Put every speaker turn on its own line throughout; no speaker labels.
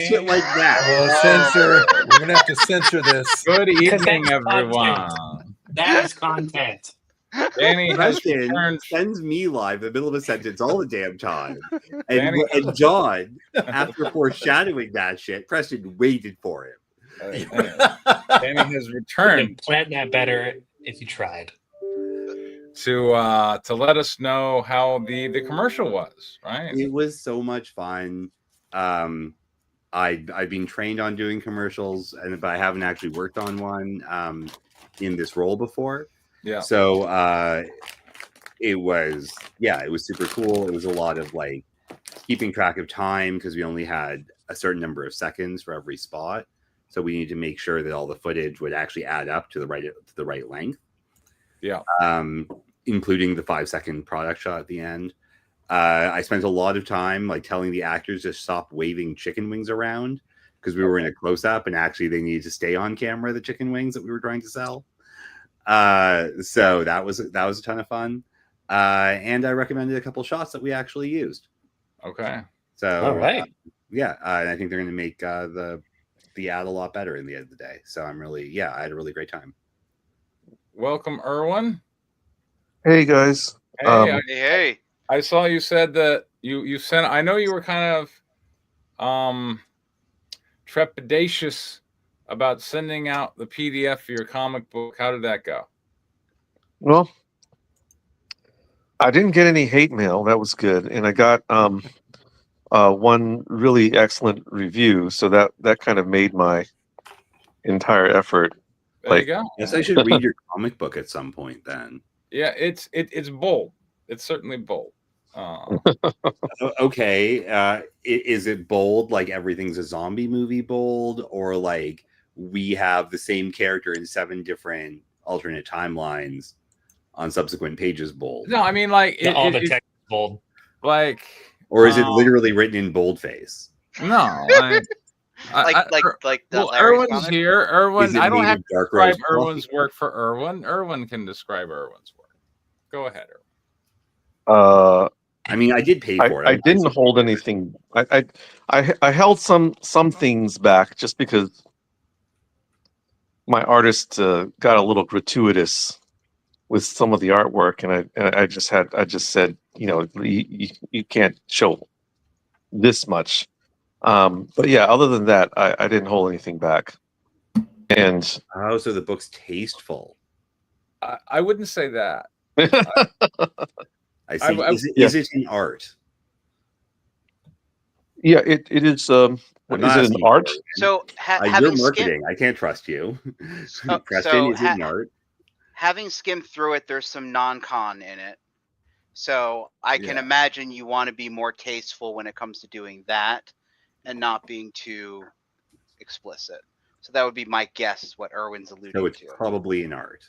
shit like that.
Censor. We're gonna have to censor this.
Good
Because
evening,
that's
everyone.
content. That is content.
Danny has
Preston
returned.
sends me live in the middle of a sentence all the damn time.
Danny-
And John, after foreshadowing that shit, Preston waited for him.
Danny has
You
returned
planned that better if you tried.
to let us know how the commercial was. Right?
It was so much fun. I've been trained on doing commercials, but I haven't actually worked on one in this role before.
Yeah.
So it was super cool. It was a lot of like keeping track of time because we only had a certain number of seconds for every spot. So we need to make sure that all the footage would actually add up to the right length.
Yeah.
Including the 5-second product shot at the end. I spent a lot of time like telling the actors to stop waving chicken wings around because we were in a close-up and actually they needed to stay on camera, the chicken wings that we were trying to sell. So that was a ton of fun. And I recommended a couple shots that we actually used.
Okay.
So
All right.
and I think they're going to make the ad a lot better in the end of the day. So I had a really great time.
Welcome, Erwin.
Hey guys.
Hey, I saw you said that you sent. I know you were kind of trepidatious about sending out the PDF for your comic book. How did that go?
Well, I didn't get any hate mail. That was good, and I got one really excellent review. So that kind of made my entire effort.
There you go.
Yes, I should read your comic book at some point then.
Yeah, it's bold. It's certainly bold.
Okay. Is it bold like everything's a zombie movie bold, or like we have the same character in 7 different alternate timelines on subsequent pages bold?
No, I mean like
all the text is bold.
Like,
or is it literally written in boldface?
No,
like
well, Erwin's here. Erwin, I don't have to
dark
describe
rose
Erwin's work for Erwin. Erwin can describe Erwin's work. Go ahead,
Erwin.
I mean, I did pay for it.
I didn't hold anything. I held some things back just because my artist got a little gratuitous with some of the artwork, and I just said, you can't show this much. But yeah, other than that, I didn't hold anything back. And
so the book's tasteful.
I wouldn't say that.
I see. Is it in art?
Yeah, it is. Is it an art?
So
you're marketing. I can't trust you. Preston, is it in art?
Having skimmed through it, there's some non-con in it. So I can imagine you want to be more tasteful when it comes to doing that and not being too explicit. So that would be my guess, what Erwin's alluding to.
So it's probably in art.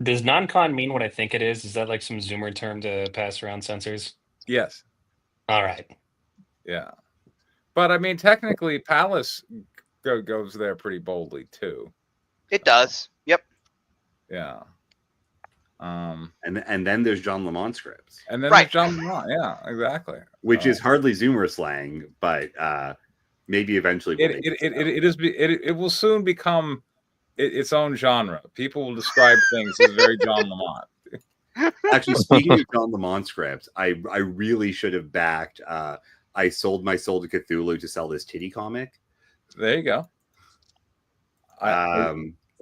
Does non-con mean what I think it is? Is that like some Zoomer term to pass around censors?
Yes.
All right.
Yeah. But I mean, technically, Palace goes there pretty boldly too.
It does. Yep.
Yeah.
And then there's John Lamont scripts.
And then there's John Lamont. Yeah, exactly.
Which is hardly Zoomer slang, but maybe eventually
it will soon become its own genre. People will describe things as very John Lamont.
Actually, speaking of John Lamont scripts, I really should have backed. I sold my soul to Cthulhu to sell this titty comic.
There you go.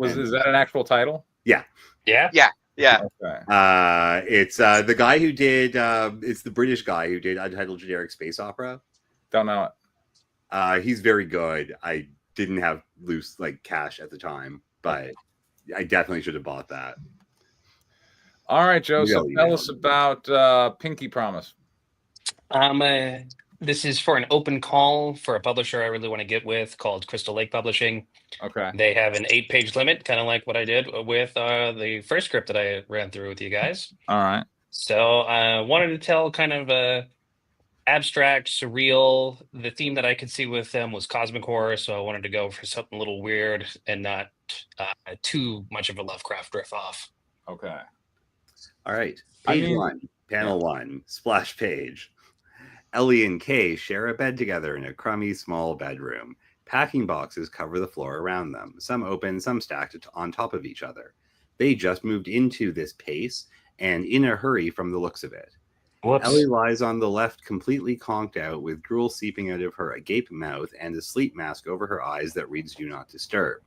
Is that an actual title?
Yeah.
Yeah. Yeah. Yeah.
Okay.
It's the guy who did. It's the British guy who did Untitled Generic Space Opera.
Don't know it.
He's very good. I didn't have loose cash at the time, but I definitely should have bought that.
All right, Joe. So tell us about Pinky Promise.
This is for an open call for a publisher I really want to get with called Crystal Lake Publishing.
Okay.
They have an 8-page limit, kind of like what I did with the first script that I ran through with you guys.
All right.
So I wanted to tell kind of a abstract, surreal. The theme that I could see with them was cosmic horror, so I wanted to go for something a little weird and not too much of a Lovecraft riff off.
Okay.
All right. Page 1, panel 1, splash page. Ellie and Kay share a bed together in a crummy small bedroom. Packing boxes cover the floor around them, some open, some stacked on top of each other. They just moved into this pace and in a hurry from the looks of it.
Whoops.
Ellie lies on the left, completely conked out, with drool seeping out of her agape mouth and a sleep mask over her eyes that reads "Do Not Disturb."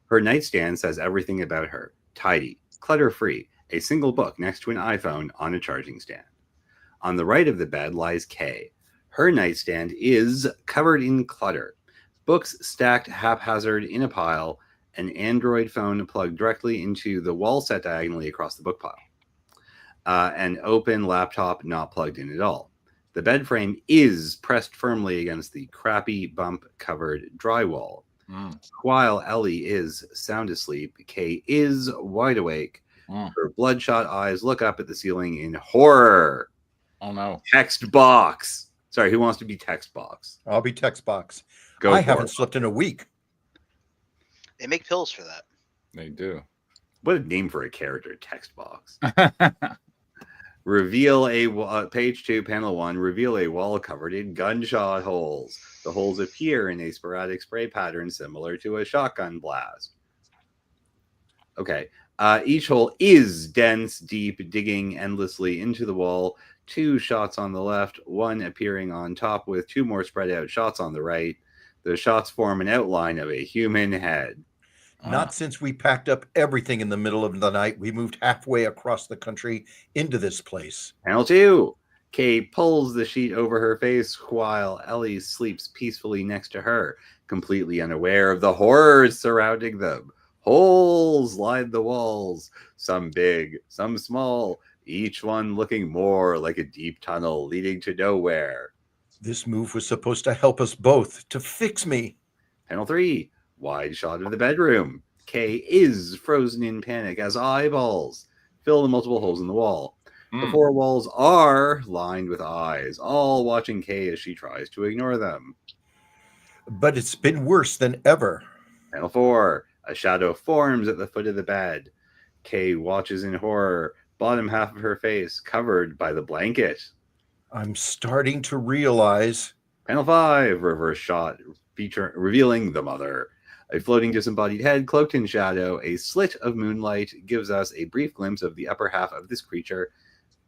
Her nightstand says everything about her: tidy, clutter-free, a single book next to an iPhone on a charging stand. On the right of the bed lies Kay. Her nightstand is covered in clutter. Books stacked haphazard in a pile, an Android phone plugged directly into the wall set diagonally across the book pile. An open laptop not plugged in at all. The bed frame is pressed firmly against the crappy bump-covered drywall. While Ellie is sound asleep, Kay is wide awake. Her bloodshot eyes look up at the ceiling in horror.
Oh no.
Text box. Sorry, who wants to be text box?
I'll be text box.
Go
I
for
haven't
it.
slept in a week.
They make pills for that.
They do.
What a name for a character, text box. Reveal a page 2, panel 1. Reveal a wall covered in gunshot holes. The holes appear in a sporadic spray pattern similar to a shotgun blast. Okay. Each hole is dense, deep, digging endlessly into the wall. 2 shots on the left, 1 appearing on top with 2 more spread out shots on the right. The shots form an outline of a human head.
Not since we packed up everything in the middle of the night. We moved halfway across the country into this place.
Panel 2. Kay pulls the sheet over her face while Ellie sleeps peacefully next to her, completely unaware of the horrors surrounding them. Holes line the walls, some big, some small, each one looking more like a deep tunnel leading to nowhere.
This move was supposed to help us both, to fix me.
Panel 3. Wide shot of the bedroom. Kay is frozen in panic as eyeballs fill the multiple holes in the wall. The 4 walls are lined with eyes, all watching Kay as she tries to ignore them.
But it's been worse than ever.
Panel 4. A shadow forms at the foot of the bed. Kay watches in horror, bottom half of her face covered by the blanket.
I'm starting to realize.
Panel 5. Reverse shot revealing the mother. A floating disembodied head cloaked in shadow. A slit of moonlight gives us a brief glimpse of the upper half of this creature.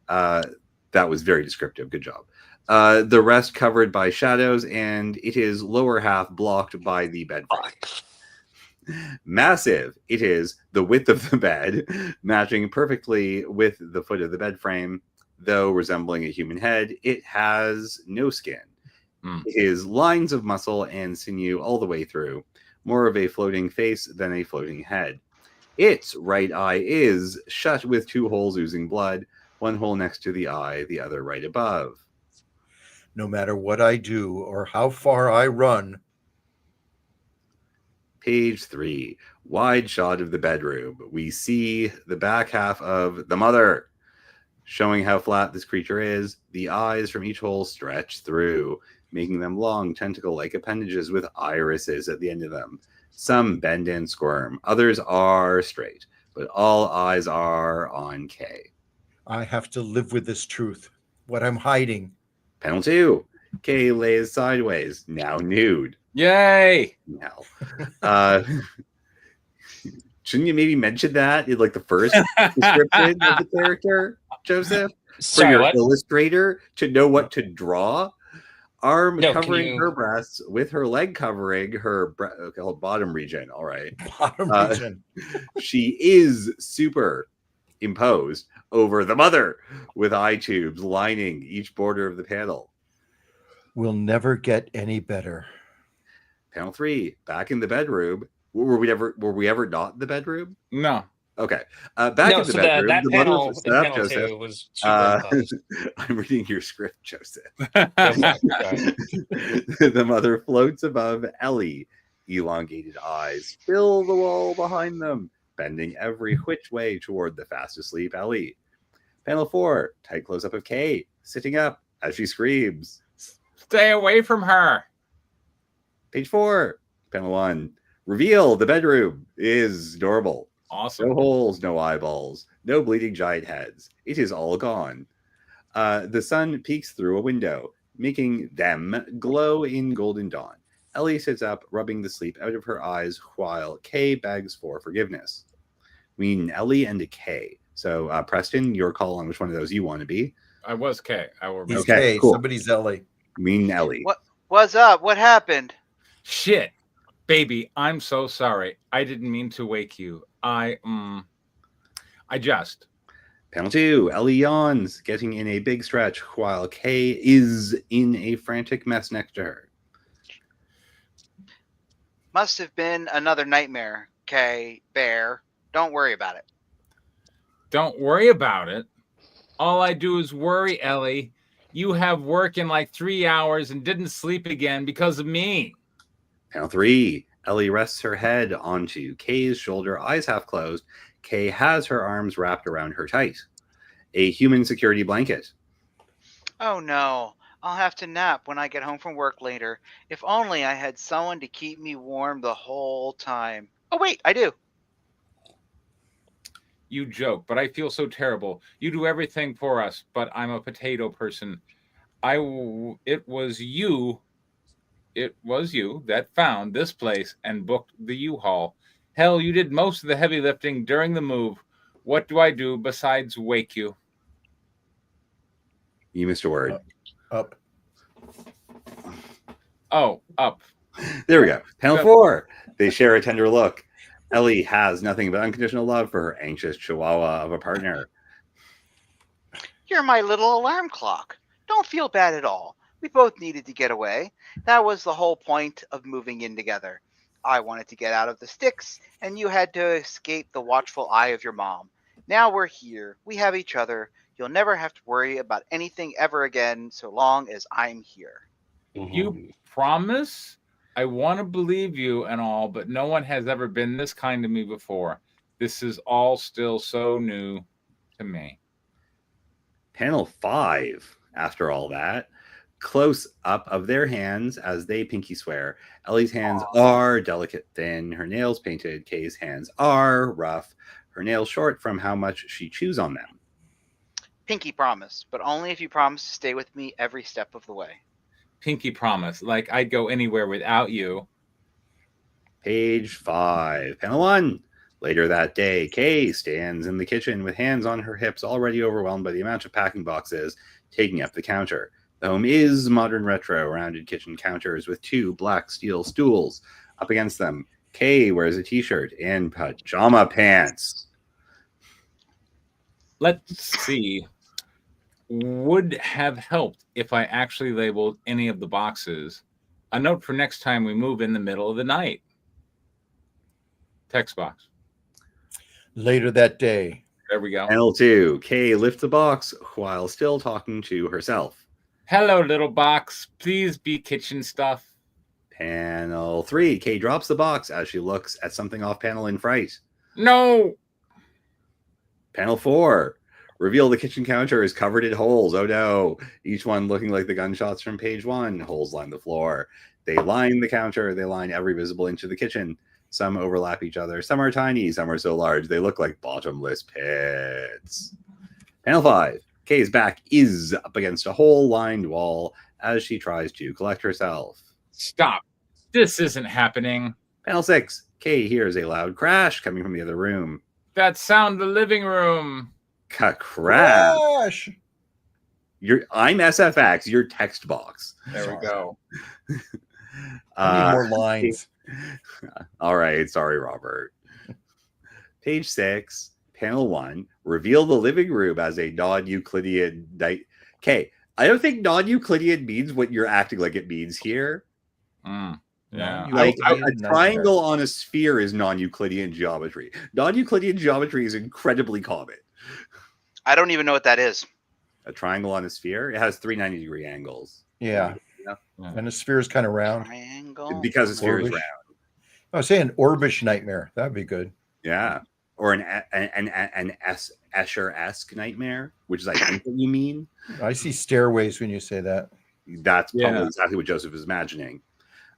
That was very descriptive. Good job. The rest covered by shadows, and it is lower half blocked by the bed frame. Massive. It is the width of the bed, matching perfectly with the foot of the bed frame. Though resembling a human head, it has no skin. It is lines of muscle and sinew all the way through. More of a floating face than a floating head. Its right eye is shut with 2 holes oozing blood, 1 hole next to the eye, the other right above.
No matter what I do or how far I run.
Page 3. Wide shot of the bedroom. We see the back half of the mother. Showing how flat this creature is, the eyes from each hole stretch through, making them long tentacle-like appendages with irises at the end of them. Some bend and squirm, others are straight, but all eyes are on Kay.
I have to live with this truth, what I'm hiding.
Panel 2. Kay lays sideways, now nude.
Yay!
Now, shouldn't you maybe mention that in like the first description of the character, Joseph? For
Sorry,
your
what?
illustrator to know what to draw? Arm
No,
covering her breasts with her leg covering her bottom region. All right.
Bottom region.
She is superimposed over the mother with eye tubes lining each border of the panel.
We'll never get any better.
Panel 3, back in the bedroom. Were we ever not in the bedroom?
No.
Okay. Back in the bedroom.
That
the
panel,
mother,
in panel
Joseph.
2 was superimposed.
I'm reading your script, Joseph.
Sorry.
The mother floats above Ellie. Elongated eyes fill the wall behind them, bending every which way toward the fast asleep Ellie. Panel 4, tight close-up of Kay, sitting up as she screams.
Stay away from her.
Page 4, panel 1. Reveal the bedroom is normal.
Awesome.
No holes, no eyeballs, no bleeding giant heads. It is all gone. The sun peeks through a window. making them glow in golden dawn. Ellie sits up, rubbing the sleep out of her eyes while Kay begs for forgiveness. We mean Ellie and a K. So, Preston, your call on which one of those you want to be.
I was K. I will
He's
remember.
Okay,
K.
cool.
Somebody's Ellie.
We mean Ellie.
What's up? What happened?
Shit, baby, I'm so sorry. I didn't mean to wake you. I just.
Panel 2, Ellie yawns, getting in a big stretch while Kay is in a frantic mess next to her.
Must have been another nightmare, Kay Bear. Don't worry about it.
Don't worry about it. All I do is worry, Ellie. You have work in like 3 hours and didn't sleep again because of me.
Panel 3, Ellie rests her head onto Kay's shoulder, eyes half closed. Kay has her arms wrapped around her tight. A human security blanket.
Oh no, I'll have to nap when I get home from work later. If only I had someone to keep me warm the whole time. Oh wait, I do.
You joke, but I feel so terrible. You do everything for us, but I'm a potato person. It was you that found this place and booked the U-Haul. Hell, you did most of the heavy lifting during the move. What do I do besides wake you?
You missed a word.
Up.
Oh, up.
There we go. Panel 4, they share a tender look. Ellie has nothing but unconditional love for her anxious chihuahua of a partner.
You're my little alarm clock. Don't feel bad at all. We both needed to get away. That was the whole point of moving in together. I wanted to get out of the sticks, and you had to escape the watchful eye of your mom. Now we're here. We have each other. You'll never have to worry about anything ever again so long as I'm here.
You promise? I want to believe you and all, but no one has ever been this kind to me before. This is all still so new to me.
Panel 5, after all that, close up of their hands as they pinky swear. Ellie's hands are delicate, thin, her nails painted. Kay's hands are rough, her nails short from how much she chews on them.
Pinky promise, but only if you promise to stay with me every step of the way.
Pinky promise, like I'd go anywhere without you.
Page 5, panel 1. Later that day, Kay stands in the kitchen with hands on her hips, already overwhelmed by the amount of packing boxes taking up the counter. The home is modern retro, rounded kitchen counters with 2 black steel stools up against them. Kay wears a t-shirt and pajama pants.
Let's see. Would have helped if I actually labeled any of the boxes. A note for next time we move in the middle of the night. Text box.
Later that day.
There we go.
Panel 2, Kay lifts the box while still talking to herself.
Hello, little box. Please be kitchen stuff.
Panel 3, Kay drops the box as she looks at something off panel in fright.
No.
Panel 4, reveal the kitchen counter is covered in holes. Oh no. Each one looking like the gunshots from page 1. Holes line the floor. They line the counter. They line every visible inch of the kitchen. Some overlap each other. Some are tiny. Some are so large they look like bottomless pits. Panel 5, Kay's back is up against a hole-lined wall as she tries to collect herself.
Stop. This isn't happening.
Panel 6, Kay hears a loud crash coming from the other room.
That sound the living room.
Crash.
Crash!
I'm SFX, your text box.
There we go.
I need more lines.
All right, sorry, Robert. Page 6, panel 1, reveal the living room as a non-Euclidean night. Okay, I don't think non-Euclidean means what you're acting like it means here.
Yeah.
Like a
Non-Euclidean
triangle on a sphere is non-Euclidean geometry. Non-Euclidean geometry is incredibly common.
I don't even know what that is.
A triangle on a sphere, it has 390-degree angles.
Yeah. And the sphere is kind of round.
Triangle.
Because the sphere is
Orbish.
round.
I was saying Orbish nightmare. That'd be good.
Yeah. Or an Escher-esque nightmare, which is I think what you mean.
I see stairways when you say that.
That's probably
Yeah.
exactly what Joseph is imagining.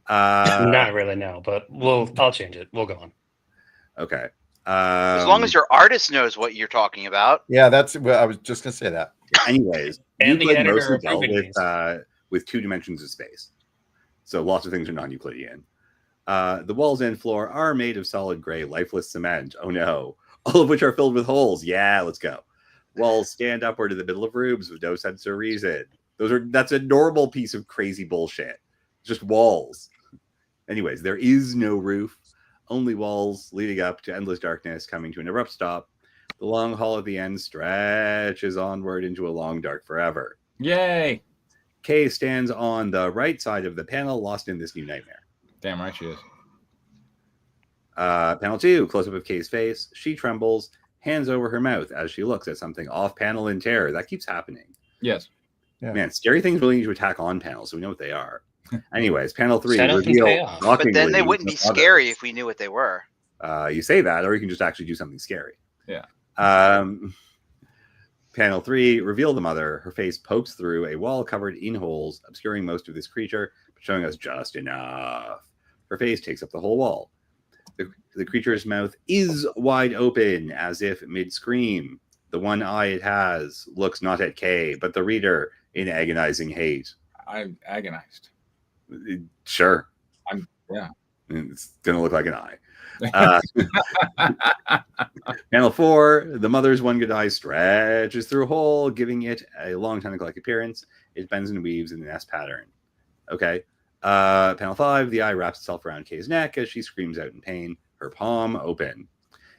Not really, no, but I'll change it. We'll go on.
Okay.
As long as your artist knows what you're talking about.
Yeah, that's what I was just gonna say that.
Anyways,
And the
Euclid
editor
mostly dealt
approving these.
with 2 dimensions of space. So lots of things are non-Euclidean. The walls and floor are made of solid gray, lifeless cement. Oh no. All of which are filled with holes. Yeah, let's go. Walls stand upward in the middle of rooms with no sense or reason. That's a normal piece of crazy bullshit. Just walls. Anyways, there is no roof, only walls leading up to endless darkness, coming to an abrupt stop. The long hall at the end stretches onward into a long dark forever.
Yay!
Kay stands on the right side of the panel, lost in this new nightmare.
Damn right she is.
Panel 2, close-up of Kay's face. She trembles, hands over her mouth as she looks at something off-panel in terror. That keeps happening.
Yes.
Yeah.
Man, scary things really need to attack on panels, so we know what they are. Anyways, panel 3,
Set up and
reveal.
pay off.
But then they
mockingly
wouldn't be
the mother.
scary if we knew what they were.
You say that, or you can just actually do something scary.
Yeah.
Panel 3, reveal the mother. Her face pokes through a wall covered in holes, obscuring most of this creature, but showing us just enough. Her face takes up the whole wall. The creature's mouth is wide open, as if mid-scream. The one eye it has looks not at Kay, but the reader in agonizing hate.
I'm agonized.
Sure.
Yeah.
It's going to look like an eye. Panel 4, the mother's one good eye stretches through a hole, giving it a long tentacle-like appearance. It bends and weaves in an S pattern. Okay. Panel 5, the eye wraps itself around Kay's neck as she screams out in pain, her palm open.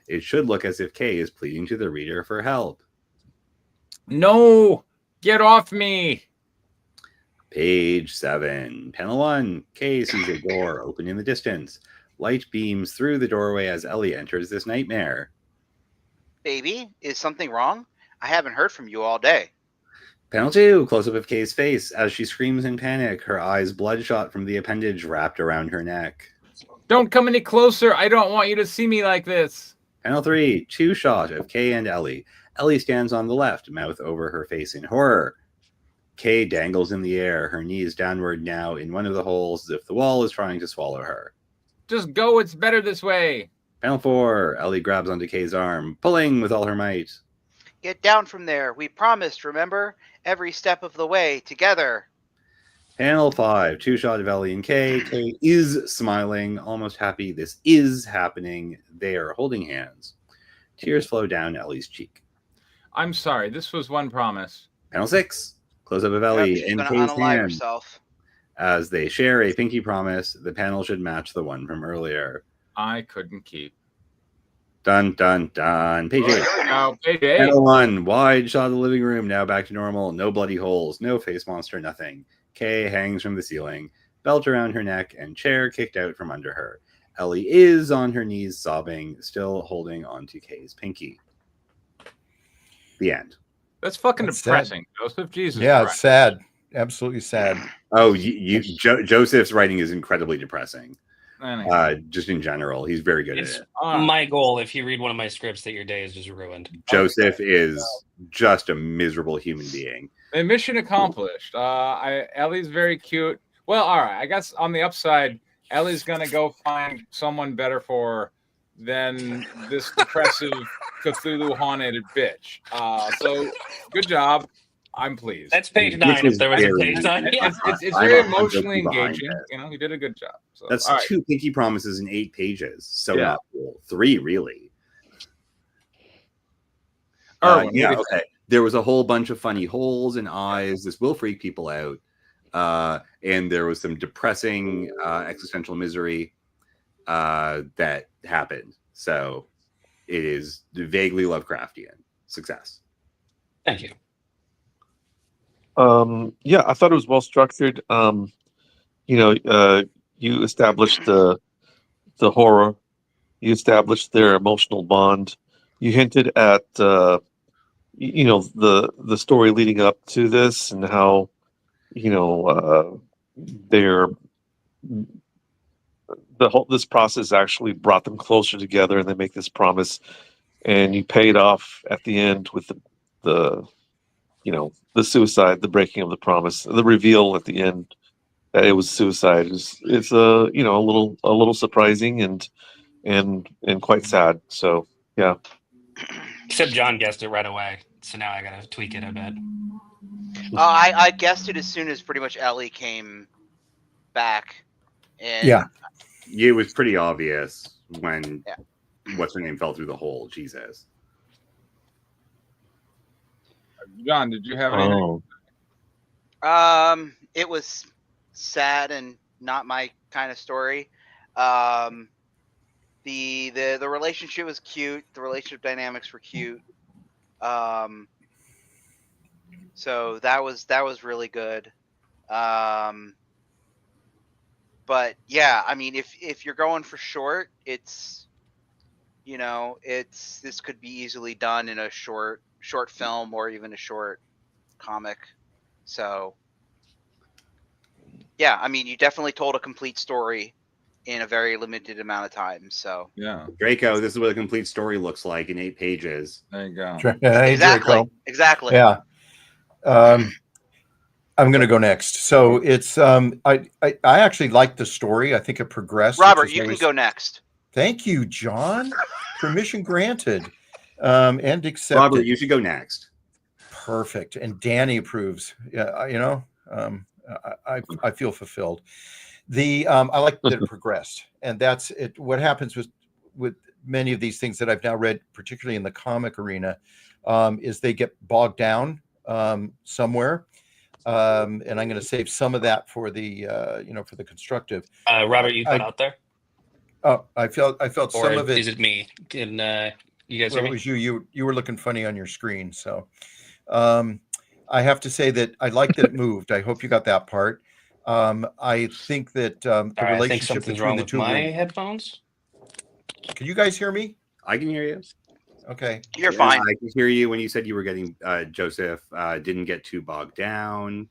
It should look as if Kay is pleading to the reader for help.
No! Get off me!
Page 7. Panel 1, Kay sees a door open in the distance. Light beams through the doorway as Ellie enters this nightmare.
Baby, is something wrong? I haven't heard from you all day.
Panel 2, close-up of Kay's face as she screams in panic, her eyes bloodshot from the appendage wrapped around her neck.
Don't come any closer. I don't want you to see me like this.
Panel 3, 2-shot of Kay and Ellie. Ellie stands on the left, mouth over her face in horror. Kay dangles in the air, her knees downward now in one of the holes as if the wall is trying to swallow her.
Just go. It's better this way.
Panel 4, Ellie grabs onto Kay's arm, pulling with all her might.
Get down from there. We promised, remember? Every step of the way, together.
Panel 5, 2-shot of Ellie and Kay. Kay is smiling, almost happy this is happening. They are holding hands. Tears flow down Ellie's cheek.
I'm sorry. This was one promise.
Panel 6, close-up of Ellie
She's
and
gonna
Kay's
unalive
hand.
herself.
As they share a pinky promise, the panel should match the one from earlier.
I couldn't keep.
Dun, dun, dun. Page 8.
Now, page 8.
Panel 1, wide shot of the living room, now back to normal. No bloody holes, no face monster, nothing. Kay hangs from the ceiling, belt around her neck, and chair kicked out from under her. Ellie is on her knees, sobbing, still holding onto Kay's pinky. The end.
That's fucking
That's
depressing, Joseph. Jesus
Yeah,
Christ.
it's sad. Absolutely sad.
Oh, Joseph's writing is incredibly depressing.
Anyway.
Just in general, he's very good
It's
at it.
my goal, if you read one of my scripts, that your day is just ruined.
Joseph is just a miserable human being.
And mission accomplished. Ellie's very cute. Well, all right. I guess on the upside, Ellie's gonna go find someone better for her than this depressive Cthulhu haunted bitch. So good job. I'm pleased.
That's page
This
9.
is
If there was a
very-
page 9, yeah.
It's
I'm
very
100%
emotionally
behind
engaging.
it.
You know, he did a good job. So,
That's
all right.
2 pinky promises in 8 pages. So
Yeah.
not cool. 3, really.
Erwin,
Yeah,
what do you
okay. There was a whole bunch of funny holes and eyes. This will freak people out. And there was some depressing existential misery that happened. So it is vaguely Lovecraftian. Success.
Thank you.
Yeah, I thought it was well structured. You established the horror, you established their emotional bond. You hinted at the story leading up to this and how this process actually brought them closer together, and they make this promise, and you pay it off at the end with the suicide, the breaking of the promise, the reveal at the end that it was suicide. It's a little surprising and quite sad. So yeah.
Except John guessed it right away. So now I got to tweak it a bit.
I guessed it as soon as pretty much Ellie came back. And
Yeah.
It was pretty obvious when
Yeah.
what's her name fell through the hole. Jesus.
John, did you have anything?
It was sad and not my kind of story. The relationship was cute. The relationship dynamics were cute. So that was really good. But yeah, I mean, if you're going for short, it's this could be easily done in a short film or even a short comic. So yeah, I mean, you definitely told a complete story in a very limited amount of time. So
Yeah,
Draco, this is what a complete story looks like in 8 pages.
there you go.
Hey,
exactly,
Draco.
exactly.
Yeah. I'm going to go next. So it's I actually like the story. I think it progressed.
Robert, you can go next.
Thank you, John. Permission granted, and accepted.
Robert, you should go next.
Perfect. And Danny approves. Yeah, I feel fulfilled. I like that it progressed, and that's it. What happens with many of these things that I've now read, particularly in the comic arena, is they get bogged down somewhere. And I'm going to save some of that for the for the constructive.
Robert, you cut out there.
Oh, I felt
Or
some of it.
is it me? Can you guys
Well,
hear me?
it was you. You were looking funny on your screen. So I have to say that I like that it moved. I hope you got that part. I think that the
All right, I think
relationship
something's
between
wrong
the
with
two.
my headphones.
Can you guys hear me?
I can hear you.
Okay.
You're
Yeah,
fine.
I can hear you when you said you were getting Joseph didn't get too bogged down.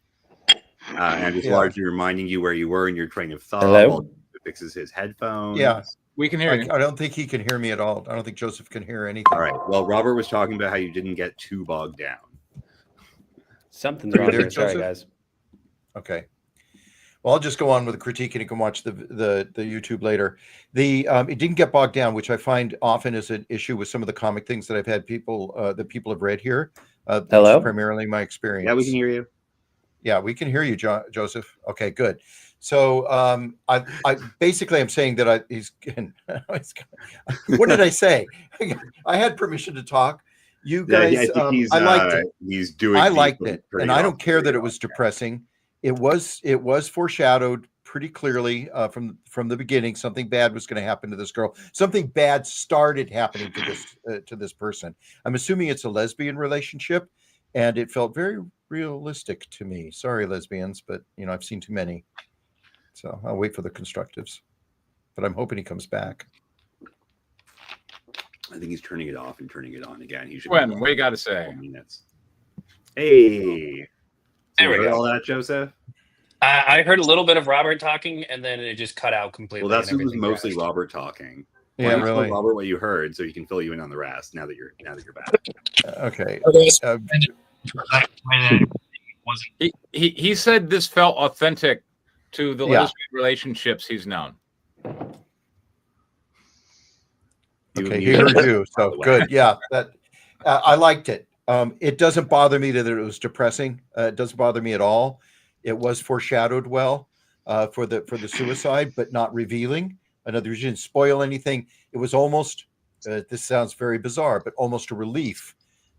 And just
Yeah.
largely reminding you where you were in your train of thought
Hello?
while he fixes his headphones.
Yeah.
We can hear you.
I don't think he can hear me at all. I don't think Joseph can hear anything.
All right. Well, Robert was talking about how you didn't get too bogged down.
Something's
Are you
wrong
there,
here. Sorry,
Joseph?
guys.
Okay. Well, I'll just go on with the critique, and you can watch the YouTube later. It didn't get bogged down, which I find often is an issue with some of the comic things that I've had people have read here. Which
Hello?
is primarily my experience.
Yeah, we can hear you.
Yeah, we can hear you, Joseph. Okay, good. So I basically I'm saying that he's. What did I say? I had permission to talk. You
Yeah,
guys,
I think
I liked it.
He's doing.
I liked it,
turning
and I
off
don't care that it
video.
was depressing. It was foreshadowed pretty clearly from the beginning. Something bad was going to happen to this girl. Something bad started happening to this person. I'm assuming it's a lesbian relationship, and it felt very realistic to me. Sorry, lesbians, but I've seen too many, so I'll wait for the constructives. But I'm hoping he comes back.
I think he's turning it off and turning it on again. He should.
Gwen, what you got to say?
Minutes. Hey.
There we
you heard
go.
all that, Joseph?
I heard a little bit of Robert talking, and then it just cut out completely.
Well, that's
and
was
everything
mostly
crashed.
Robert talking.
Yeah,
Why don't you tell
really.
Robert what you heard, so he can fill you in on the rest. Now that you're back.
Okay.
He said this felt authentic to the
Yeah.
lesbian relationships he's known.
Okay, he heard you. So good. Yeah, that I liked it. It doesn't bother me that it was depressing. It doesn't bother me at all. It was foreshadowed well for the suicide, but not revealing. In other words, you didn't spoil anything. It was almost. This sounds very bizarre, but almost a relief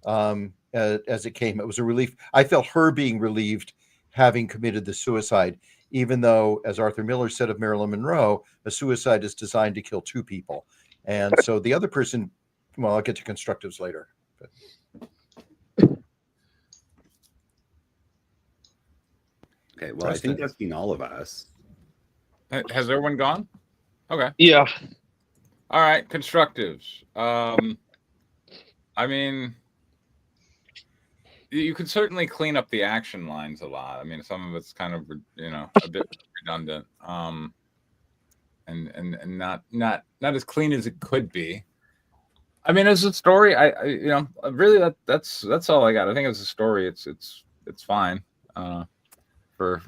as it came. It was a relief. I felt her being relieved having committed the suicide, even though, as Arthur Miller said of Marilyn Monroe, a suicide is designed to kill two people. And so the other person, well, I'll get to constructives later. But.
Okay, well, I think that's been all of us.
Has everyone gone? Okay.
Yeah.
All right, constructives. I mean, you could certainly clean up the action lines a lot. I mean, some of it's kind of a bit redundant, and not as clean as it could be. I mean, as a story, I really that's all I got. I think as a story, it's fine. For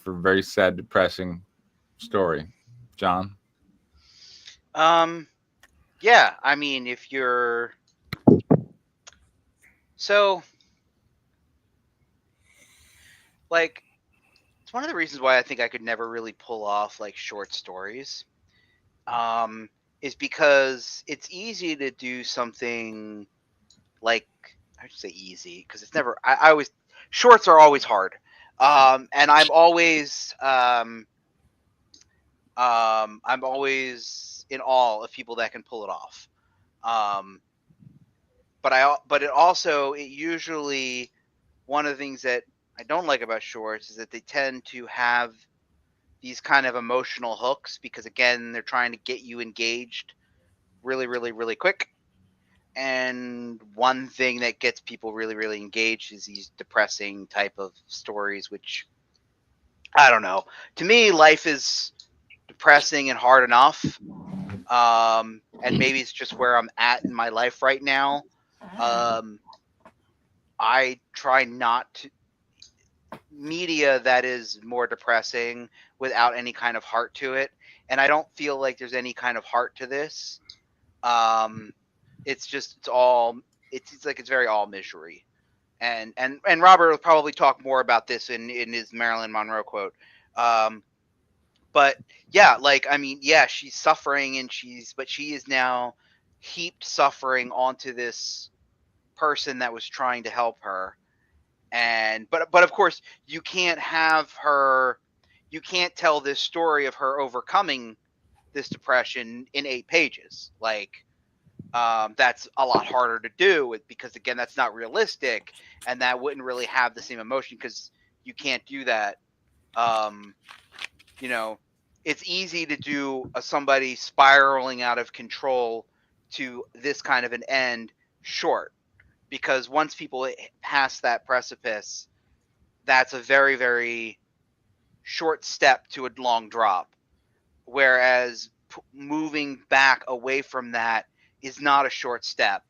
very sad, depressing story, John.
Yeah, I mean, if you're so like, it's one of the reasons why I think I could never really pull off like short stories. Is because it's easy to do something like, I should say easy because it's never. I always, shorts are always hard. And I'm always in awe of people that can pull it off. But it usually, one of the things that I don't like about shorts is that they tend to have these kind of emotional hooks because, again, they're trying to get you engaged really, really, really quick. And one thing that gets people really, really engaged is these depressing type of stories, which, I don't know. To me, life is depressing and hard enough. And maybe it's just where I'm at in my life right now. I try not to media that is more depressing without any kind of heart to it, and I don't feel like there's any kind of heart to this. It's like it's very all misery, and Robert will probably talk more about this in his Marilyn Monroe quote. But yeah, like, I mean, yeah, she's suffering, but she is now heaped suffering onto this person that was trying to help her. And but of course, you can't tell this story of her overcoming this depression in 8 pages. Like, that's a lot harder to do because, again, that's not realistic, and that wouldn't really have the same emotion because you can't do that. You know, it's easy to do somebody spiraling out of control to this kind of an end short, because once people pass that precipice, that's a very, very short step to a long drop. Whereas moving back away from that is not a short step.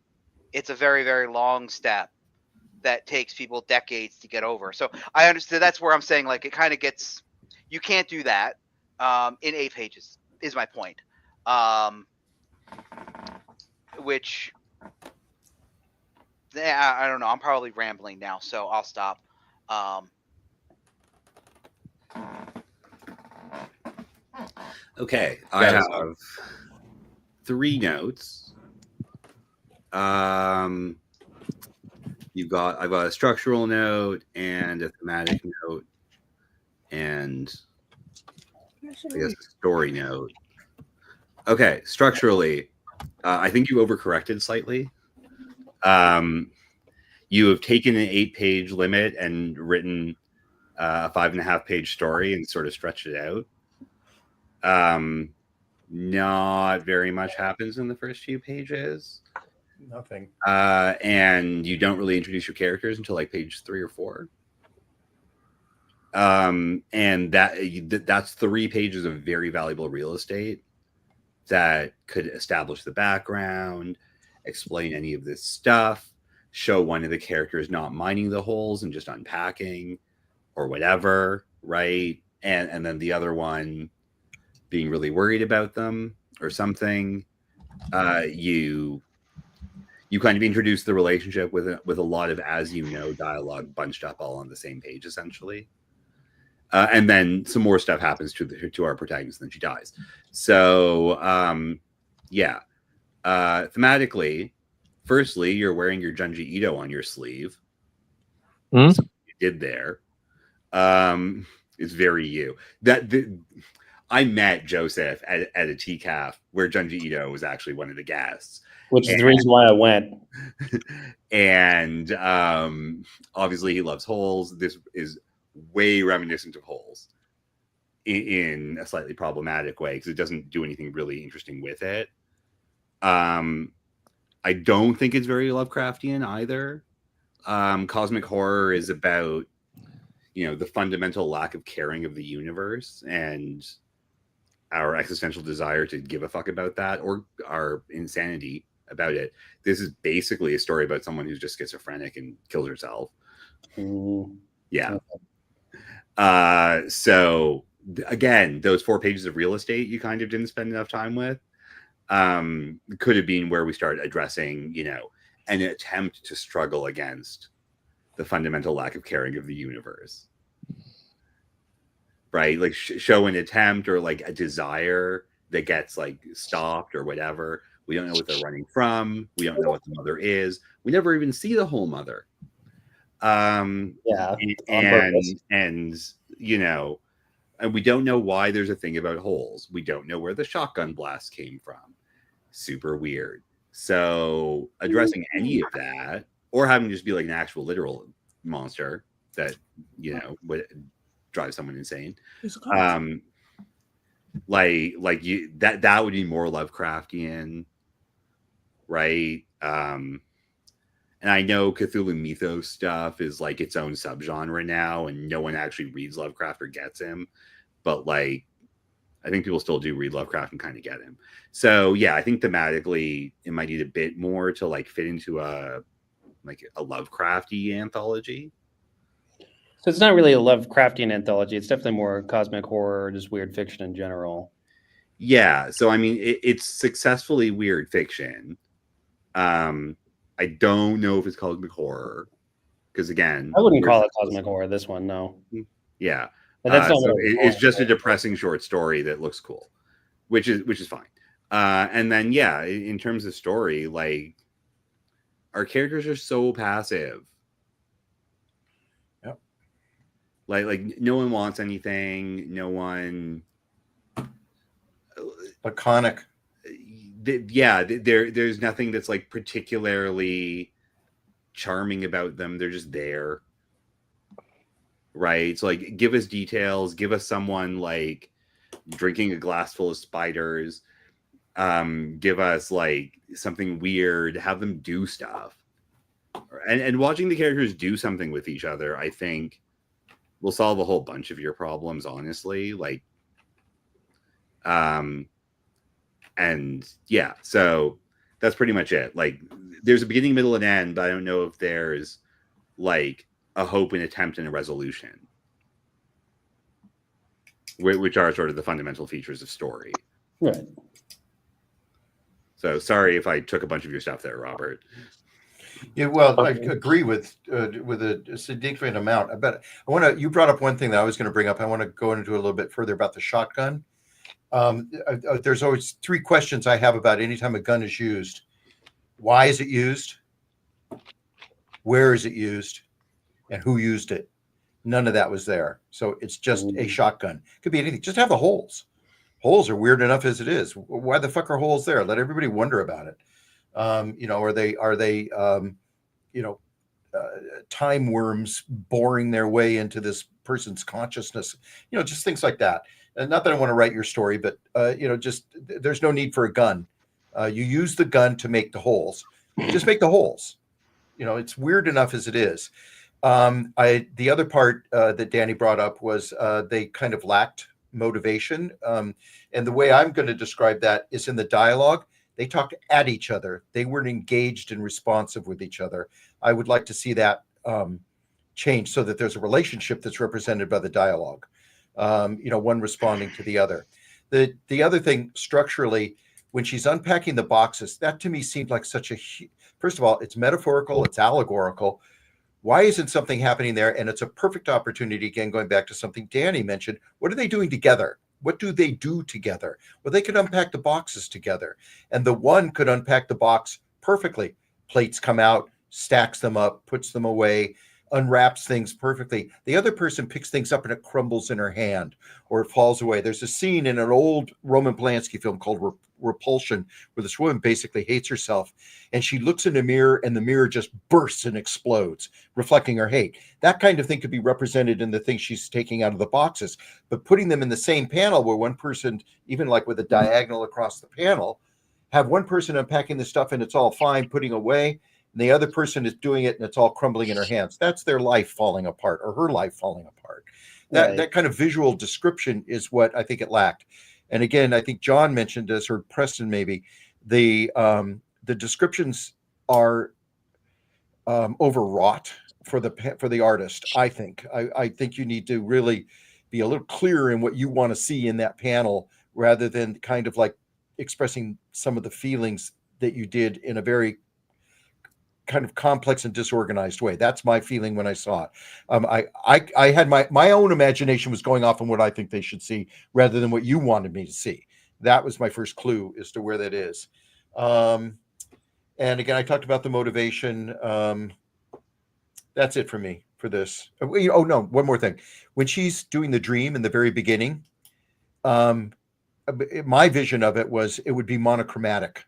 It's a very, very long step that takes people decades to get over. So I understand. That's where I'm saying, like, it kind of gets, you can't do that in 8 pages is my point. Which, I don't know. I'm probably rambling now, so I'll stop.
Okay, I have 3 notes. I've got a structural note and a thematic note and I guess a story note. Okay, structurally, I think you overcorrected slightly. You have taken an 8-page limit and written a 5.5-page story and sort of stretched it out. Not very much happens in the first few pages.
Nothing.
And you don't really introduce your characters until like page 3 or 4. And that's 3 pages of very valuable real estate that could establish the background, explain any of this stuff, show one of the characters not mining the holes and just unpacking or whatever, right? And then the other one being really worried about them or something. You kind of introduce the relationship with a lot of, as you know, dialogue bunched up all on the same page, essentially. And then some more stuff happens to our protagonist, and then she dies. So, yeah. Thematically, firstly, you're wearing your Junji Ito on your sleeve.
Hmm?
So you did there. It's very you. I met Joseph at a TCAF where Junji Ito was actually one of the guests.
Which is the reason why I went.
And obviously he loves holes. This is way reminiscent of holes in a slightly problematic way because it doesn't do anything really interesting with it. I don't think it's very Lovecraftian either. Cosmic horror is about, the fundamental lack of caring of the universe and our existential desire to give a fuck about that, or our insanity about it. This is basically a story about someone who's just schizophrenic and kills herself. Yeah. So again, those 4 pages of real estate you kind of didn't spend enough time with. Could have been where we start addressing, an attempt to struggle against the fundamental lack of caring of the universe. right? Like show an attempt or like a desire that gets like stopped or whatever. We don't know what they're running from. We don't know what the mother is. We never even see the whole mother.
Yeah, on purpose.
And you know, and we don't know why there's a thing about holes. We don't know where the shotgun blast came from. Super weird. So addressing any of that, or having just be like an actual literal monster that, you know, would drive someone insane. Like you that would be more Lovecraftian, right? And I know Cthulhu Mythos stuff is like its own subgenre now, and no one actually reads Lovecraft or gets him. But like, I think people still do read Lovecraft and kind of get him. So yeah, I think thematically it might need a bit more to like fit into a Lovecrafty anthology.
So it's not really a Lovecraftian anthology. It's definitely more cosmic horror, just weird fiction in general.
Yeah. So I mean, it's successfully weird fiction. I don't know if it's cosmic horror because again,
I wouldn't call it cosmic horror. This one, no.
Yeah.
But that's not
so
what
it's just a depressing short story that looks cool, which is fine. And then yeah, in terms of story, like our characters are so passive.
Yep.
Like no one wants anything. No one.
Laconic.
Yeah, there's nothing that's like particularly charming about them. They're just there. Right. So like give us details, give us someone like drinking a glass full of spiders, give us like something weird, have them do stuff. And watching the characters do something with each other, I think will solve a whole bunch of your problems, honestly. Like and yeah, so that's pretty much it. Like there's a beginning, middle, and end, but I don't know if there's like a hope, an attempt, and a resolution, which are sort of the fundamental features of story.
Right.
So sorry if I took a bunch of your stuff there, Robert.
Yeah, well, I agree with a significant amount. You brought up one thing that I was going to bring up. I want to go into a little bit further about the shotgun. There's always three questions I have about any time a gun is used. Why is it used? Where is it used? And who used it? None of that was there. So it's just a shotgun. Could be anything. Just have the holes. Holes are weird enough as it is. Why the fuck are holes there? Let everybody wonder about it. Are they time worms boring their way into this person's consciousness? Just things like that. And not that I want to write your story, but just there's no need for a gun. You use the gun to make the holes. Just make the holes. It's weird enough as it is. The other part that Danny brought up was they kind of lacked motivation. And the way I'm going to describe that is in the dialogue. They talked at each other. They weren't engaged and responsive with each other. I would like to see that change so that there's a relationship that's represented by the dialogue. One responding to the other. The other thing structurally, when she's unpacking the boxes, that to me seemed like first of all, it's metaphorical, it's allegorical. Why isn't something happening there? And it's a perfect opportunity, again, going back to something Danny mentioned. What are they doing together? What do they do together? Well, they could unpack the boxes together. And the one could unpack the box perfectly. Plates come out, stacks them up, puts them away, unwraps things perfectly. The other person picks things up and it crumbles in her hand or it falls away. There's a scene in an old Roman Polanski film called Repulsion where this woman basically hates herself and she looks in a mirror and the mirror just bursts and explodes, reflecting her hate. That kind of thing could be represented in the things she's taking out of the boxes, but putting them in the same panel where one person, even like with a diagonal across the panel, have one person unpacking the stuff and it's all fine, putting away, and the other person is doing it and it's all crumbling in her hands. That's their life falling apart or her life falling apart. That kind of visual description is what I think it lacked. And again, I think John mentioned this, or Preston maybe, the descriptions are overwrought for the artist. I think you need to really be a little clearer in what you want to see in that panel, rather than kind of like expressing some of the feelings that you did in a very kind of complex and disorganized way. That's my feeling when I saw it. I had my own imagination was going off on what I think they should see rather than what you wanted me to see. That was my first clue as to where that is. And again, I talked about the motivation. That's it for me for this. Oh no, one more thing. When she's doing the dream in the very beginning, my vision of it was it would be monochromatic,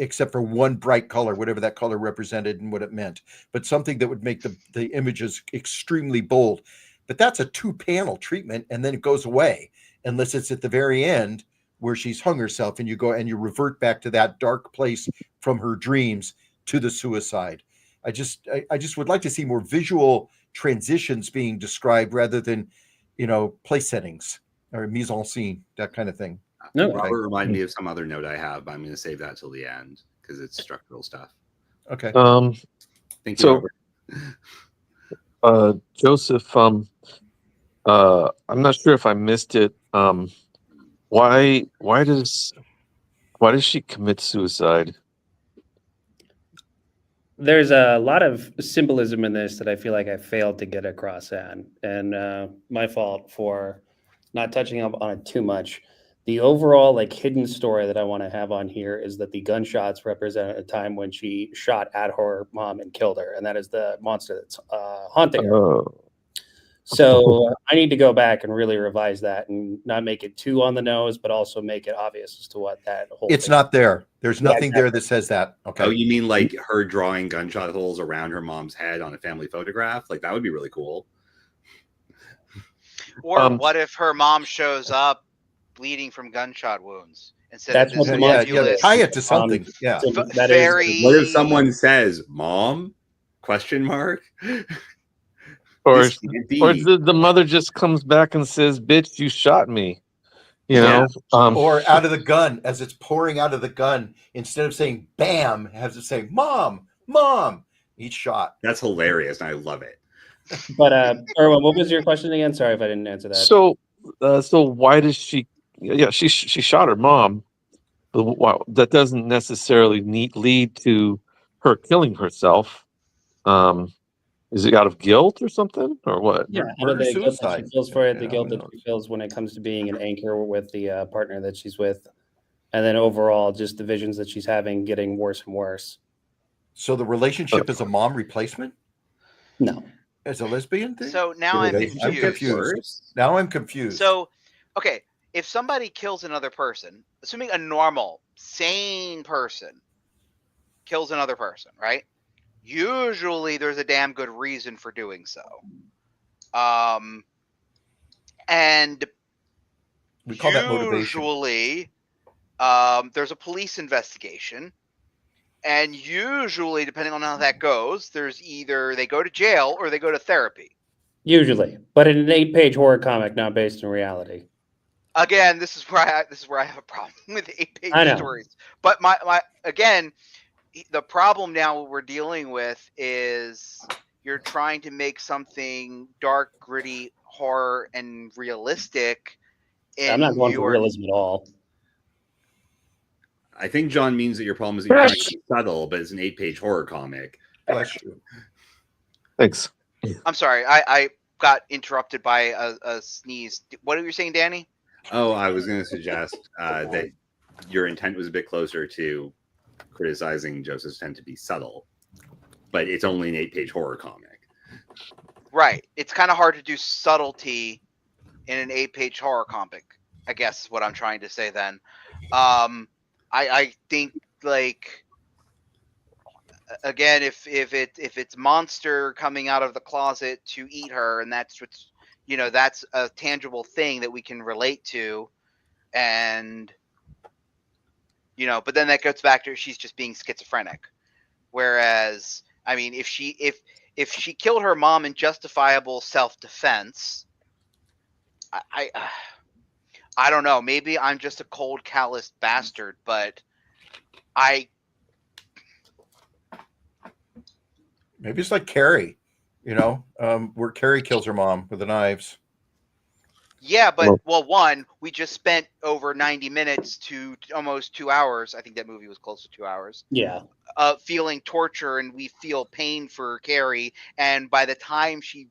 except for one bright color, whatever that color represented and what it meant, but something that would make the images extremely bold. But that's a 2-panel treatment, and then it goes away unless it's at the very end where she's hung herself, and you go and you revert back to that dark place from her dreams to the suicide. I just would like to see more visual transitions being described rather than, place settings or mise en scene, that kind of thing.
No,
Robert reminded me of some other note I have, but I'm going to save that till the end because it's structural stuff.
Okay.
Thank you,
Robert. Joseph, I'm not sure if I missed it. Why does she commit suicide?
there's a lot of symbolism in this that I feel like I failed to get across, and my fault for not touching up on it too much. The overall hidden story that I want to have on here is that the gunshots represent a time when she shot at her mom and killed her, and that is the monster that's haunting her. So I need to go back and really revise that and not make it too on the nose, but also make it obvious as to what that whole
It's
thing
not there. There's nothing there that says that. Okay.
Oh, you mean like her drawing gunshot holes around her mom's head on a family photograph? Like that would be really cool.
Or what if her mom shows up bleeding from gunshot wounds instead
That's
of
what
this
the monster
nebulous,
tie it to something. Yeah.
that
very.
What if someone says, "Mom?" question mark?
Or
This can't be.
or the mother just comes back and says, "Bitch, you shot me." You know,
Or out of the gun, as it's pouring out of the gun, instead of saying "bam," has it say "mom, mom"? Each shot.
That's hilarious, and I love it.
But Erwin, what was your question again? Sorry if I didn't answer that.
So why does she? Yeah, she shot her mom. But wow, that doesn't necessarily lead to her killing herself. Is it out of guilt or something, or what?
Yeah, out of the guilt that she feels for it, the guilt that she feels when it comes to being an anchor with the partner that she's with, and then overall just the visions that she's having getting worse and worse.
So the relationship is a mom replacement?
No.
As a lesbian thing?
So now I'm
confused. Now I'm confused.
So, okay, if somebody kills another person, assuming a normal, sane person kills another person, right? Usually there's a damn good reason for doing so. And
we call that motivation.
Usually there's a police investigation. And usually, depending on how that goes, there's either they go to jail or they go to therapy.
Usually, but in an 8-page horror comic not based in reality.
Again, this is where I have a problem with 8-page stories. But my again, the problem now we're dealing with is you're trying to make something dark, gritty, horror, and realistic.
I'm not going for realism at all.
I think John means that your problem is that you're trying to be subtle, but it's an 8-page horror comic.
Bless you.
Thanks.
I'm sorry, I got interrupted by a sneeze. What were you saying, Danny?
Oh, I was going to suggest that your intent was a bit closer to criticizing Joseph's intent to be subtle, but it's only an 8-page horror comic.
Right. It's kind of hard to do subtlety in an 8-page horror comic, I guess is what I'm trying to say then. I think again, if it's monster coming out of the closet to eat her, and that's what's that's a tangible thing that we can relate to, and but then that goes back to she's just being schizophrenic. Whereas, I mean, if she killed her mom in justifiable self-defense, I don't know. Maybe I'm just a cold, callous bastard, but
maybe it's like Carrie, where Carrie kills her mom with the knives.
Yeah, but one, we just spent over 90 minutes to almost 2 hours. I think that movie was close to 2 hours.
Yeah.
Feeling torture, and we feel pain for Carrie. And by the time she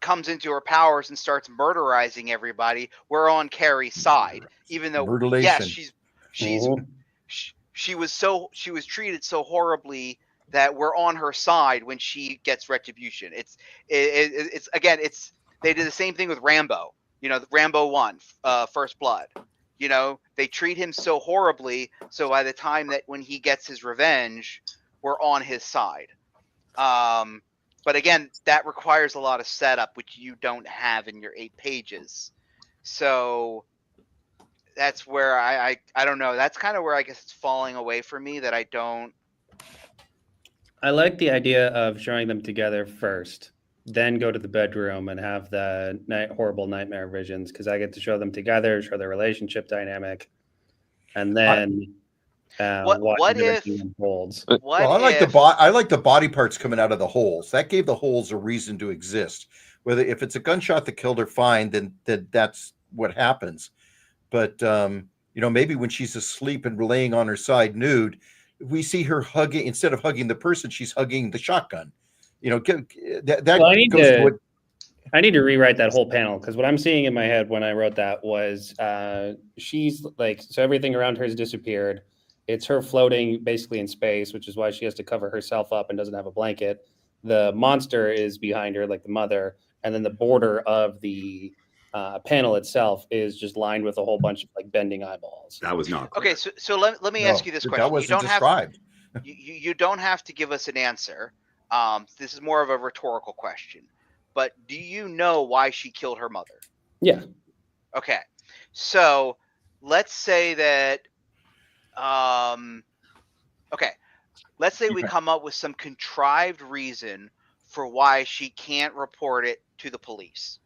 comes into her powers and starts murderizing everybody, we're on Carrie's side. Even though, yes, she was treated so horribly that we're on her side when she gets retribution. It's again, they did the same thing with Rambo. You know, Rambo 1, First Blood. You know, they treat him so horribly, so by the time that when he gets his revenge, we're on his side. But again, that requires a lot of setup, which you don't have in your 8 pages. So that's where I don't know. That's kind of where I guess it's falling away for me, that I don't.
I like the idea of showing them together first, then go to the bedroom and have the horrible nightmare visions, because I get to show them together, show their relationship dynamic, and then
what if
unfolds.
Well, I like the body parts coming out of the holes. That gave the holes a reason to exist. Whether if it's a gunshot that killed her, fine, then that's what happens. But you know, maybe when she's asleep and laying on her side nude, we see her hugging, instead of hugging the person, she's hugging the shotgun. You know,
I need to rewrite that whole panel, because what I'm seeing in my head when I wrote that was she's like, so everything around her has disappeared. It's her floating basically in space, which is why she has to cover herself up and doesn't have a blanket. The monster is behind her, like the mother, and then the border of the panel itself is just lined with a whole bunch of like bending eyeballs.
That was not clear.
Okay. So let me ask you this question.
That wasn't described.
You don't have to give us an answer. This is more of a rhetorical question. But do you know why she killed her mother?
Yeah.
Okay. So let's say that. Okay. Let's say we come up with some contrived reason for why she can't report it to the police.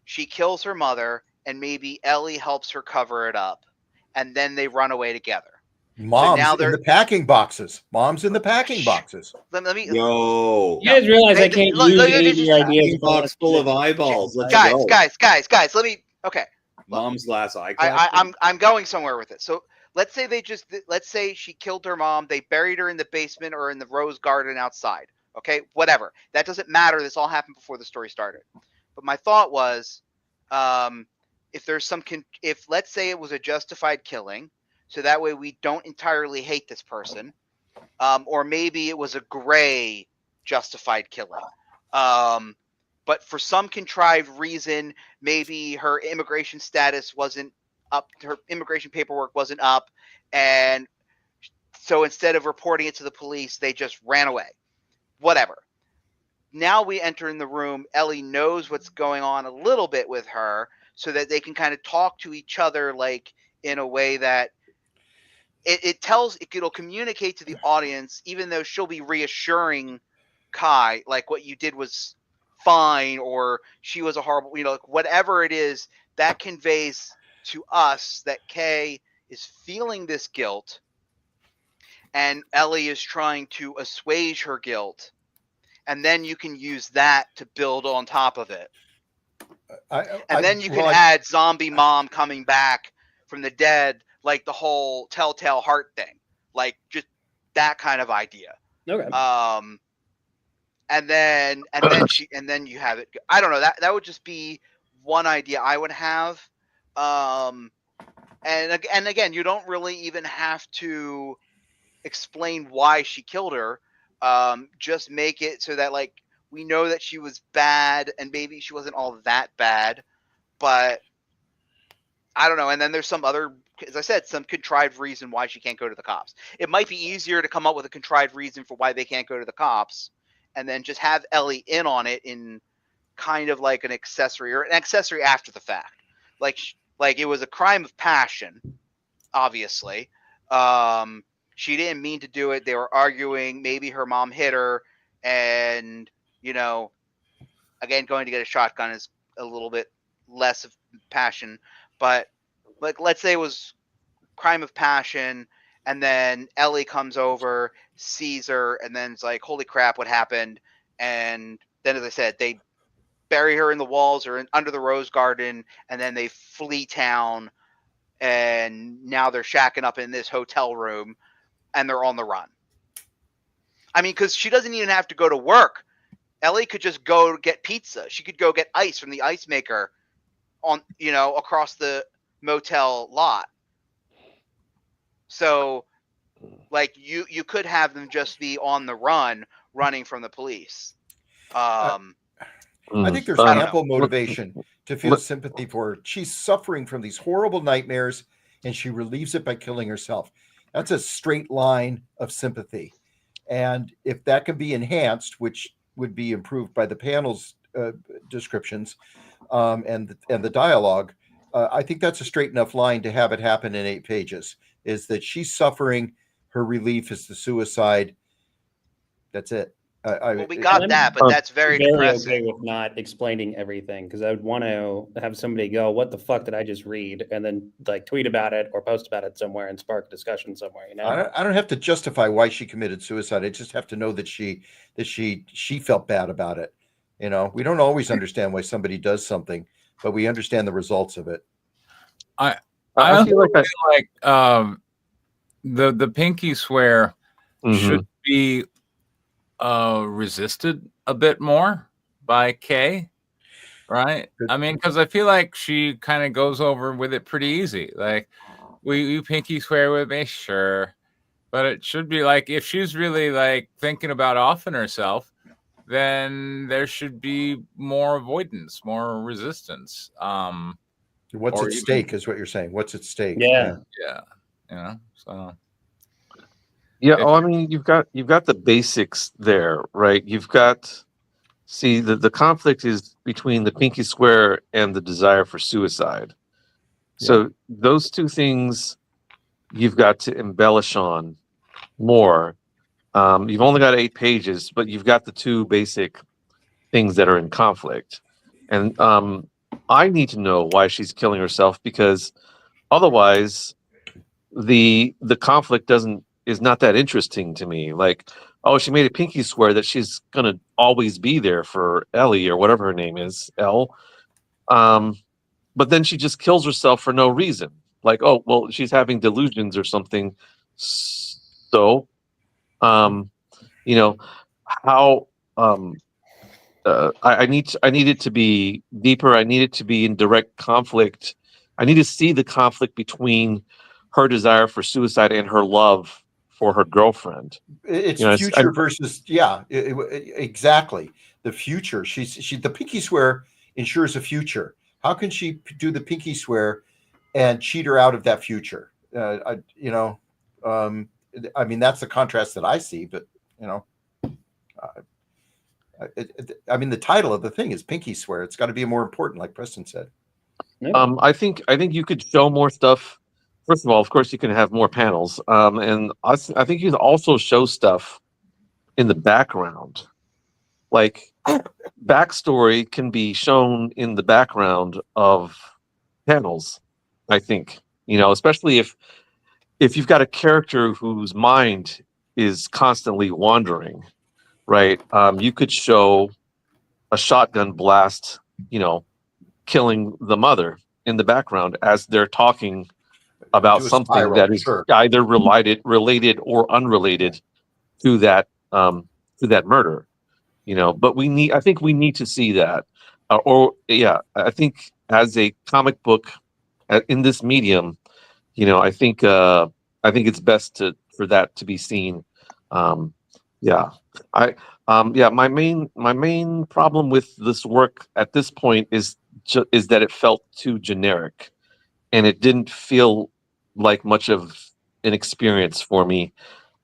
She kills her mother, and maybe Ellie helps her cover it up, and then they run away together.
Mom's in the packing boxes. Mom's in the packing boxes.
Let me.
No.
You guys realize I can't use any of your ideas.
Box full of eyeballs. Let's
guys,
go.
Guys. Let me. Okay.
Mom's last eye.
I'm going somewhere with it. So let's say she killed her mom. They buried her in the basement or in the rose garden outside. Okay, whatever. That doesn't matter. This all happened before the story started. But my thought was, if there's if let's say it was a justified killing, so that way we don't entirely hate this person, or maybe it was a gray justified killing. But for some contrived reason, maybe her immigration status wasn't up, her immigration paperwork wasn't up, and so instead of reporting it to the police, they just ran away. Whatever. Now we enter in the room. Ellie knows what's going on a little bit with her, so that they can kind of talk to each other, like in a way that it'll communicate to the audience, even though she'll be reassuring Kai, like what you did was fine, or she was a horrible, like whatever it is, that conveys to us that Kay is feeling this guilt, and Ellie is trying to assuage her guilt, and then you can use that to build on top of it. Then you can add zombie mom coming back from the dead, like the whole telltale heart thing, like just that kind of idea.
Okay.
And then you have it. I don't know, that would just be one idea I would have. And again, you don't really even have to explain why she killed her. Just make it so that like we know that she was bad, and maybe she wasn't all that bad, but I don't know. And then there's some other, as I said, some contrived reason why she can't go to the cops. It might be easier to come up with a contrived reason for why they can't go to the cops, and then just have Ellie in on it in kind of like an accessory after the fact. Like it was a crime of passion, obviously. She didn't mean to do it. They were arguing. Maybe her mom hit her, and again, going to get a shotgun is a little bit less of passion. But like, let's say it was crime of passion, and then Ellie comes over, sees her, and then it's like, holy crap, what happened? And then, as I said, they bury her in the walls or under the rose garden, and then they flee town, and now they're shacking up in this hotel room, and they're on the run. I mean, because she doesn't even have to go to work. Ellie could just go get pizza. She could go get ice from the ice maker on, across the motel lot. So, like, you could have them just be on the run, running from the police.
I think there's ample motivation to feel sympathy for her. She's suffering from these horrible nightmares, and she relieves it by killing herself. That's a straight line of sympathy. And if that can be enhanced, which would be improved by the panel's descriptions and the dialogue, I think that's a straight enough line to have it happen in 8 pages. Is that she's suffering, her relief is the suicide. That's it.
Well, we got that, but that's very depressing.
Okay with not explaining everything, because I would want to have somebody go, "What the fuck did I just read?" and then like tweet about it or post about it somewhere and spark discussion somewhere.
I don't have to justify why she committed suicide. I just have to know that she felt bad about it. We don't always understand why somebody does something, but we understand the results of it.
I feel like the pinky swear should be resisted a bit more by Kay, right? I mean, because I feel like she kind of goes over with it pretty easy. Like, you pinky swear with me, sure, but it should be like, if she's really like thinking about offing herself, then there should be more avoidance, more resistance.
What's at stake is what you're saying. What's at stake?
Yeah.
So.
Yeah, I mean, you've got the basics there, right? You've got, the conflict is between the pinky swear and the desire for suicide. Yeah. So those two things you've got to embellish on more. You've only got 8 pages, but you've got the two basic things that are in conflict. And I need to know why she's killing herself, because otherwise the conflict is not that interesting to me. Like, oh, she made a pinky swear that she's gonna always be there for Ellie or whatever her name is, Elle. But then she just kills herself for no reason. Like, oh, well, she's having delusions or something. So, how I need it to be deeper. I need it to be in direct conflict. I need to see the conflict between her desire for suicide and her love for her girlfriend.
It's future versus exactly the future. The pinky swear ensures a future. How can she do the pinky swear and cheat her out of that future? I mean, that's the contrast that I see. But the title of the thing is pinky swear. It's got to be more important, like Preston said.
I think you could show more stuff. First of all, of course, you can have more panels, and I think you can also show stuff in the background. Like, backstory can be shown in the background of panels. I think, especially if you've got a character whose mind is constantly wandering, right? You could show a shotgun blast, killing the mother in the background as they're talking about something that is either related or unrelated to that murder, But I think we need to see that, I think as a comic book in this medium, I think it's best for that to be seen. My main problem with this work at this point is that it felt too generic, and it didn't feel like much of an experience for me.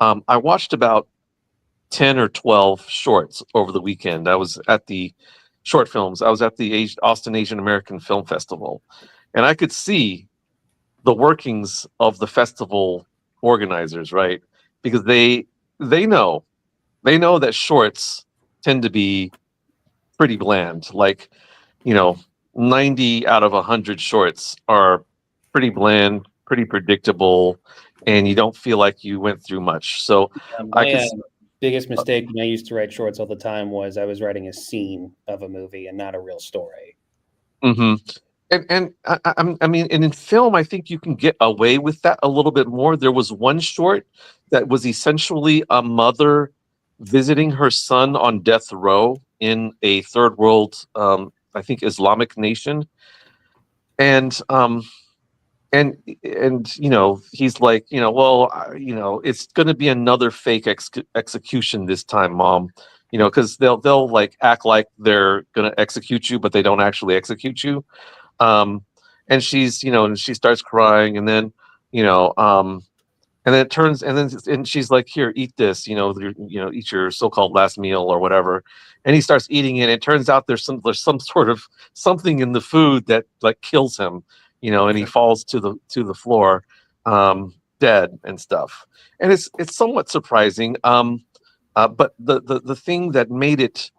I watched about 10 or 12 shorts over the weekend. I was at the short films. I was at the Austin Asian American Film Festival, and I could see the workings of the festival organizers, right? Because they know that shorts tend to be pretty bland. Like, 90 out of 100 shorts are pretty bland, pretty predictable, and you don't feel like you went through much. So
biggest mistake when I used to write shorts all the time was I was writing a scene of a movie and not a real story.
Mm-hmm. I mean, and in film, I think you can get away with that a little bit more. There was one short that was essentially a mother visiting her son on death row in a third world, I think, Islamic nation, and you know, he's like, you know, well, you know, it's going to be another fake execution this time, Mom. You know, because they'll like act like they're going to execute you, but they don't actually execute you. And she's, you know, and she starts crying, and then, you know, and then it turns, and she's like, here, eat this, you know, eat your so-called last meal or whatever. And he starts eating it. It turns out there's some sort of something in the food that like kills him, you know, and he falls to the floor, dead and stuff. And it's somewhat surprising. But the thing that made it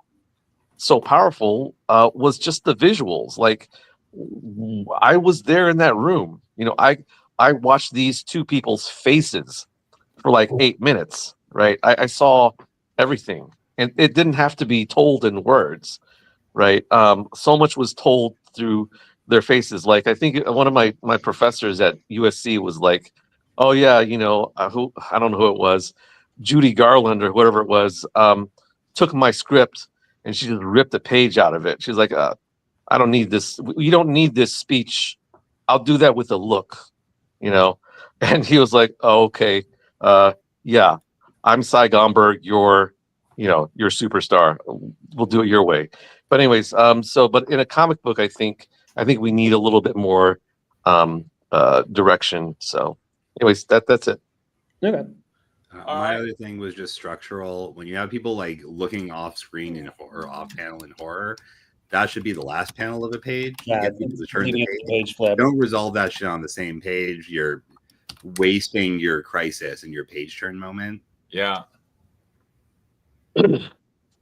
so powerful was just the visuals. Like, I was there in that room. You know, I watched these two people's faces for like 8 minutes, right? I saw everything, and it didn't have to be told in words, right? So much was told through their faces. Like, I think one of my professors at USC was like, "Oh yeah, you know, who, I don't know who it was, Judy Garland or whatever it was, took my script and she just ripped a page out of it. She's like, I don't need this. You don't need this speech. I'll do that with a look, you know." And he was like, "Oh, okay, yeah, I'm Cy Gomberg. You're, you know, you're superstar. We'll do it your way." But anyways, but in a comic book, I think we need a little bit more direction. So, anyways, that's it.
Okay.
My other thing was just structural. When you have people like looking off screen in or off panel in horror, that should be the last panel of a page.
Yeah,
Get people to turn the
leading up to page flip.
Don't resolve that shit on the same page. You're wasting your crisis and your page turn moment.
Yeah.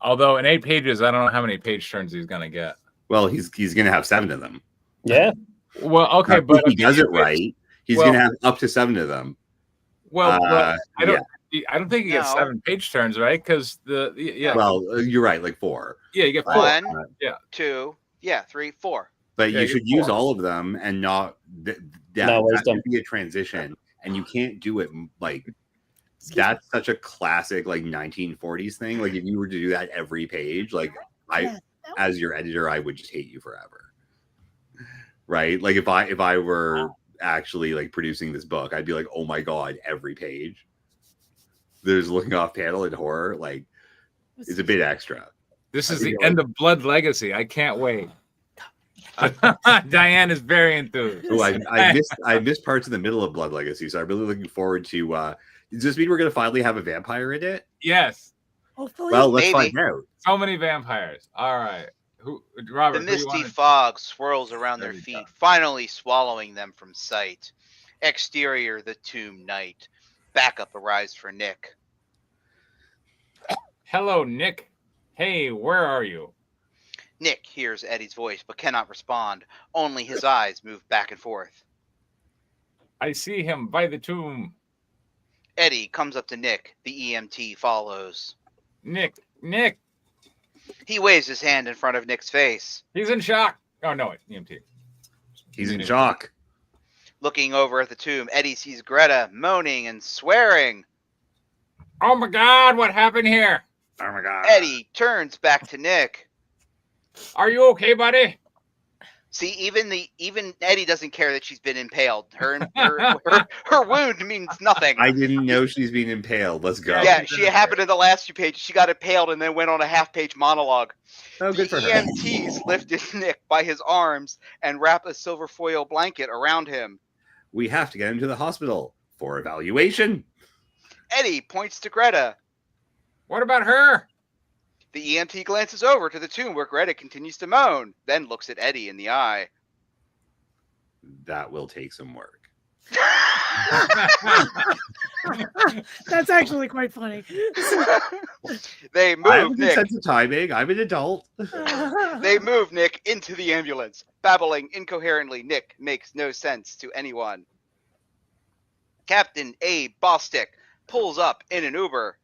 Although in 8 pages, I don't know how many page turns he's gonna get.
Well, he's gonna have 7 of them.
Yeah.
Well, okay,
Now,
but
if he does it right, he's gonna have up to 7 of them.
Well, I don't.
Yeah.
I don't think you get 7 page turns, right? Because yeah.
Well, you're right, like 4.
Yeah, you get 4.
1,
yeah,
2, 3, 4.
But
Yeah,
you
you
should
get
use
4.
all of them and not that should be a transition, and you can't do it like that's such a classic like 1940s thing. Like if you were to do that every page, like as your editor, I would just hate you forever. Right? Like if I were actually like producing this book, I'd be like, oh my god, every page there's looking off panel in horror, like it's a bit extra.
This is the end of Blood Legacy. I can't wait. Diane is very enthused.
Oh, I missed parts in the middle of Blood Legacy, so I'm really looking forward to. Does this mean we're going to finally have a vampire in it?
Yes.
Hopefully.
Well, let's find out.
So many vampires. All right. Robert?
The misty fog swirls around their feet, finally swallowing them from sight. Exterior, the tomb night. Backup arrives for Nick.
Hello, Nick. Hey, where are you?
Nick hears Eddie's voice but cannot respond. Only his eyes move back and forth.
I see him by the tomb.
Eddie comes up to Nick. The EMT follows.
Nick.
He waves his hand in front of Nick's face.
He's in shock. Oh, no, EMT.
He's in shock.
Looking over at the tomb, Eddie sees Greta moaning and swearing.
Oh my God, what happened here?
Oh my God.
Eddie turns back to Nick.
Are you okay, buddy?
See, even Eddie doesn't care that she's been impaled. Her wound means nothing.
I didn't know she's being impaled. Let's go.
Yeah, she happened in the last 2 pages. She got impaled and then went on a half-page monologue.
Oh, good for her.
EMTs lifted Nick by his arms and wrap a silver foil blanket around him.
We have to get him to the hospital for evaluation.
Eddie points to Greta.
What about her?
The EMT glances over to the tomb where Greta continues to moan, then looks at Eddie in the eye.
That will take some work.
That's actually quite funny.
They
I have
move
a good
Nick.
sense of timing. I'm an adult.
They move Nick into the ambulance. Babbling incoherently, Nick makes no sense to anyone. Captain Abe Bostick pulls up in an Uber.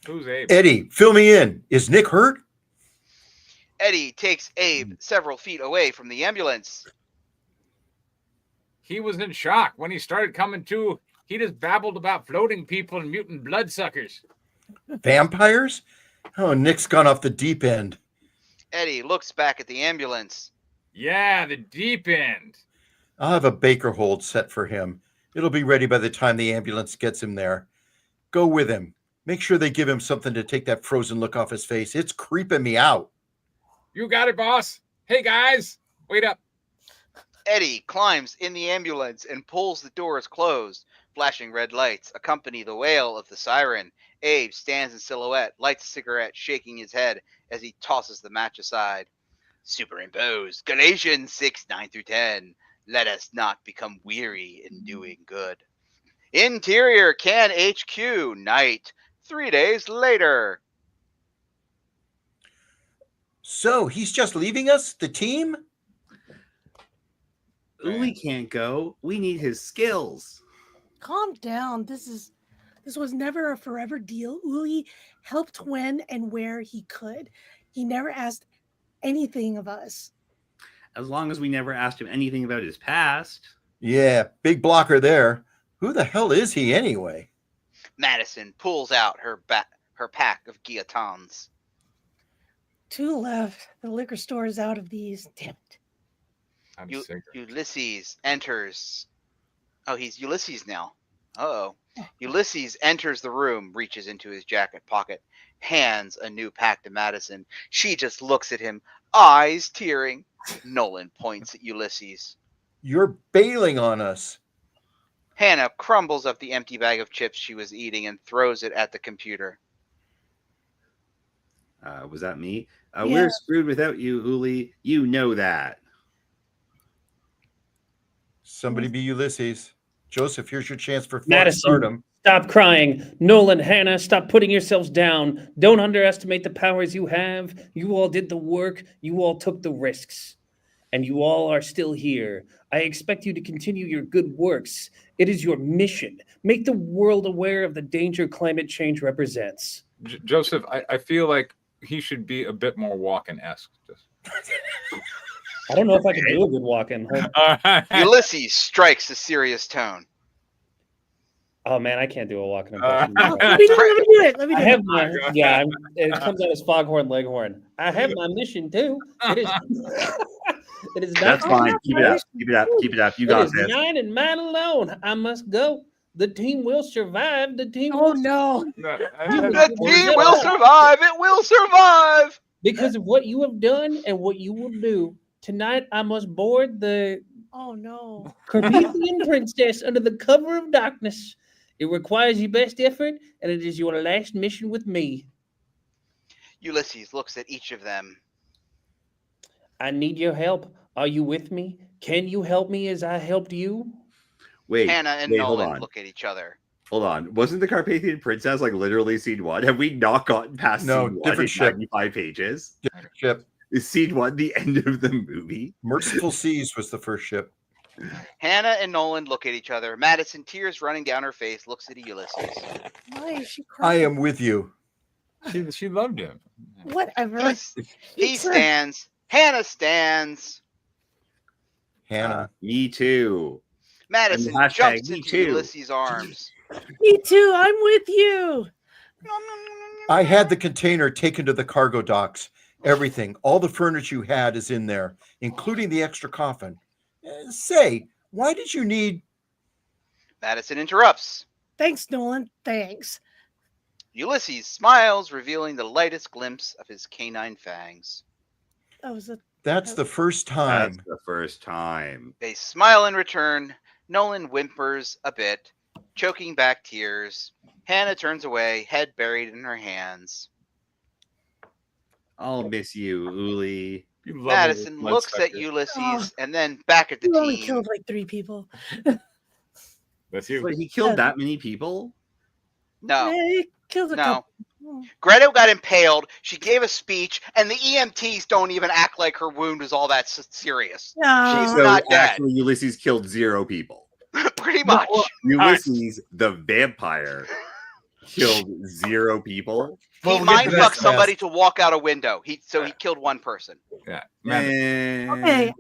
Who's Abe?
Eddie, fill me in. Is Nick hurt?
Eddie takes Abe several feet away from the ambulance.
He was in shock when he started coming to. He just babbled about floating people and mutant bloodsuckers.
Vampires? Oh, Nick's gone off the deep end.
Eddie looks back at the ambulance.
Yeah, the deep end.
I'll have a Baker hold set for him. It'll be ready by the time the ambulance gets him there. Go with him. Make sure they give him something to take that frozen look off his face. It's creeping me out.
You got it, boss. Hey, guys, wait up.
Eddie climbs in the ambulance and pulls the doors closed. Flashing red lights accompany the wail of the siren. Abe stands in silhouette, lights a cigarette, shaking his head as he tosses the match aside. Superimposed. Galatians 6:9-10. Let us not become weary in doing good. Interior Can HQ. Night. 3 days later.
So he's just leaving us, the team?
Uli can't go. We need his skills.
Calm down. This was never a forever deal. Uli helped when and where he could. He never asked anything of us.
As long as we never asked him anything about his past.
Yeah, big blocker there. Who the hell is he anyway?
Madison pulls out her pack of guillotines.
2 left. The liquor store is out of these. Damn it.
Ulysses enters. Oh, he's Ulysses now. Uh-oh. Ulysses enters the room, reaches into his jacket pocket, hands a new pack to Madison. She just looks at him, eyes tearing. Nolan points at Ulysses.
You're bailing on us.
Hannah crumbles up the empty bag of chips she was eating and throws it at the computer.
Was that me?
Yeah.
We're screwed without you, Uli. You know that.
Somebody be Ulysses. Joseph, here's your chance for
Madison,
stardom.
stop crying. Nolan, Hannah, stop putting yourselves down. Don't underestimate the powers you have. You all did the work. You all took the risks. And you all are still here. I expect you to continue your good works. It is your mission. Make the world aware of the danger climate change represents.
Joseph, I feel like he should be a bit more Walken-esque.
I don't know if I can do a good walk-in.
Ulysses strikes a serious tone.
Oh man, I can't do a walk-in impression.
Let me do it. Let me do
I
it.
have my it comes out as Foghorn Leghorn. I have my mission too. It is. It is.
That's fine. Keep it up. Keep it up. Keep it up. You got this.
Mine and mine alone. I must go. The team will survive. The team.
Oh no!
The team will survive. It will survive
because of what you have done and what you will do. Tonight, I must board the.
Oh no!
Carpathian princess under the cover of darkness. It requires your best effort, and it is your last mission with me.
Ulysses looks at each of them.
I need your help. Are you with me? Can you help me as I helped you?
Wait,
Hannah and Nolan look at each other.
Hold on. Wasn't the Carpathian Princess like literally scene 1? Have we not gotten past scene 1
different ship.
95 pages?
Different ship.
Is scene 1 the end of the movie?
Merciful Seas was the first ship.
Hannah and Nolan look at each other. Madison, tears running down her face, looks at Ulysses.
Why is she
I
crying?
am with you.
She loved him.
Whatever.
He stands. Hannah stands.
Hannah.
Me too.
Madison
And
jumps
me
into
too.
Ulysses' arms.
Me too. I'm with you.
I had the container taken to the cargo docks. Everything, all the furniture you had is in there, including the extra coffin. Say, why did you need...
Madison interrupts.
Thanks, Nolan. Thanks.
Ulysses smiles, revealing the lightest glimpse of his canine fangs.
That's the first time.
That's the first time.
They smile in return. Nolan whimpers a bit, choking back tears. Hannah turns away, head buried in her hands.
I'll miss you, Uli.
Madison looks at Ulysses and then back at the
You
team.
only killed like 3 people.
That's you.
But he killed that many people?
No.
Yeah, he killed a
No.
couple.
Greta got impaled. She gave a speech, and the EMTs don't even act like her wound was all that serious.
No.
She's
So
not dead.
actually, Ulysses killed 0 people.
Pretty much.
Ulysses, the vampire. killed 0 people.
He
Well, we'll get
mind
to that
fucked somebody
fast.
to walk out a window. He killed one person.
Yeah. Man,
Okay.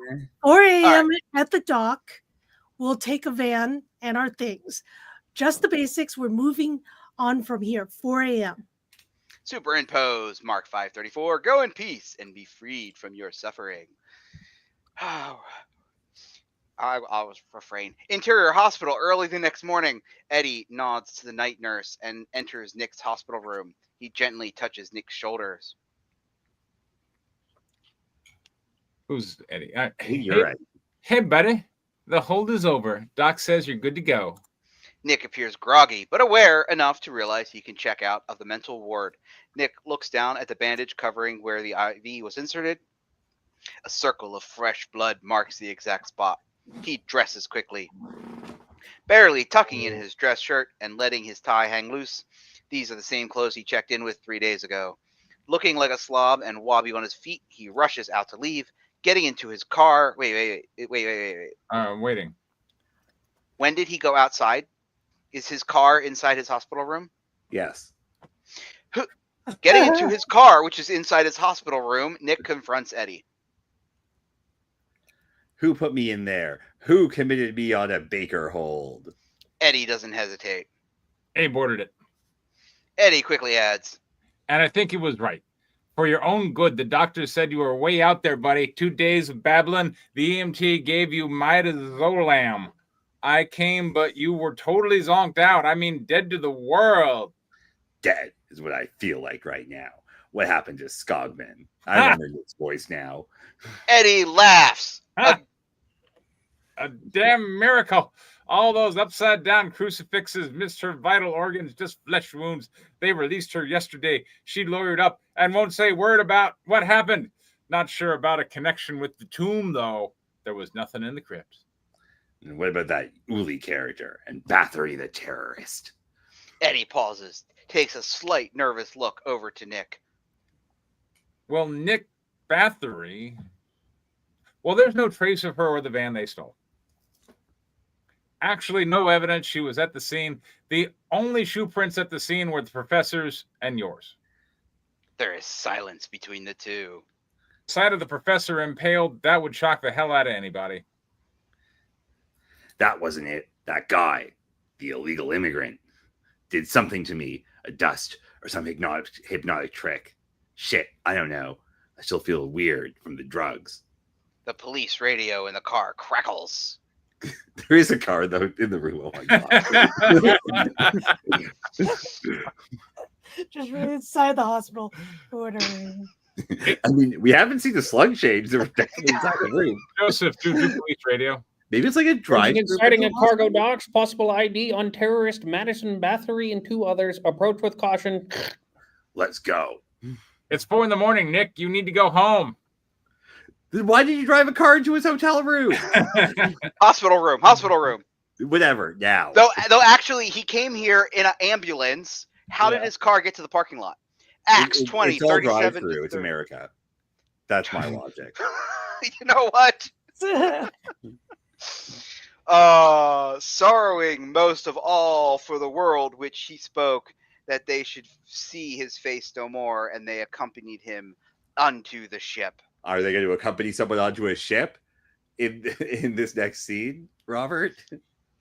4 a.m. at the dock. We'll take a van and our things. Just the basics. We're moving on from here. 4 a.m.
Superimpose Mark 534. Go in peace and be freed from your suffering. Oh, I was refrain. Interior hospital early the next morning. Eddie nods to the night nurse and enters Nick's hospital room. He gently touches Nick's shoulders.
who's Eddie?
You're right.
Hey, buddy. The hold is over. Doc says you're good to go.
Nick appears groggy, but aware enough to realize he can check out of the mental ward. Nick looks down at the bandage covering where the IV was inserted. A circle of fresh blood marks the exact spot. He dresses quickly, barely tucking in his dress shirt and letting his tie hang loose. These are the same clothes he checked in with 3 days ago. Looking like a slob and wobbly on his feet, he rushes out to leave, getting into his car. Wait.
Waiting.
When did he go outside? Is his car inside his hospital room?
Yes.
Getting into his car, which is inside his hospital room, Nick confronts Eddie.
Who put me in there? Who committed me on a Baker hold?
Eddie doesn't hesitate.
Abe ordered it.
Eddie quickly adds,
And I think he was right. For your own good, the doctor said you were way out there, buddy. 2 days of babbling. The EMT gave you midazolam. I came, but you were totally zonked out. I mean, dead to the world.
Dead is what I feel like right now. What happened to Skogman? I remember his voice now.
Eddie laughs.
A damn miracle. All those upside down crucifixes missed her vital organs, just flesh wounds. They released her yesterday. She lawyered up and won't say a word about what happened. Not sure about a connection with the tomb, though. There was nothing in the crypt.
And what about that Uli character and Bathory the terrorist?
Eddie pauses, takes a slight nervous look over to Nick.
Well, Nick Bathory. Well, there's no trace of her or the van they stole. Actually, no evidence she was at the scene. The only shoe prints at the scene were the professor's and yours.
There is silence between the two.
Sight of the professor impaled, that would shock the hell out of anybody.
That wasn't it. That guy, the illegal immigrant, did something to me, a dust or some hypnotic trick. Shit, I don't know. I still feel weird from the drugs.
The police radio in the car crackles.
There is a car, though, in the room. Oh, my God.
Just right inside the hospital. Ordering.
I mean, we haven't seen the slug change. They were definitely inside the room.
Joseph, do police radio.
Maybe it's like a drive.
Sighting at cargo docks, possible ID on terrorist Madison Bathory and 2 others. Approach with caution.
Let's go.
It's 4 a.m, Nick. You need to go home.
Then why did you drive a car into his hotel room?
Hospital room.
Whatever, now.
Though actually, he came here in an ambulance. How did his car get to the parking lot? Acts 20,
it's all
37.
drive-through. It's America. That's my logic.
You know what? Sorrowing most of all for the world which he spoke, that they should see his face no more, and they accompanied him unto the ship.
Are they going to accompany someone onto a ship in this next scene, Robert?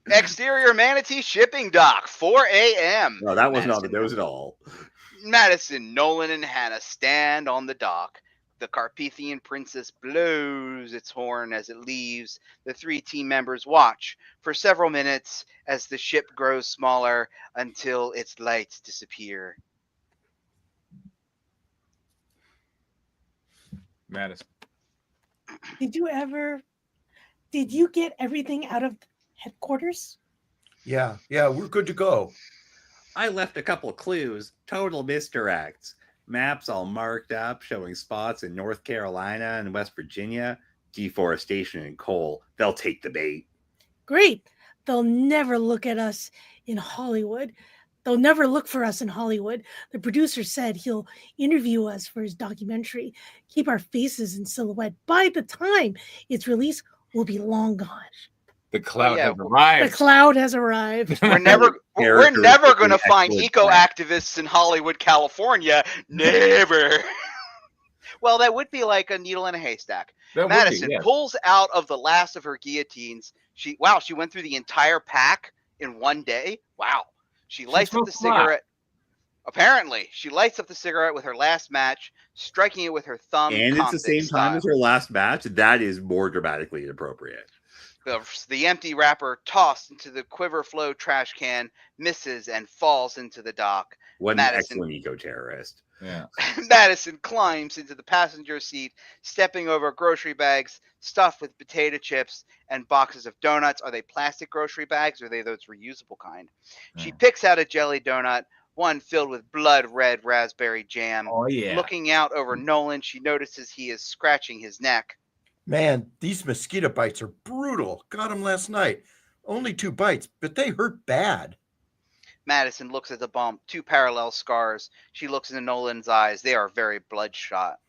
Exterior Manatee shipping dock, 4 a.m.
No, that wasn't on the nose at all.
Madison, Nolan, and Hannah stand on the dock. The Carpathian princess blows its horn as it leaves. The 3 team members watch for several minutes as the ship grows smaller until its lights disappear.
Madison.
Did you get everything out of headquarters?
Yeah, we're good to go.
I left a couple of clues. Total misdirects. Maps all marked up, showing spots in North Carolina and West Virginia. Deforestation and coal. They'll take the bait.
Great. They'll never look at us in Hollywood. They'll never look for us in Hollywood. The producer said he'll interview us for his documentary, keep our faces in silhouette. By the time it's released, we'll be long gone.
The cloud has
The
arrived.
cloud has arrived.
We're never going to find
excellent
eco activists in Hollywood, California. Never. Well, that would be like a needle in a haystack.
That
Madison
would be, yes.
pulls out of the last of her guillotines. She went through the entire pack in one day. Wow. She lights up the
smoked a lot.
cigarette. Apparently, she lights up the cigarette with her last match, striking it with her thumb.
And it's the same
style.
time as her last match. That is more dramatically inappropriate.
The empty wrapper tossed into the quiver flow trash can, misses and falls into the dock.
What an
Madison-
excellent eco-terrorist.
Yeah.
Madison climbs into the passenger seat, stepping over grocery bags stuffed with potato chips and boxes of donuts. Are they plastic grocery bags or are they those reusable kind? She picks out a jelly donut, one filled with blood red raspberry jam.
Oh, yeah.
Looking out over Nolan, she notices he is scratching his neck.
Man, these mosquito bites are brutal. Got them last night. Only 2 bites, but they hurt bad.
Madison looks at the bump, 2 parallel scars. She looks into Nolan's eyes. They are very bloodshot.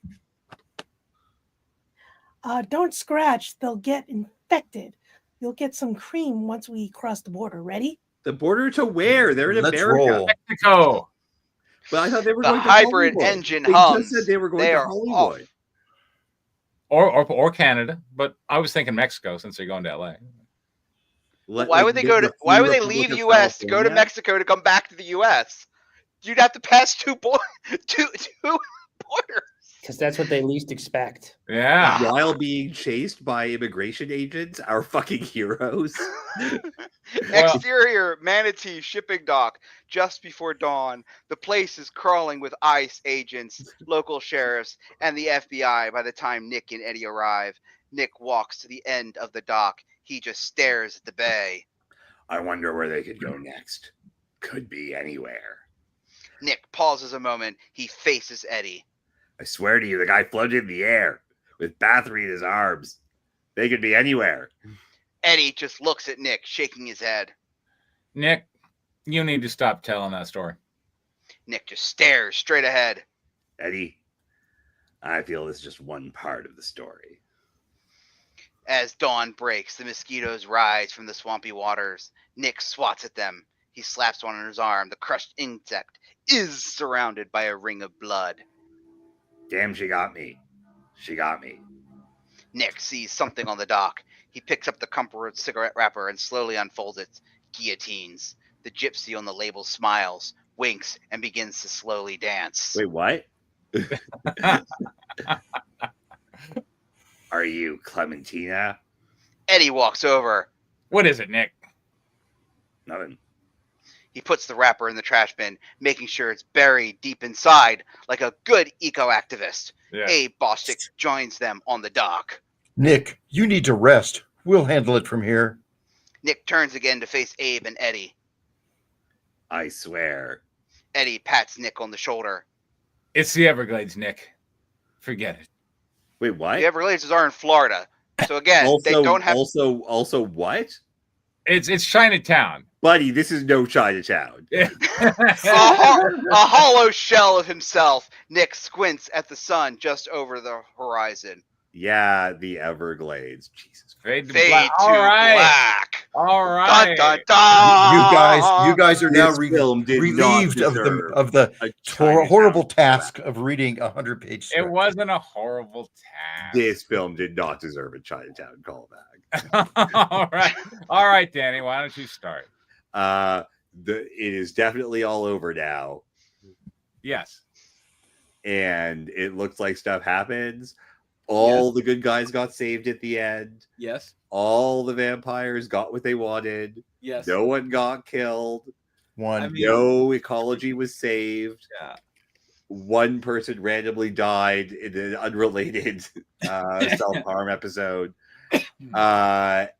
Don't scratch. They'll get infected. You'll get some cream once we cross the border. Ready?
The border to where? They're in
Let's
America.
roll.
Mexico.
But I thought they were
The
going to
hybrid
Hollywood.
engine
They
hums.
just said they were going
They
to
are
Hollywood.
off.
Or Canada, but I was thinking Mexico since they're going to LA.
Why would they go to? Why would they leave U.S. to go to Mexico to come back to the U.S.? You'd have to pass two borders.
Because that's what they least expect.
Yeah.
While being chased by immigration agents, our fucking heroes.
Exterior Manatee shipping dock just before dawn. The place is crawling with ICE agents, local sheriffs, and the FBI by the time Nick and Eddie arrive. Nick walks to the end of the dock. He just stares at the bay.
I wonder where they could go next. Could be anywhere.
Nick pauses a moment. He faces Eddie.
I swear to you, the guy floated in the air with Bathory in his arms. They could be anywhere.
Eddie just looks at Nick, shaking his head.
Nick, you need to stop telling that story.
Nick just stares straight ahead.
Eddie, I feel this is just one part of the story.
As dawn breaks, the mosquitoes rise from the swampy waters. Nick swats at them. He slaps one on his arm. The crushed insect is surrounded by a ring of blood.
Damn, she got me. She got me.
Nick sees something on the dock. He picks up the comfort cigarette wrapper and slowly unfolds it. Guillotines. The gypsy on the label smiles, winks, and begins to slowly dance.
Wait, what? Are you Clementina?
Eddie walks over.
What is it, Nick?
Nothing.
He puts the wrapper in the trash bin, making sure it's buried deep inside, like a good eco-activist.
Yeah.
Abe Bostick joins them on the dock.
Nick, you need to rest. We'll handle it from here.
Nick turns again to face Abe and Eddie.
I swear.
Eddie pats Nick on the shoulder.
It's the Everglades, Nick. Forget it.
Wait, what?
The Everglades are in Florida. So again, they don't have...
Also what?
It's Chinatown.
Buddy, this is no Chinatown.
a hollow shell of himself. Nick squints at the sun just over the horizon.
Yeah, the Everglades. Jesus.
Fade to
Fade
black.
to
All right.
black.
All right.
Dun, dun, dun.
You guys are now
This film did not
relieved of
deserve
the
a Chinatown
horrible
film.
task of reading a 100-page script.
It wasn't a horrible task.
This film did not deserve a Chinatown callback.
All right, Danny. Why don't you start?
It is definitely all over now,
Yes.
and it looks like stuff happens. All the good guys got saved at the end.
Yes.
All the vampires got what they wanted.
Yes.
No one got killed.
One.
I mean-
No ecology was saved.
Yeah.
One person randomly died in an unrelated self-harm episode.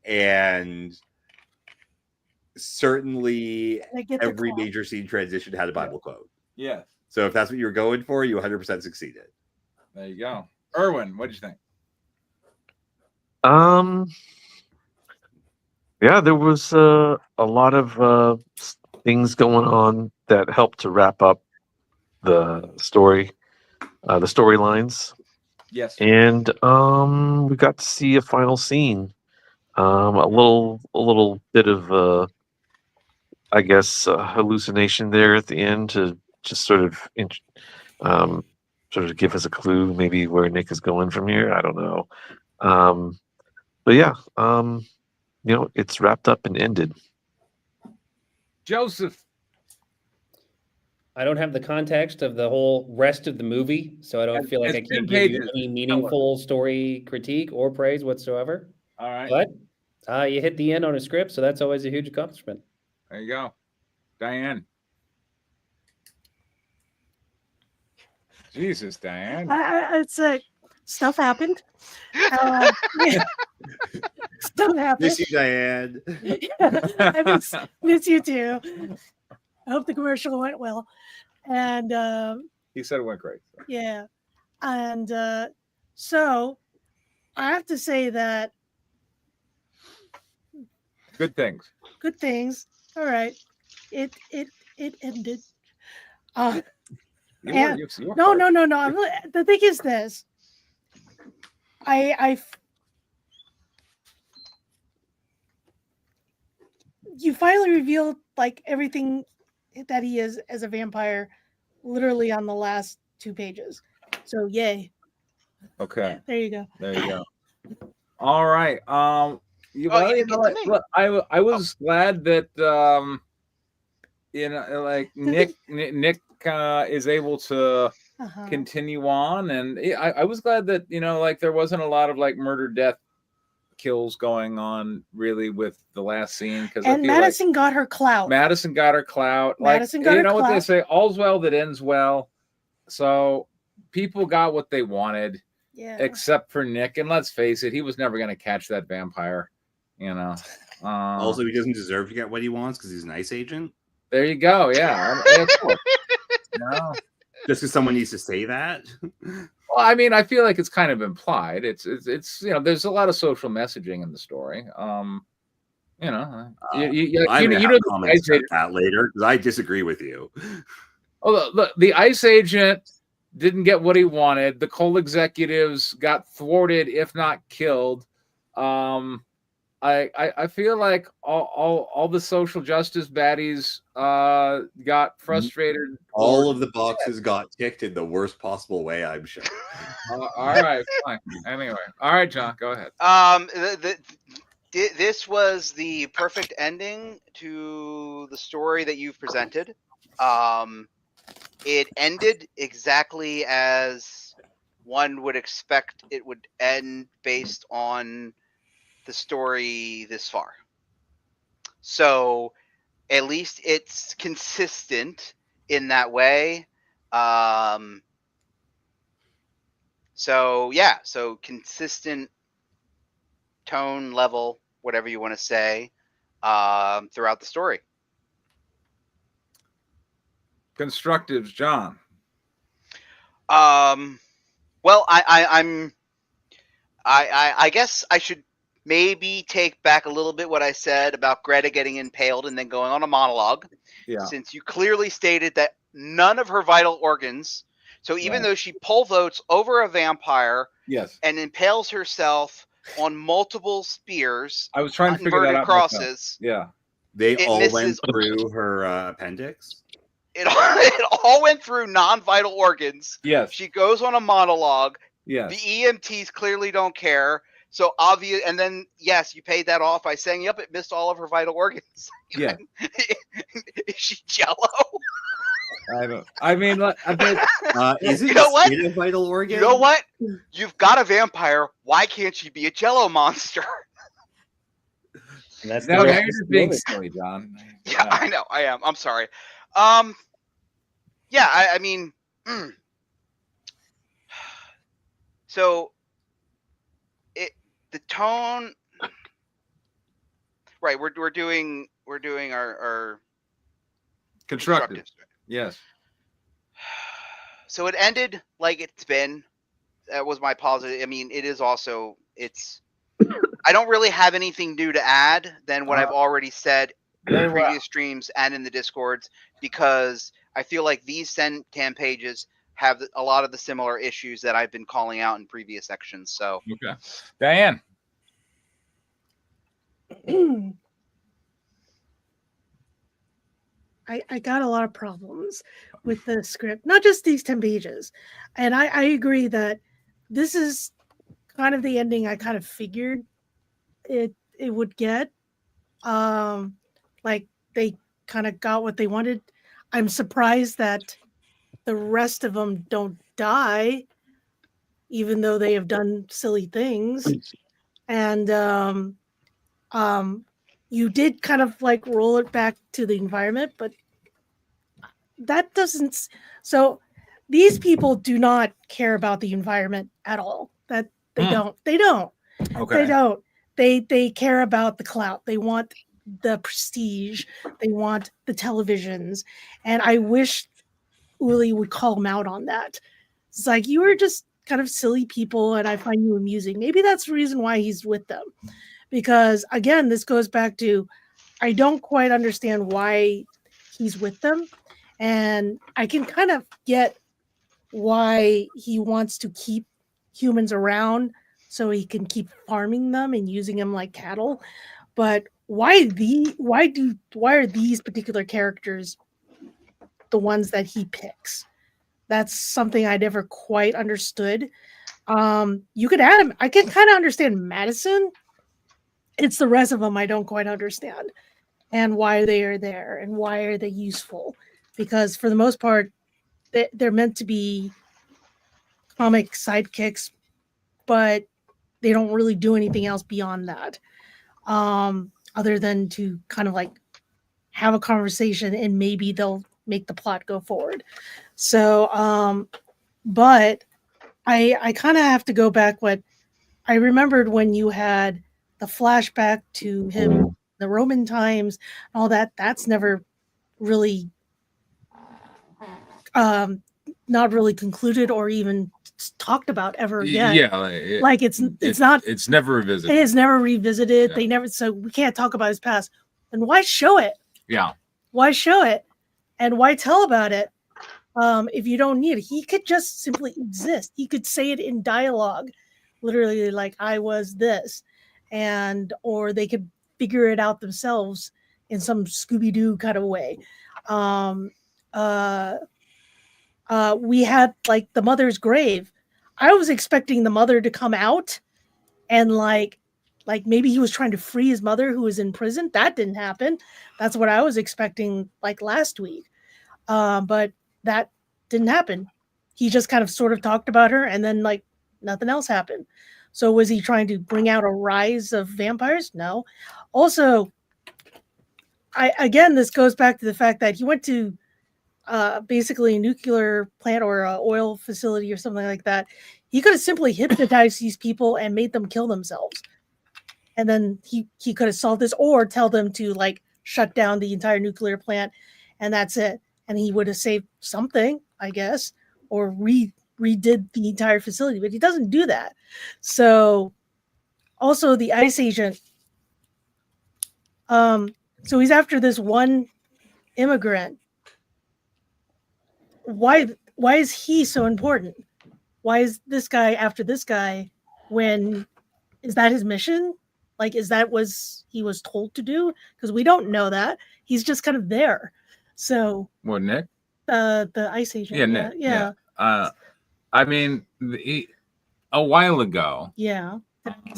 And certainly
I get the
every
claw.
major scene transition had a Bible quote.
Yes.
So if that's what you're going for, you 100% succeeded.
There you go. Erwin, what do you think?
Yeah, there was a lot of things going on that helped to wrap up the story, the storylines,
Yes.
and we got to see a final scene. A little bit of I guess hallucination there at the end to just sort of give us a clue maybe where Nick is going from here. I don't know. But yeah, it's wrapped up and ended.
Joseph.
I don't have the context of the whole rest of the movie, so I don't feel like I
It's 10
can give you
pages.
any meaningful story critique or praise whatsoever.
All right.
But you hit the end on a script, so that's always a huge accomplishment.
There you go. Diane. Jesus, Diane.
It's stuff happened. Stuff happened.
Miss you, Diane.
I miss you too. I hope the commercial went well. And
he said it went great.
yeah. And so I have to say that
good things.
Good things. All right. It ended. No. The thing is this. You finally revealed like everything that he is as a vampire, literally on the last 2 pages. So yay.
Okay.
There you go.
There you go. All right. I was glad that Nick is able to continue on, and I was glad that there wasn't a lot of like murder, death, kills going on really with the last scene, because
Madison got her clout.
Madison got her clout.
Madison got her clout.
What they say, all's well that ends well. So people got what they wanted, except for Nick. And let's face it, he was never going to catch that vampire.
Also, he doesn't deserve to get what he wants because he's an ICE agent.
There you go. Yeah. No.
Just because someone needs to say that.
Well, I mean, I feel like it's kind of implied. It's there's a lot of social messaging in the story.
I'm gonna have comments about that later because I disagree with you.
Oh, the ICE agent didn't get what he wanted. The coal executives got thwarted, if not killed. I feel like all the social justice baddies got frustrated.
All of the boxes got ticked in the worst possible way, I'm sure.
All right, fine. Anyway, all right, John, go ahead.
This was the perfect ending to the story that you've presented. It ended exactly as one would expect it would end based on the story this far. So at least it's consistent in that way. So consistent tone, level, whatever you want to say, throughout the story.
Constructives, John.
Well, I guess I should maybe take back a little bit what I said about Greta getting impaled and then going on a monologue.
Yeah.
Since you clearly stated that none of her vital organs. So even though she pole votes over a vampire,
and
impales herself on multiple spears,
I was trying to figure that out.
Crosses.
Yeah.
They all went through her appendix.
It all went through non-vital organs.
Yes.
She goes on a monologue.
Yes.
The EMTs clearly don't care. So obvious, and then yes, you paid that off by saying, "Yep, it missed all of her vital organs."
Yeah.
Is she Jello?
I don't. I mean,
is it
you know what?
A vital organ?
You know what? You've got a vampire. Why can't she be a Jello monster?
And that's
now you're just being silly, John.
Yeah, I know. I am. I'm sorry. Yeah, I mean, so the tone, right? We're doing our
constructive. Yes.
So it ended like it's been. That was my positive. I mean, it is also it's. I don't really have anything new to add than what I've already said in previous streams and in the Discords, because I feel like these 10 pages have a lot of the similar issues that I've been calling out in previous sections. So
okay, Diane.
I got a lot of problems with the script, not just these 10 pages. And I agree that this is kind of the ending I kind of figured it would get. Like they kind of got what they wanted. I'm surprised that the rest of them don't die, even though they have done silly things. And you did kind of like roll it back to the environment, but that doesn't. So these people do not care about the environment at all. That they don't. They don't.
Okay.
They don't. They care about the clout. They want the prestige. They want the televisions. And I wish Uli would call him out on that. It's like, you were just kind of silly people, and I find you amusing. Maybe that's the reason why he's with them. Because again, this goes back to, I don't quite understand why he's with them. And I can kind of get why he wants to keep humans around so he can keep farming them and using them like cattle. But why are these particular characters the ones that he picks? That's something I never quite understood. You could add him. I can kind of understand Madison. It's the rest of them I don't quite understand, and why they are there and why are they useful. Because for the most part, they're meant to be comic sidekicks, but they don't really do anything else beyond that, other than to kind of like have a conversation and maybe they'll make the plot go forward. So, but I kind of have to go back. What I remembered when you had the flashback to him, the Roman times, all that, that's never really not really concluded or even talked about ever again.
Yeah,
like it's
never revisited.
It is never revisited.
Yeah.
They never, so we can't talk about his past. And why show it?
Yeah.
Why show it? And why tell about it if you don't need it? He could just simply exist. He could say it in dialogue, literally, like, I was this, or they could figure it out themselves in some Scooby-Doo kind of way. We had like the mother's grave. I was expecting the mother to come out and like maybe he was trying to free his mother who was in prison. That didn't happen. That's what I was expecting like last week. But that didn't happen. He just kind of sort of talked about her and then like nothing else happened. So was he trying to bring out a rise of vampires? No. Also, again, this goes back to the fact that he went to basically a nuclear plant or an oil facility or something like that. He could have simply hypnotized these people and made them kill themselves. And then he could have solved this, or tell them to like shut down the entire nuclear plant, and that's it. And he would have saved something, I guess, or redid the entire facility. But he doesn't do that. So also the ICE agent. So he's after this one immigrant. Why is he so important? Why is this guy after this guy? When is that his mission? Like, is that was he was told to do? Because we don't know that. He's just kind of there. So
What, Nick?
The ICE agent.
Yeah, Nick.
Yeah.
I mean, a while ago.
Yeah.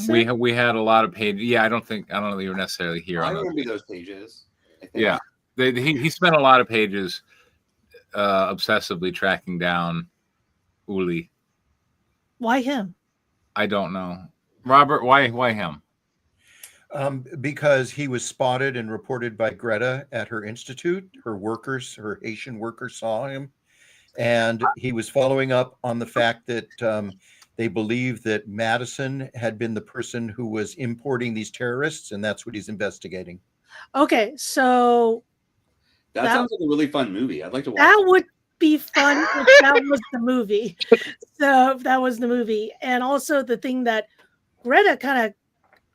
We had a lot of pages. Yeah, I don't know that you were necessarily here.
I remember those pages.
Yeah, he spent a lot of pages obsessively tracking down Uli.
Why him?
I don't know, Robert. Why him?
Because he was spotted and reported by Greta at her institute. Her Haitian workers saw him, and he was following up on the fact that they believe that Madison had been the person who was importing these terrorists, and that's what he's investigating.
Okay, so
that sounds like a really fun movie. I'd like to watch
that. Would be fun if that was the movie. So if that was the movie, and also the thing that Greta kind of,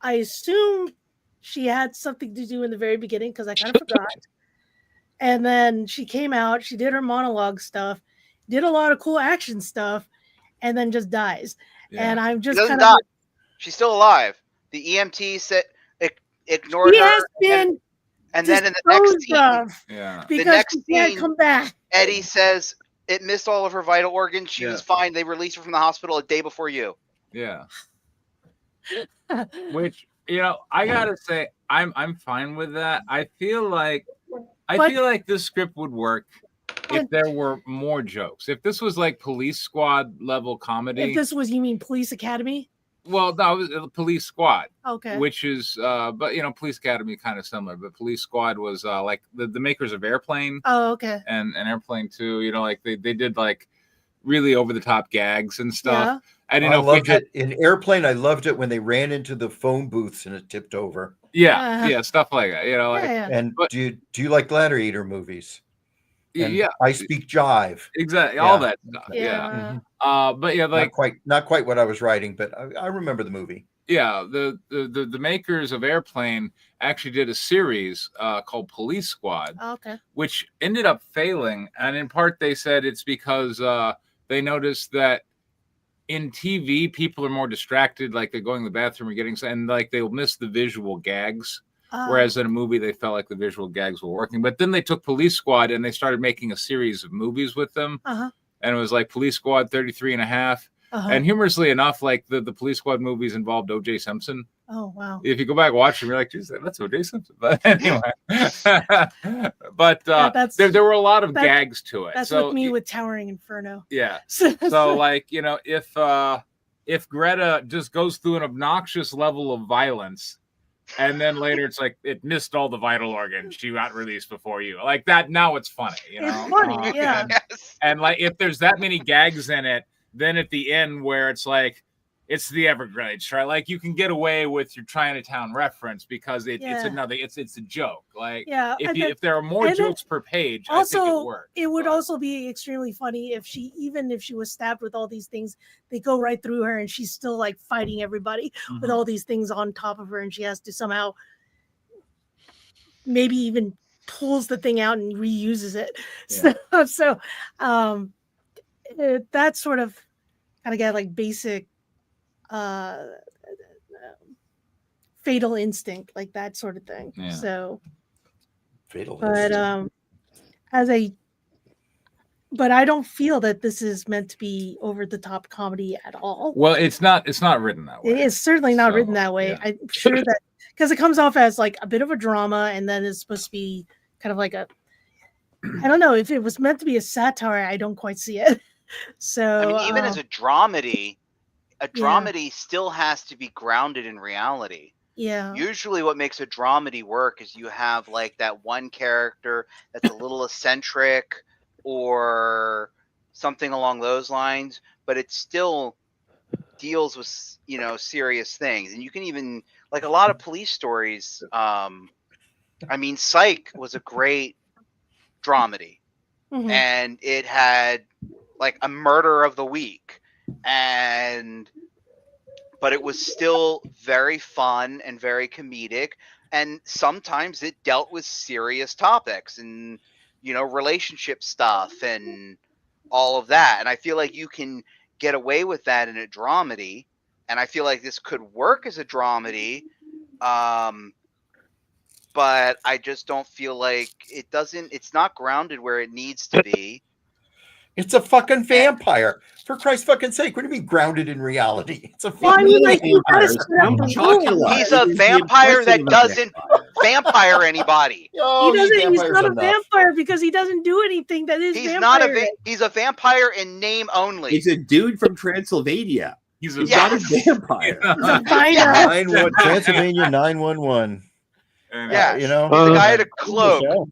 I assume she had something to do in the very beginning because I kind of forgot. And then she came out, she did her monologue stuff, did a lot of cool action stuff, and then just dies. Yeah. And I'm just
kind of. She's still alive. The EMT said ignored
He
her.
has been
And then in the next
disposed
scene,
of
Yeah.
the
because
next
he can't
scene,
come back.
Eddie says it missed all of her vital organs. She
Yeah.
was fine. They released her from the hospital a day before you.
Yeah. Which, you know, I gotta say, I'm fine with that. I feel like this script would work if there were more jokes. If this was like Police Squad level comedy.
If this was, you mean Police Academy?
Well, no, it was Police Squad.
Okay.
Which is, but you know, Police Academy kind of similar, but Police Squad was like the makers of Airplane.
Oh, okay.
And Airplane 2. You know, like they did like really over the top gags and stuff.
Yeah.
I didn't know.
I loved it in Airplane. I loved it when they ran into the phone booths and it tipped over.
Yeah, stuff like that. You know, like,
And do you like Gladiator movies? And
yeah,
I Speak Jive.
Exactly, all that stuff.
Yeah.
But yeah, like
not quite what I was writing, but I remember the movie.
Yeah, the makers of Airplane actually did a series called Police Squad,
Okay.
which ended up failing, and in part they said it's because they noticed that in TV people are more distracted, like they're going to the bathroom or getting, and like they'll miss the visual gags. Whereas in a movie, they felt like the visual gags were working. But then they took Police Squad and they started making a series of movies with them.
Uh-huh.
And it was like Police Squad 33 and a half.
Uh-huh.
And humorously enough, like the Police Squad movies involved O.J. Simpson.
Oh, wow.
If you go back and watch them, you're like, geez, that's O.J. Simpson. But anyway. But there were a lot of gags to it.
That's
so
with me with Towering Inferno.
yeah. So like, you know, if Greta just goes through an obnoxious level of violence, and then later it's like it missed all the vital organs, she got released before you, like that, now it's funny, you know.
It's funny, yeah.
And like if there's that many gags in it, then at the end where it's like it's the Everglades, right? Like you can get away with your Chinatown reference because it's a joke. Like if there are more jokes per page,
also,
I think it works.
It would also be extremely funny if even if she was stabbed with all these things, they go right through her and she's still like fighting everybody with all these things on top of her, and she has to somehow maybe even pulls the thing out and reuses it. Yeah. So that's sort of kind of got like basic Fatal Instinct, like that sort of thing.
Yeah.
So
Fatal
Instinct. But I don't feel that this is meant to be over the top comedy at all.
Well, it's not written that way.
It is certainly not written that way. Yeah. I'm sure that because it comes off as like a bit of a drama, and then it's supposed to be kind of like a, I don't know, if it was meant to be a satire, I don't quite see it. So
I mean, even as a dramedy still has to be grounded in reality.
Yeah.
Usually what makes a dramedy work is you have like that one character that's a little eccentric or something along those lines, but it still deals with, you know, serious things. And you can even, like a lot of police stories, I mean, Psych was a great dramedy.
Mm-hmm.
And it had like a murder of the week, but it was still very fun and very comedic, and sometimes it dealt with serious topics and, you know, relationship stuff and all of that. And I feel like you can get away with that in a dramedy, and I feel like this could work as a dramedy, but I just don't feel like it's not grounded where it needs to be.
It's a fucking vampire. For Christ's fucking sake, what do you mean grounded in reality? It's a
vampire.
He's a vampire that doesn't vampire anybody.
Oh,
he's not a vampire because he doesn't do anything that is vampire.
He's a vampire in name only.
He's a dude from Transylvania.
He's
not a vampire.
Transylvania 911.
Yeah,
you know,
he's a guy at a cloak.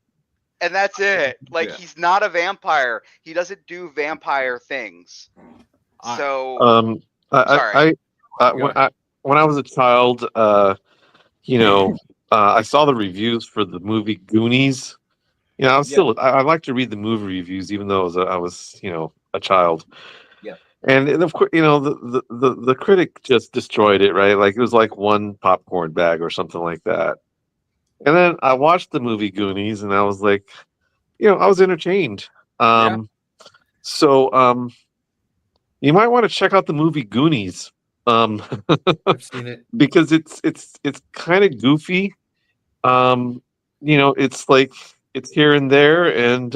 And that's it. Like, he's not a vampire. He doesn't do vampire things. So,
when I was a child, you know, I saw the reviews for the movie Goonies. You know, I like to read the movie reviews, even though I was, you know, a child.
Yeah.
And of course, you know, the critic just destroyed it, right? Like it was like one popcorn bag or something like that. And then I watched the movie Goonies, and I was like, you know, I was entertained. So you might want to check out the movie Goonies.
I've seen it
because it's kind of goofy, You know, it's like it's here and there, and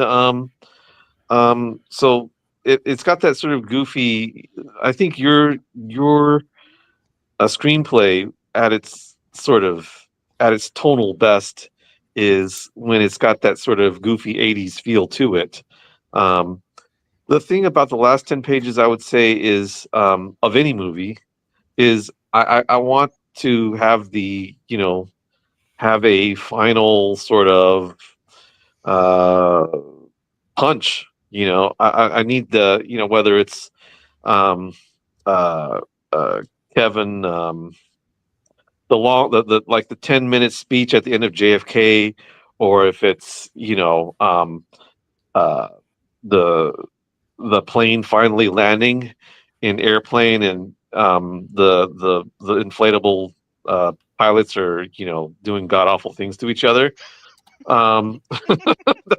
so it's got that sort of goofy. I think your a screenplay at its sort of at its tonal best is when it's got that sort of goofy 80s feel to it. Um, the thing about the last 10 pages I would say is of any movie is I want to have the, you know, have a final sort of uh, punch. You know, I need the, you know, whether it's um, uh, uh, Kevin, the like the 10-minute speech at the end of JFK, or if it's, you know, uh, the plane finally landing in airplane, and the inflatable pilots are, you know, doing god awful things to each other. Um,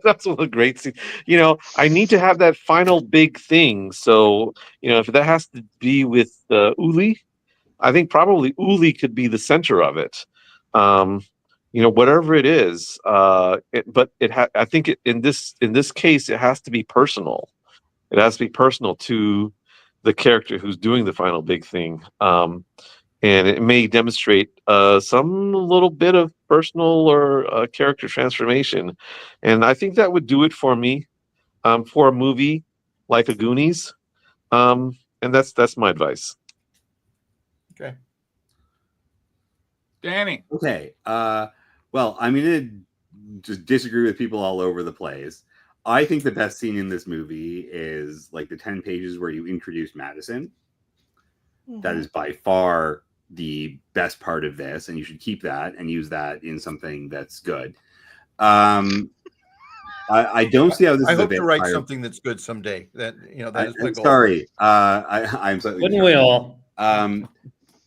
that's one of the great scenes. You know, I need to have that final big thing. So, you know, if that has to be with Uli, I think probably Uli could be the center of it. Um, you know, whatever it is, I think in this case, it has to be personal. It has to be personal to the character who's doing the final big thing. And it may demonstrate some little bit of personal or character transformation. And I think that would do it for me for a movie like a Goonies. And that's my advice.
Okay.
Danny.
Okay. Well, I'm gonna just disagree with people all over the place. I think the best scene in this movie is like the 10 pages where you introduce Madison. That is by far the best part of this, and you should keep that and use that in something that's good. I don't see how this
I
is
hope
a
to write
vampire.
something that's good someday. That, you know, that is my
I'm
goal.
sorry. I'm slightly
Wouldn't we all?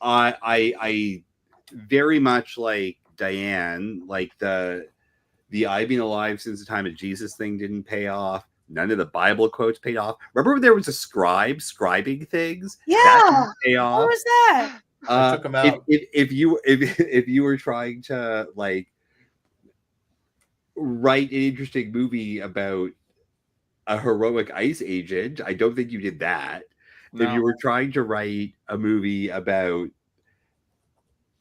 I very much like Diane, like the I've been alive since the time of Jesus thing didn't pay off. None of the Bible quotes paid off. Remember when there was a scribing things?
Yeah.
That didn't pay off.
What was that?
I took them out.
If you were trying to like write an interesting movie about a heroic ICE agent, I don't think you did that.
No.
If you were trying to write a movie about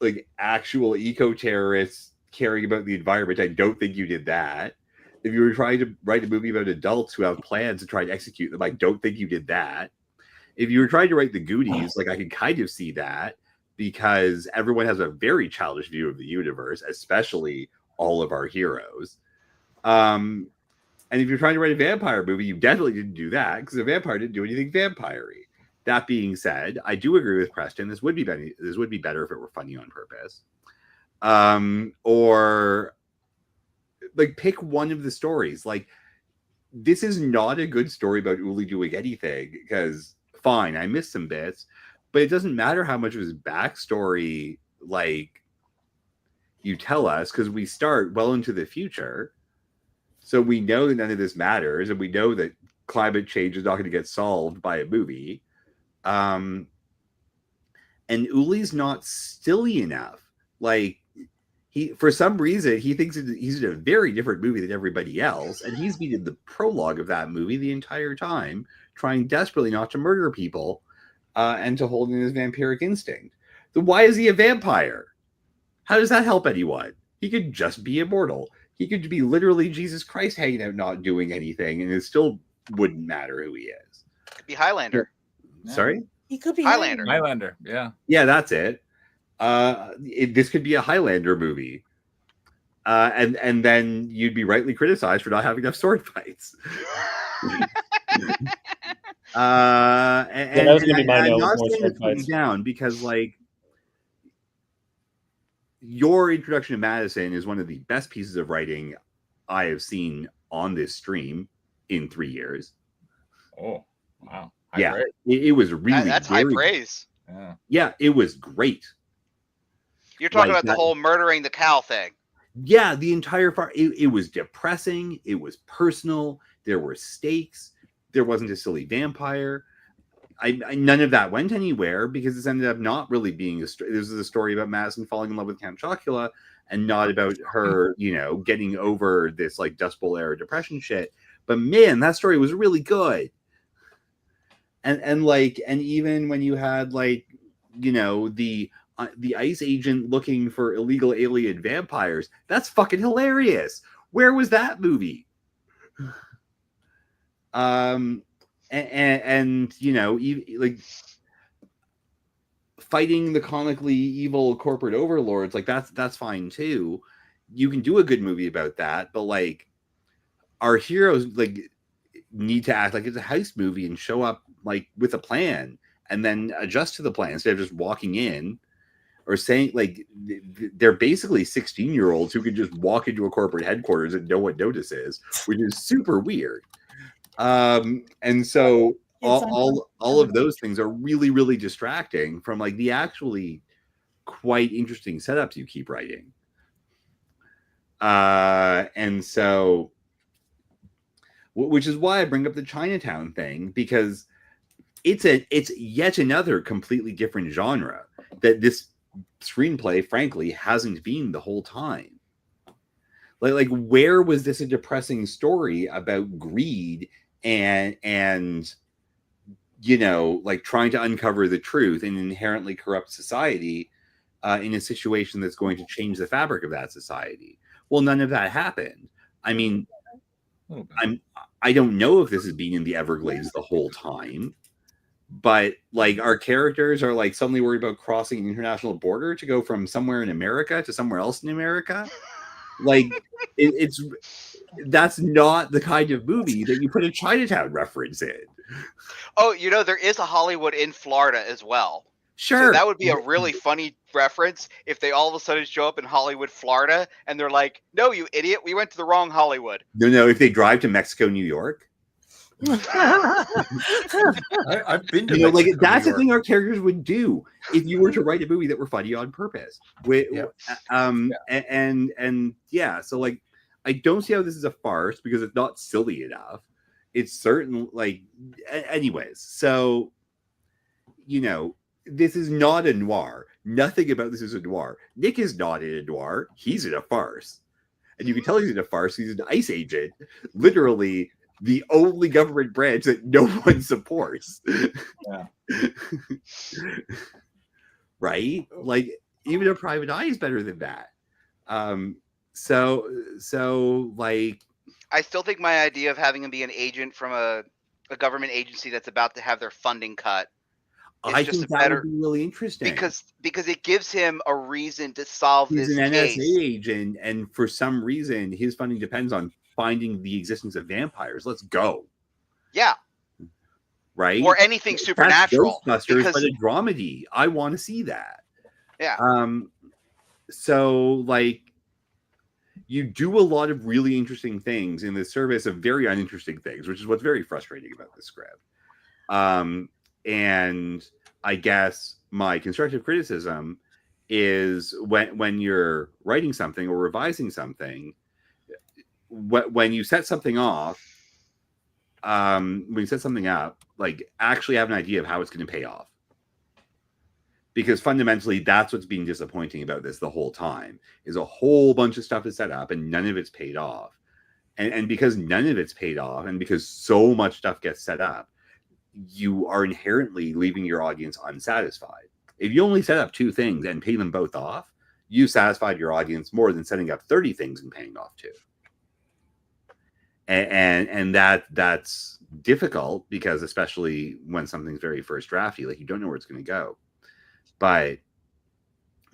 like actual eco-terrorists caring about the environment, I don't think you did that. If you were trying to write a movie about adults who have plans to try and execute them, I don't think you did that. If you were trying to write the Goonies, like I can kind of see that, because everyone has a very childish view of the universe, especially all of our heroes. And if you're trying to write a vampire movie, you definitely didn't do that, because a vampire didn't do anything vampire-y. That being said, I do agree with Preston. This would be better if it were funny on purpose. Or like pick one of the stories. Like, this is not a good story about Uli doing anything, because fine, I missed some bits, but it doesn't matter how much of his backstory like you tell us, because we start well into the future. So we know that none of this matters, and we know that climate change is not going to get solved by a movie. And Uli's not silly enough. Like, he, for some reason, he thinks he's in a very different movie than everybody else, and he's been in the prologue of that movie the entire time, trying desperately not to murder people and to hold in his vampiric instinct. Then why is he a vampire? How does that help anyone? He could just be immortal. He could be literally Jesus Christ hanging out not doing anything, and it still wouldn't matter who he is.
Could be Highlander.
Sorry?
He could be
Highlander.
Highlander. Yeah.
Yeah, that's it. This could be a Highlander movie. And then you'd be rightly criticized for not having enough sword fights.
That was gonna be my
I'm
note,
not
more
saying
sword
it's putting
fights.
down, because like your introduction to Madison is one of the best pieces of writing I have seen on this stream in 3 years.
Oh, wow.
Yeah, it was really
That's high
very,
praise.
Yeah.
yeah, it was great.
You're talking
Like
about the
that-
whole murdering the cow thing.
Yeah, the entire it was depressing. It was personal. There were stakes. There wasn't a silly vampire. None of that went anywhere, because this ended up not really being this is a story about Madison falling in love with Count Chocula, and not about her, getting over this like Dust Bowl era depression shit. But man, that story was really good. And even when you had like, the ICE agent looking for illegal alien vampires, that's fucking hilarious. Where was that movie? Like fighting the comically evil corporate overlords, like that's fine too. You can do a good movie about that, but like our heroes like need to act like it's a heist movie and show up like with a plan and then adjust to the plan instead of just walking in or saying like they're basically 16-year-olds who could just walk into a corporate headquarters and know what notice is, which is super weird. And so all of those things are really, really distracting from like the actually quite interesting setups you keep writing. And so, which is why I bring up the Chinatown thing, because it's yet another completely different genre that this screenplay, frankly, hasn't been the whole time. Like where was this a depressing story about greed and like trying to uncover the truth in an inherently corrupt society in a situation that's going to change the fabric of that society? Well, none of that happened. I mean, I don't know if this has been in the Everglades the whole time, but like our characters are like suddenly worried about crossing an international border to go from somewhere in America to somewhere else in America. Like that's not the kind of movie that you put a Chinatown reference in.
Oh, there is a Hollywood in Florida as well.
Sure.
So that would be a really funny reference if they all of a sudden show up in Hollywood, Florida, and they're like, "No, you idiot, we went to the wrong Hollywood."
No, if they drive to Mexico, New York.
I've been to
like that's the thing our characters would do if you were to write a movie that were funny on purpose. And so like I don't see how this is a farce because it's not silly enough. It's certain like anyways. So this is not a noir. Nothing about this is a noir. Nick is not in a noir. He's in a farce. And you can tell he's in a farce. He's an ICE agent. Literally the only government branch that no one supports.
Yeah.
Right? Like even a private eye is better than that. So like
I still think my idea of having him be an agent from a government agency that's about to have their funding cut
I think that would be really interesting
because it gives him a reason to solve this case.
He's an NSA agent, and for some reason, his funding depends on finding the existence of vampires. Let's go.
Yeah.
Right.
Or anything supernatural.
That's Ghostbusters, but a dramedy. I want to see that.
Yeah.
So like, you do a lot of really interesting things in the service of very uninteresting things, which is what's very frustrating about this script. And I guess my constructive criticism is when you're writing something or revising something, when you set something off, when you set something up, like actually have an idea of how it's going to pay off. Because fundamentally, that's what's been disappointing about this the whole time, is a whole bunch of stuff is set up and none of it's paid off. And because none of it's paid off, and because so much stuff gets set up, you are inherently leaving your audience unsatisfied. If you only set up 2 things and pay them both off, you satisfied your audience more than setting up 30 things and paying off 2. And that's difficult because especially when something's very first drafty, like you don't know where it's going to go. But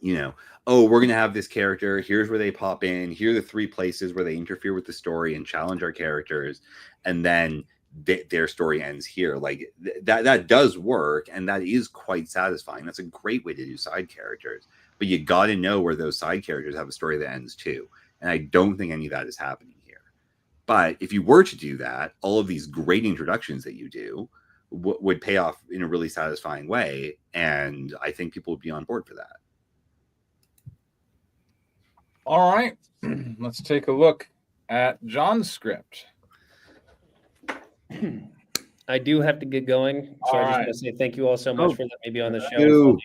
we're going to have this character. Here's where they pop in. Here are the 3 places where they interfere with the story and challenge our characters. And then their story ends here. Like that does work, and that is quite satisfying. That's a great way to do side characters, but you got to know where those side characters have a story that ends too. And I don't think any of that is happening here. But if you were to do that, all of these great introductions that you do would pay off in a really satisfying way, and I think people would be on board for that.
All right, let's take a look at John's script.
I do have to get going, so I just want to say thank you all so much for letting me be on the show.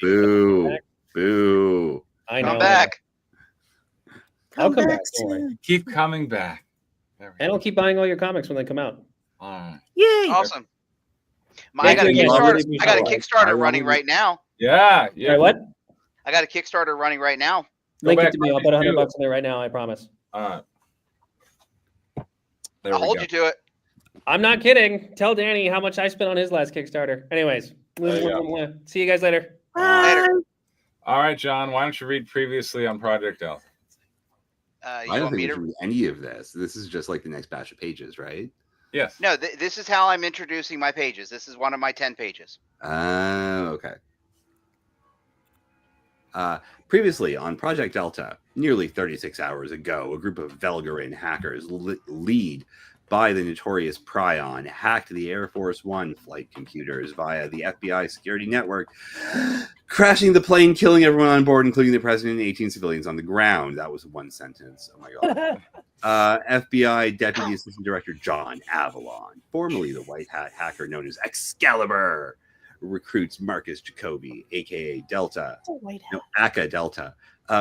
Boo.
I know.
Come back.
I'll come back.
soon.
Don't worry.
Keep coming back.
And I'll keep buying all your comics when they come out.
All right.
Yay!
Awesome.
Thank you again. Really
I got a
appreciate it.
Kickstarter running right now.
Yeah.
Sorry, what?
I got a Kickstarter running right now.
Link
back
it to me. I'll put $100 in there right now. I promise.
All right.
I'll hold you to it.
I'm not kidding. Tell Danny how much I spent on his last Kickstarter. Anyways,
There you
see you guys later.
Bye.
All right, John. Why don't you read previously on Project L?
I
You
don't
want
think
me
we
to?
should read any of this. This is just like the next batch of pages, right?
Yes.
No, this is how I'm introducing my pages. This is one of my 10 pages.
Okay. Previously on Project Delta, nearly 36 hours ago, a group of Velgarin hackers lead by the notorious Prion hacked the Air Force One flight computers via the FBI security network, crashing the plane, killing everyone on board, including the president and 18 civilians on the ground. That was one sentence. Oh my God. FBI Deputy Assistant Director John Avalon, formerly the White Hat hacker known as Excalibur, recruits Marcus Jacoby, aka Delta, Aka Delta,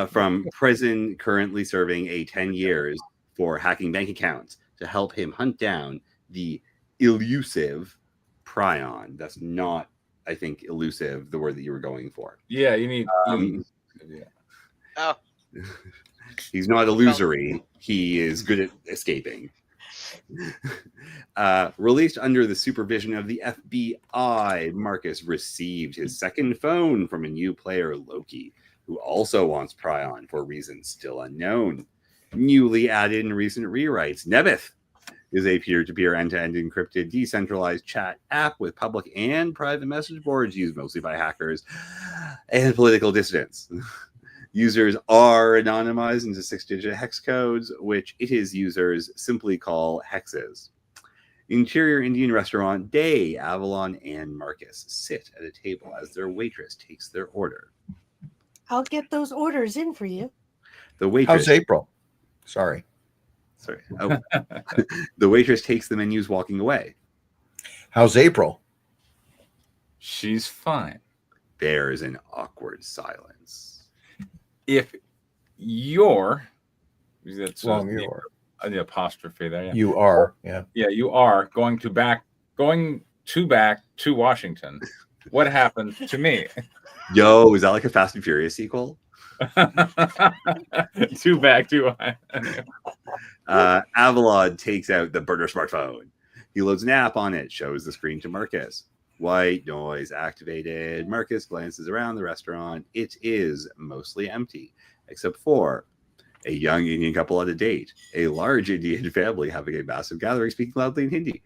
from prison, currently serving a 10 years for hacking bank accounts, to help him hunt down the elusive Prion. That's not, I think, elusive, the word that you were going for.
Yeah, you need. Yeah.
Oh.
He's not illusory. He is good at escaping. Released under the supervision of the FBI, Marcus received his second phone from a new player, Loki, who also wants Prion for reasons still unknown. Newly added in recent rewrites, Nebith is a peer-to-peer, end-to-end encrypted, decentralized chat app with public and private message boards used mostly by hackers and political dissidents. Users are anonymized into 6-digit hex codes, which his users simply call hexes. Interior Indian restaurant Day, Avalon and Marcus sit at a table as their waitress takes their order.
I'll get those orders in for you.
The waitress.
How's April? Sorry.
Oh. The waitress takes the menus, walking away.
How's April?
She's fine.
There is an awkward silence.
If you're, that's
Long you're.
The apostrophe there. Yeah.
You are. Yeah.
Yeah, you are going back to Washington. What happened to me?
Yo, is that like a Fast and Furious sequel? Avalon takes out the burner smartphone. He loads an app on it, shows the screen to Marcus. White noise activated. Marcus glances around the restaurant. It is mostly empty, except for a young Indian couple on a date, a large Indian family having a massive gathering speaking loudly in Hindi,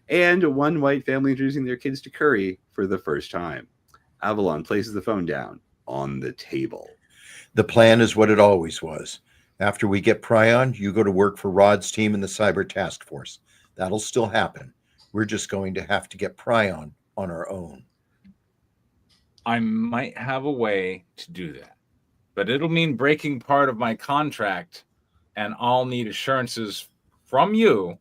and one white family introducing their kids to curry for the first time. Avalon places the phone down on the table.
The plan is what it always was. After we get Prion, you go to work for Rod's team in the Cyber Task Force. That'll still happen. We're just going to have to get Prion on our own.
I might have a way to do that, but it'll mean breaking part of my contract, and I'll need assurances from you.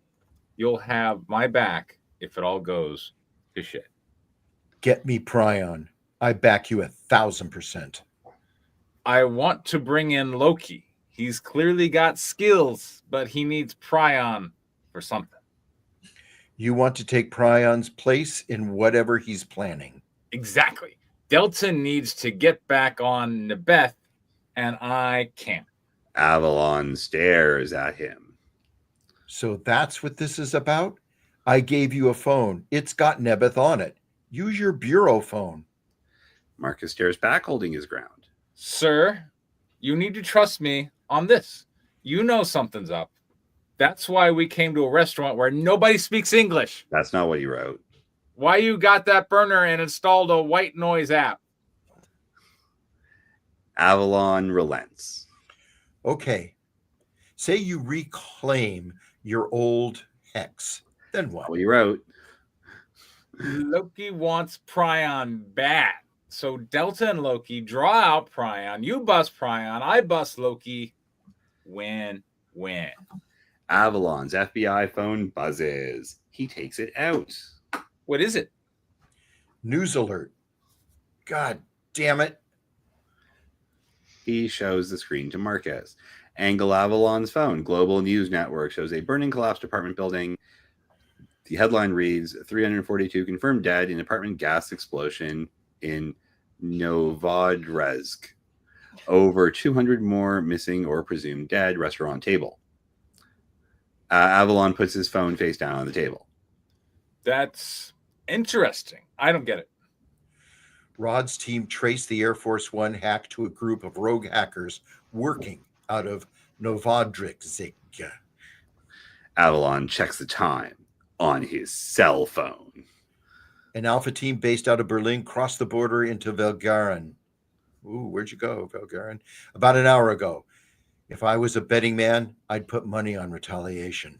You'll have my back if it all goes to shit.
Get me Prion. I back you 1,000%.
I want to bring in Loki. He's clearly got skills, but he needs Prion for something.
You want to take Prion's place in whatever he's planning.
Exactly. Delta needs to get back on Nebeth, and I can't.
Avalon stares at him.
So that's what this is about? I gave you a phone. It's got Nebeth on it. Use your bureau phone.
Marcus stares back, holding his ground.
Sir, you need to trust me on this. You know something's up. That's why we came to a restaurant where nobody speaks English.
That's not what he wrote.
Why you got that burner and installed a white noise app?
Avalon relents.
Okay. Say you reclaim your old hex. Then what?
What he wrote.
Loki wants Prion bad. So Delta and Loki draw out Prion. You bust Prion. I bust Loki. Win.
Avalon's FBI phone buzzes. He takes it out.
What is it?
News alert. God damn it.
He shows the screen to Marcus. Angle Avalon's phone. Global News Network shows a burning collapsed apartment building. The headline reads 342 confirmed dead in apartment gas explosion in Novodrezhsk. Over 200 more missing or presumed dead. Restaurant table. Avalon puts his phone face down on the table.
That's interesting. I don't get it.
Rod's team traced the Air Force One hack to a group of rogue hackers working out of Novodrezhsk.
Avalon checks the time on his cell phone.
An Alpha team based out of Berlin crossed the border into Velgaren. Ooh, where'd you go, Velgaren? About an hour ago. If I was a betting man, I'd put money on retaliation.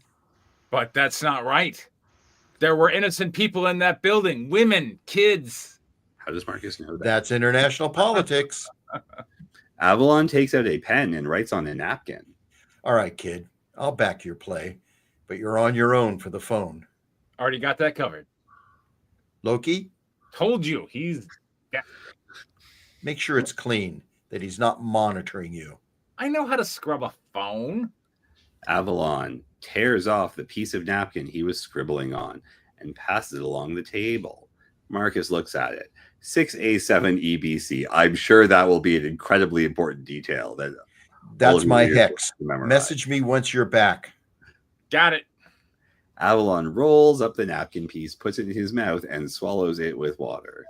But that's not right. There were innocent people in that building. Women, kids.
How does Marcus know that?
That's international politics.
Avalon takes out a pen and writes on a napkin.
All right, kid. I'll back your play, but you're on your own for the phone.
Already got that covered.
Loki?
Told you. He's... Yeah.
Make sure it's clean, that he's not monitoring you.
I know how to scrub a phone.
Avalon tears off the piece of napkin he was scribbling on and passes it along the table. Marcus looks at it. 6A7 EBC. I'm sure that will be an incredibly important detail.
That's my hex. Message me once you're back.
Got it.
Avalon rolls up the napkin piece, puts it in his mouth, and swallows it with water.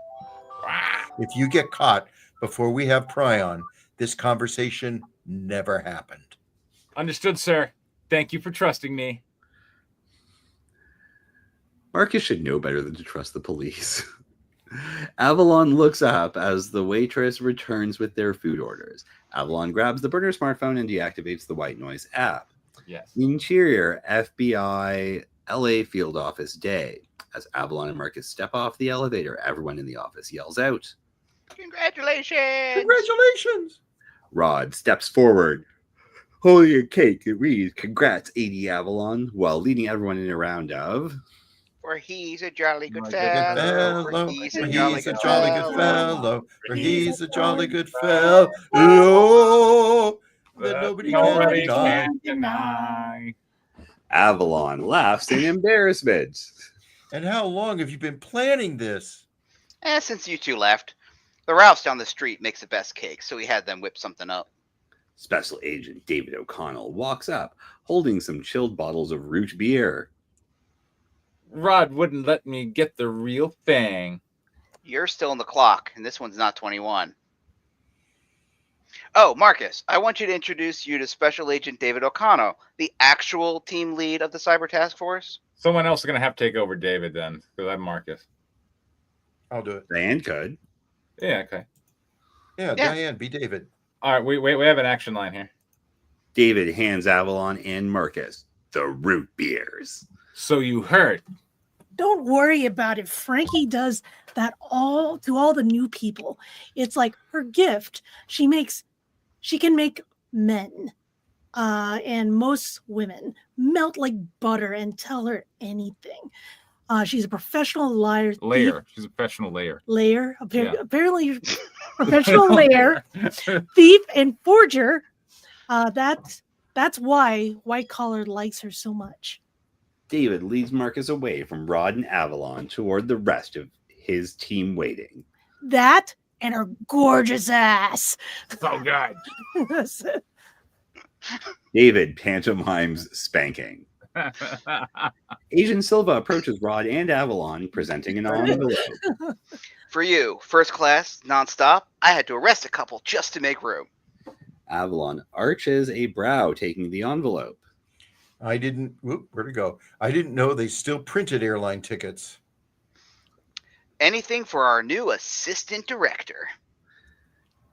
If you get caught before we have Prion, this conversation never happened.
Understood, sir. Thank you for trusting me.
Marcus should know better than to trust the police. Avalon looks up as the waitress returns with their food orders. Avalon grabs the burner smartphone and deactivates the white noise app.
Yes.
Interior FBI LA field office day. As Avalon and Marcus step off the elevator, everyone in the office yells out,
Congratulations!
Congratulations!
Rod steps forward, holding a cake. It reads, "Congrats, 80 Avalon," while leading everyone in a round of,
For he's a jolly good
Good
fellow.
fellow,
For he's
for
a jolly
he's a
good
jolly good
fellow.
fellow, for he's a jolly good fellow that nobody can deny.
deny.
Avalon laughs in embarrassment.
And how long have you been planning this?
Since you two left. The Ralph's down the street makes the best cake, so we had them whip something up.
Special Agent David O'Connell walks up, holding some chilled bottles of root beer.
Rod wouldn't let me get the real thing.
You're still in the clock, and this one's not 21. Oh, Marcus, I want you to introduce you to Special Agent David O'Connell, the actual team lead of the Cyber Task Force.
Someone else is going to have to take over David then, because I'm Marcus.
I'll do it.
Diane could.
Yeah, okay.
Yeah, Diane, be David.
All right, we have an action line here.
David hands Avalon and Marcus the root beers.
So you heard.
Don't worry about it. Frankie does that all to all the new people. It's like her gift. She can make men and most women melt like butter and tell her anything. She's a professional liar.
Layer. She's a professional layer.
Layer.
Yeah.
Apparently, professional layer, thief, and forger. That's why White Collar likes her so much.
David leads Marcus away from Rod and Avalon toward the rest of his team waiting.
That and her gorgeous ass.
So good.
David pantomimes spanking. Agent Silva approaches Rod and Avalon, presenting an envelope.
For you, first class, nonstop, I had to arrest a couple just to make room.
Avalon arches a brow, taking the envelope.
Where'd it go? I didn't know they still printed airline tickets.
Anything for our new assistant director.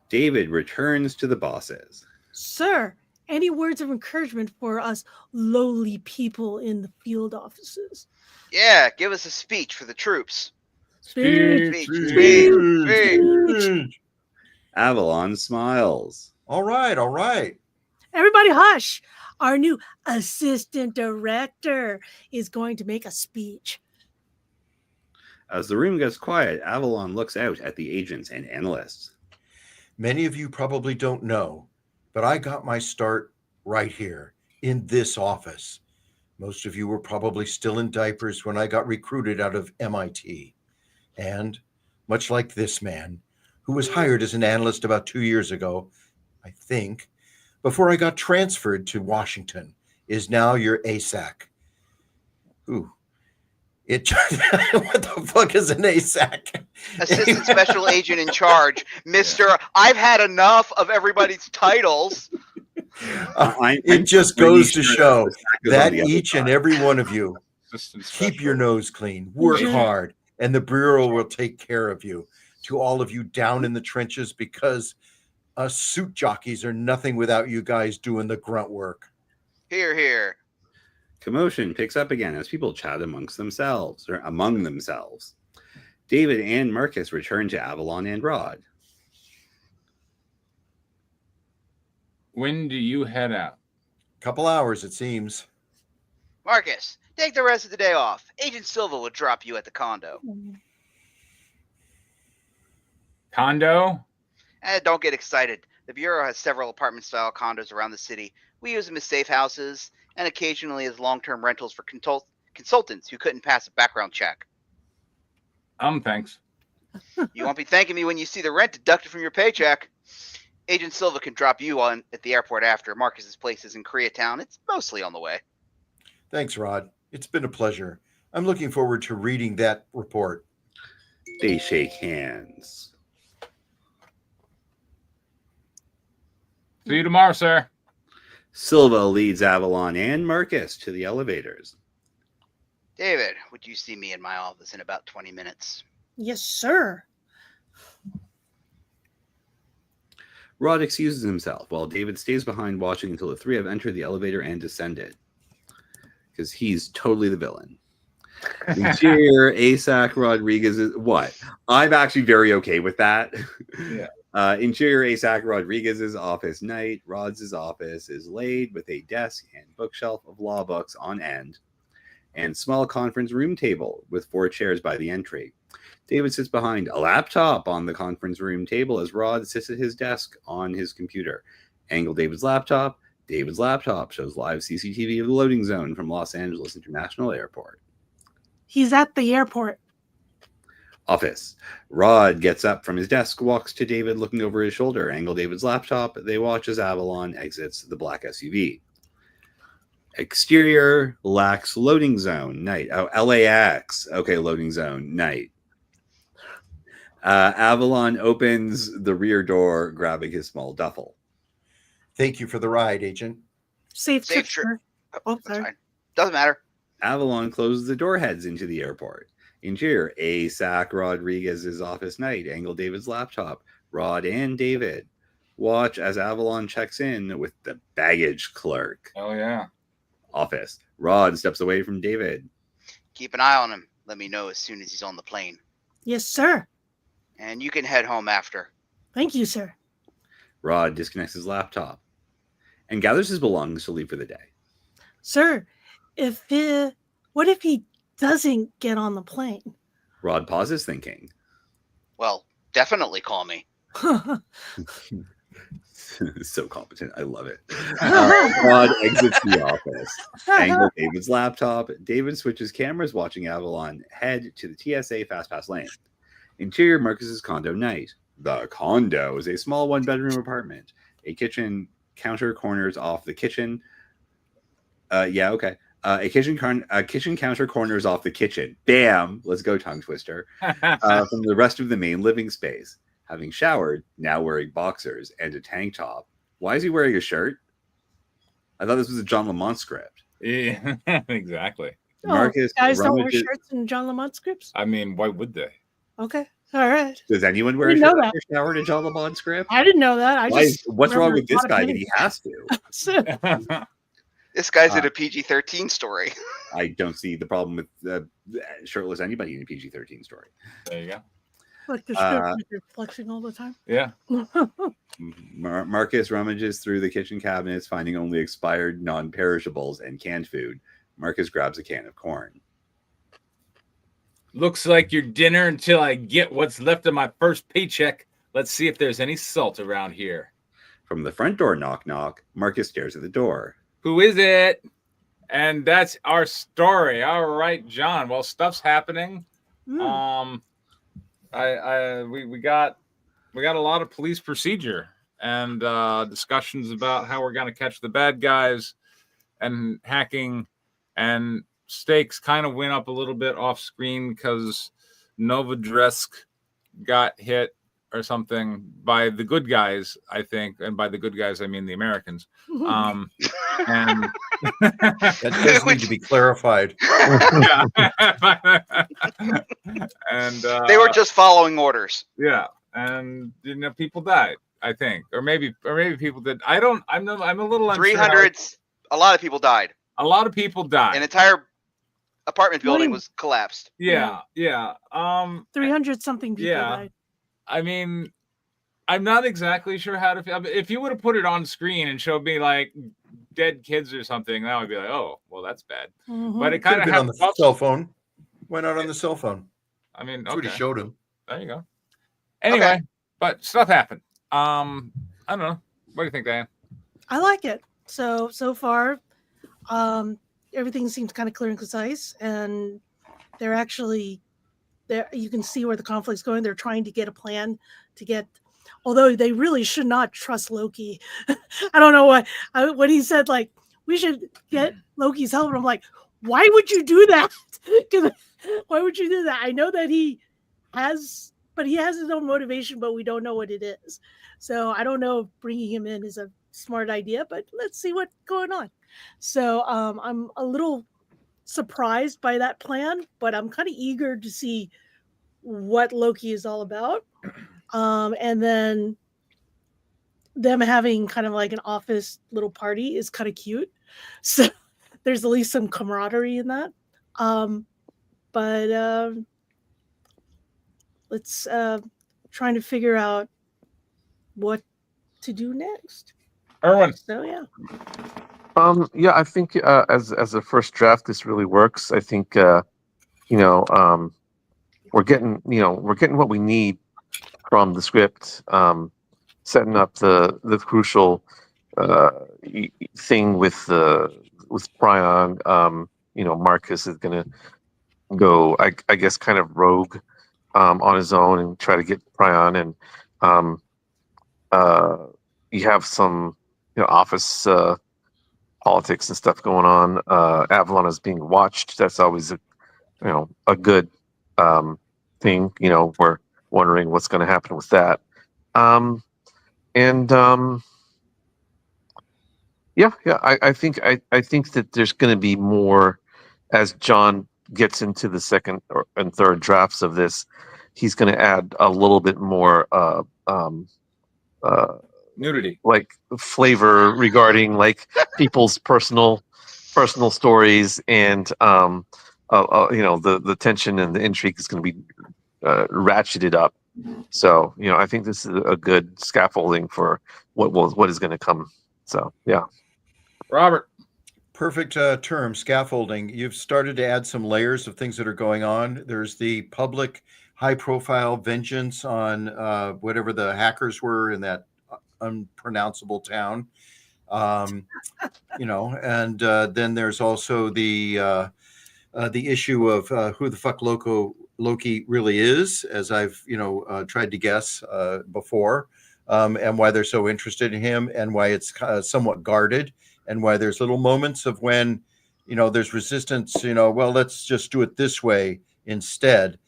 David returns to the bosses.
Sir, any words of encouragement for us lowly people in the field offices?
Yeah, give us a speech for the troops.
Speech.
Speech.
Avalon smiles.
All right.
Everybody hush. Our new assistant director is going to make a speech.
As the room gets quiet, Avalon looks out at the agents and analysts.
Many of you probably don't know, but I got my start right here in this office. Most of you were probably still in diapers when I got recruited out of MIT. And much like this man, who was hired as an analyst about 2 years ago, I think, before I got transferred to Washington, is now your ASAC. Ooh. What the fuck is an ASAC?
Assistant Special Agent in Charge, Mr. I've had enough of everybody's titles.
It just goes to show that each and every one of you keep your nose clean, work hard, and the Bureau will take care of you. To all of you down in the trenches, because us suit jockeys are nothing without you guys doing the grunt work.
Here, here.
Commotion picks up again as people chat among themselves. David and Marcus return to Avalon and Rod.
When do you head out?
Couple hours, it seems.
Marcus, take the rest of the day off. Agent Silva will drop you at the condo.
Condo?
Don't get excited. The Bureau has several apartment-style condos around the city. We use them as safe houses and occasionally as long-term rentals for consultants who couldn't pass a background check.
Thanks.
You won't be thanking me when you see the rent deducted from your paycheck. Agent Silva can drop you on at the airport after. Marcus's place is in Koreatown. It's mostly on the way.
Thanks, Rod. It's been a pleasure. I'm looking forward to reading that report.
They shake hands.
See you tomorrow, sir.
Silva leads Avalon and Marcus to the elevators.
David, would you see me in my office in about 20 minutes?
Yes, sir.
Rod excuses himself while David stays behind watching until the three have entered the elevator and descended. Because he's totally the villain. Interior, ASAC Rodriguez is what? I'm actually very okay with that.
Yeah.
Interior ASAC Rodriguez's office night. Rod's office is laid with a desk and bookshelf of law books on end, and small conference room table with 4 chairs by the entry. David sits behind a laptop on the conference room table as Rod sits at his desk on his computer. Angle David's laptop. David's laptop shows live CCTV of the loading zone from Los Angeles International Airport.
He's at the airport.
Office. Rod gets up from his desk, walks to David looking over his shoulder. Angle David's laptop. They watch as Avalon exits the black SUV. Exterior, LAX loading zone, night. Oh, LAX. Okay, loading zone, night. Avalon opens the rear door, grabbing his small duffel.
Thank you for the ride, Agent.
Safe trip.
trip.
Sir. Oh,
That's
sorry.
fine. Doesn't matter.
Avalon closes the door, heads into the airport. Interior, ASAC Rodriguez's office night. Angle David's laptop. Rod and David watch as Avalon checks in with the baggage clerk.
Oh, yeah.
Office. Rod steps away from David.
Keep an eye on him. Let me know as soon as he's on the plane.
Yes, sir.
And you can head home after.
Thank you, sir.
Rod disconnects his laptop and gathers his belongings to leave for the day.
Sir, what if he doesn't get on the plane?
Rod pauses, thinking.
Well, definitely call me.
So competent. I love it. Rod exits the office. Angle David's laptop. David switches cameras, watching Avalon head to the TSA Fast Pass lane. Interior, Marcus's condo night. The condo is a small one-bedroom apartment. A kitchen counter corners off the kitchen. A kitchen counter corners off the kitchen. Bam! Let's go, tongue twister. From the rest of the main living space. Having showered, now wearing boxers and a tank top. Why is he wearing a shirt? I thought this was a John Lamont script.
Yeah, exactly.
Marcus
guys don't wear
rummages-
shirts in John Lamont scripts?
I mean, why would they?
Okay. All right.
Does anyone wear a
didn't
shirt
know
after showered in John Lamont script?
I didn't know that.
What's wrong
remember
with this
a lot of
guy that he has to?
This guy's in a PG-13 story.
I don't see the problem with shirtless anybody in a PG-13 story.
There you go.
Like the shirt you're flexing all the time.
Yeah.
Marcus rummages through the kitchen cabinets, finding only expired non-perishables and canned food. Marcus grabs a can of corn.
Looks like your dinner until I get what's left of my first paycheck. Let's see if there's any salt around here.
From the front door, knock, knock. Marcus stares at the door.
Who is it? And that's our story. All right, John. Well, stuff's happening. We got a lot of police procedure and discussions about how we're going to catch the bad guys and hacking, and stakes kind of went up a little bit off screen because Novodresk got hit or something by the good guys, I think, and by the good guys I mean the Americans. And
that does need to be clarified.
And
they were just following orders.
Yeah, and people died, I think, or maybe people did. I'm a little unsure.
300. A lot of people died.
A lot of people died.
An entire apartment building was collapsed.
Yeah.
300 something people died.
I mean, I'm not exactly sure how to feel. If you would have put it on screen and showed me like dead kids or something, that would be like, oh, well, that's bad.
Mm-hmm.
But it kind of
been on the cell phone. Why not on the cell phone?
I mean,
that's what he showed him.
There you go. Anyway, but stuff happened. I don't know. What do you think, Diane?
I like it. So far, everything seems kind of clear and concise, and they're actually there. You can see where the conflict's going. They're trying to get a plan to get. Although they really should not trust Loki. I don't know why. When he said like we should get Loki's help, and I'm like, why would you do that? Why would you do that? I know that he has his own motivation, but we don't know what it is. So I don't know if bringing him in is a smart idea, but let's see what's going on. So I'm a little surprised by that plan, but I'm kind of eager to see what Loki is all about. And then them having kind of like an office little party is kind of cute. So there's at least some camaraderie in that. But let's trying to figure out what to do next.
Erwin.
So yeah.
Yeah, I think as a first draft, this really works. I think we're getting what we need from the script, setting up the crucial thing with Prion. Marcus is gonna go, I guess, kind of rogue on his own and try to get Prion, and you have some office politics and stuff going on. Avalon is being watched. That's always a good thing. We're wondering what's going to happen with that. I think that there's going to be more as John gets into the second and third drafts of this. He's going to add a little bit more
nudity,
like flavor regarding like people's personal stories, and the tension and the intrigue is going to be ratcheted up. So I think this is a good scaffolding for what is going to come. So yeah.
Robert.
Perfect term, scaffolding. You've started to add some layers of things that are going on. There's the public high-profile vengeance on whatever the hackers were in that unpronounceable town. And then there's also the issue of who the fuck Loki really is, as I've tried to guess before, and why they're so interested in him, and why it's somewhat guarded, and why there's little moments of when there's resistance. Well, let's just do it this way instead,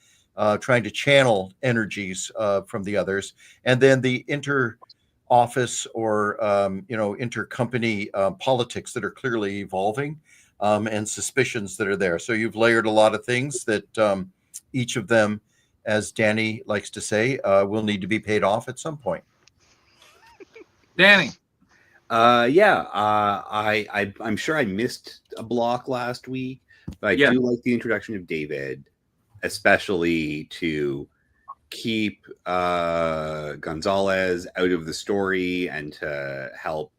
trying to channel energies from the others, and then the inter-office or inter-company politics that are clearly evolving, and suspicions that are there. So you've layered a lot of things that each of them, as Danny likes to say, will need to be paid off at some point.
Danny.
I'm sure I missed a block last week, but I do like the introduction of David, especially to keep Gonzalez out of the story and to help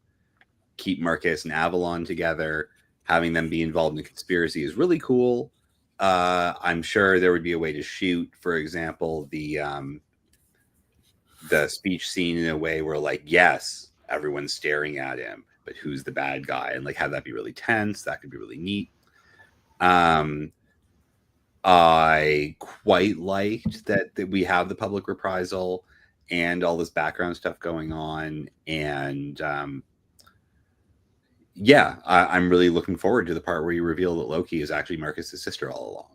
keep Marcus and Avalon together. Having them be involved in the conspiracy is really cool. I'm sure there would be a way to shoot, for example, the speech scene in a way where, like, yes, everyone's staring at him, but who's the bad guy, and like have that be really tense. That could be really neat. I quite liked that we have the public reprisal and all this background stuff going on, and yeah, I'm really looking forward to the part where you reveal that Loki is actually Marcus's sister all along.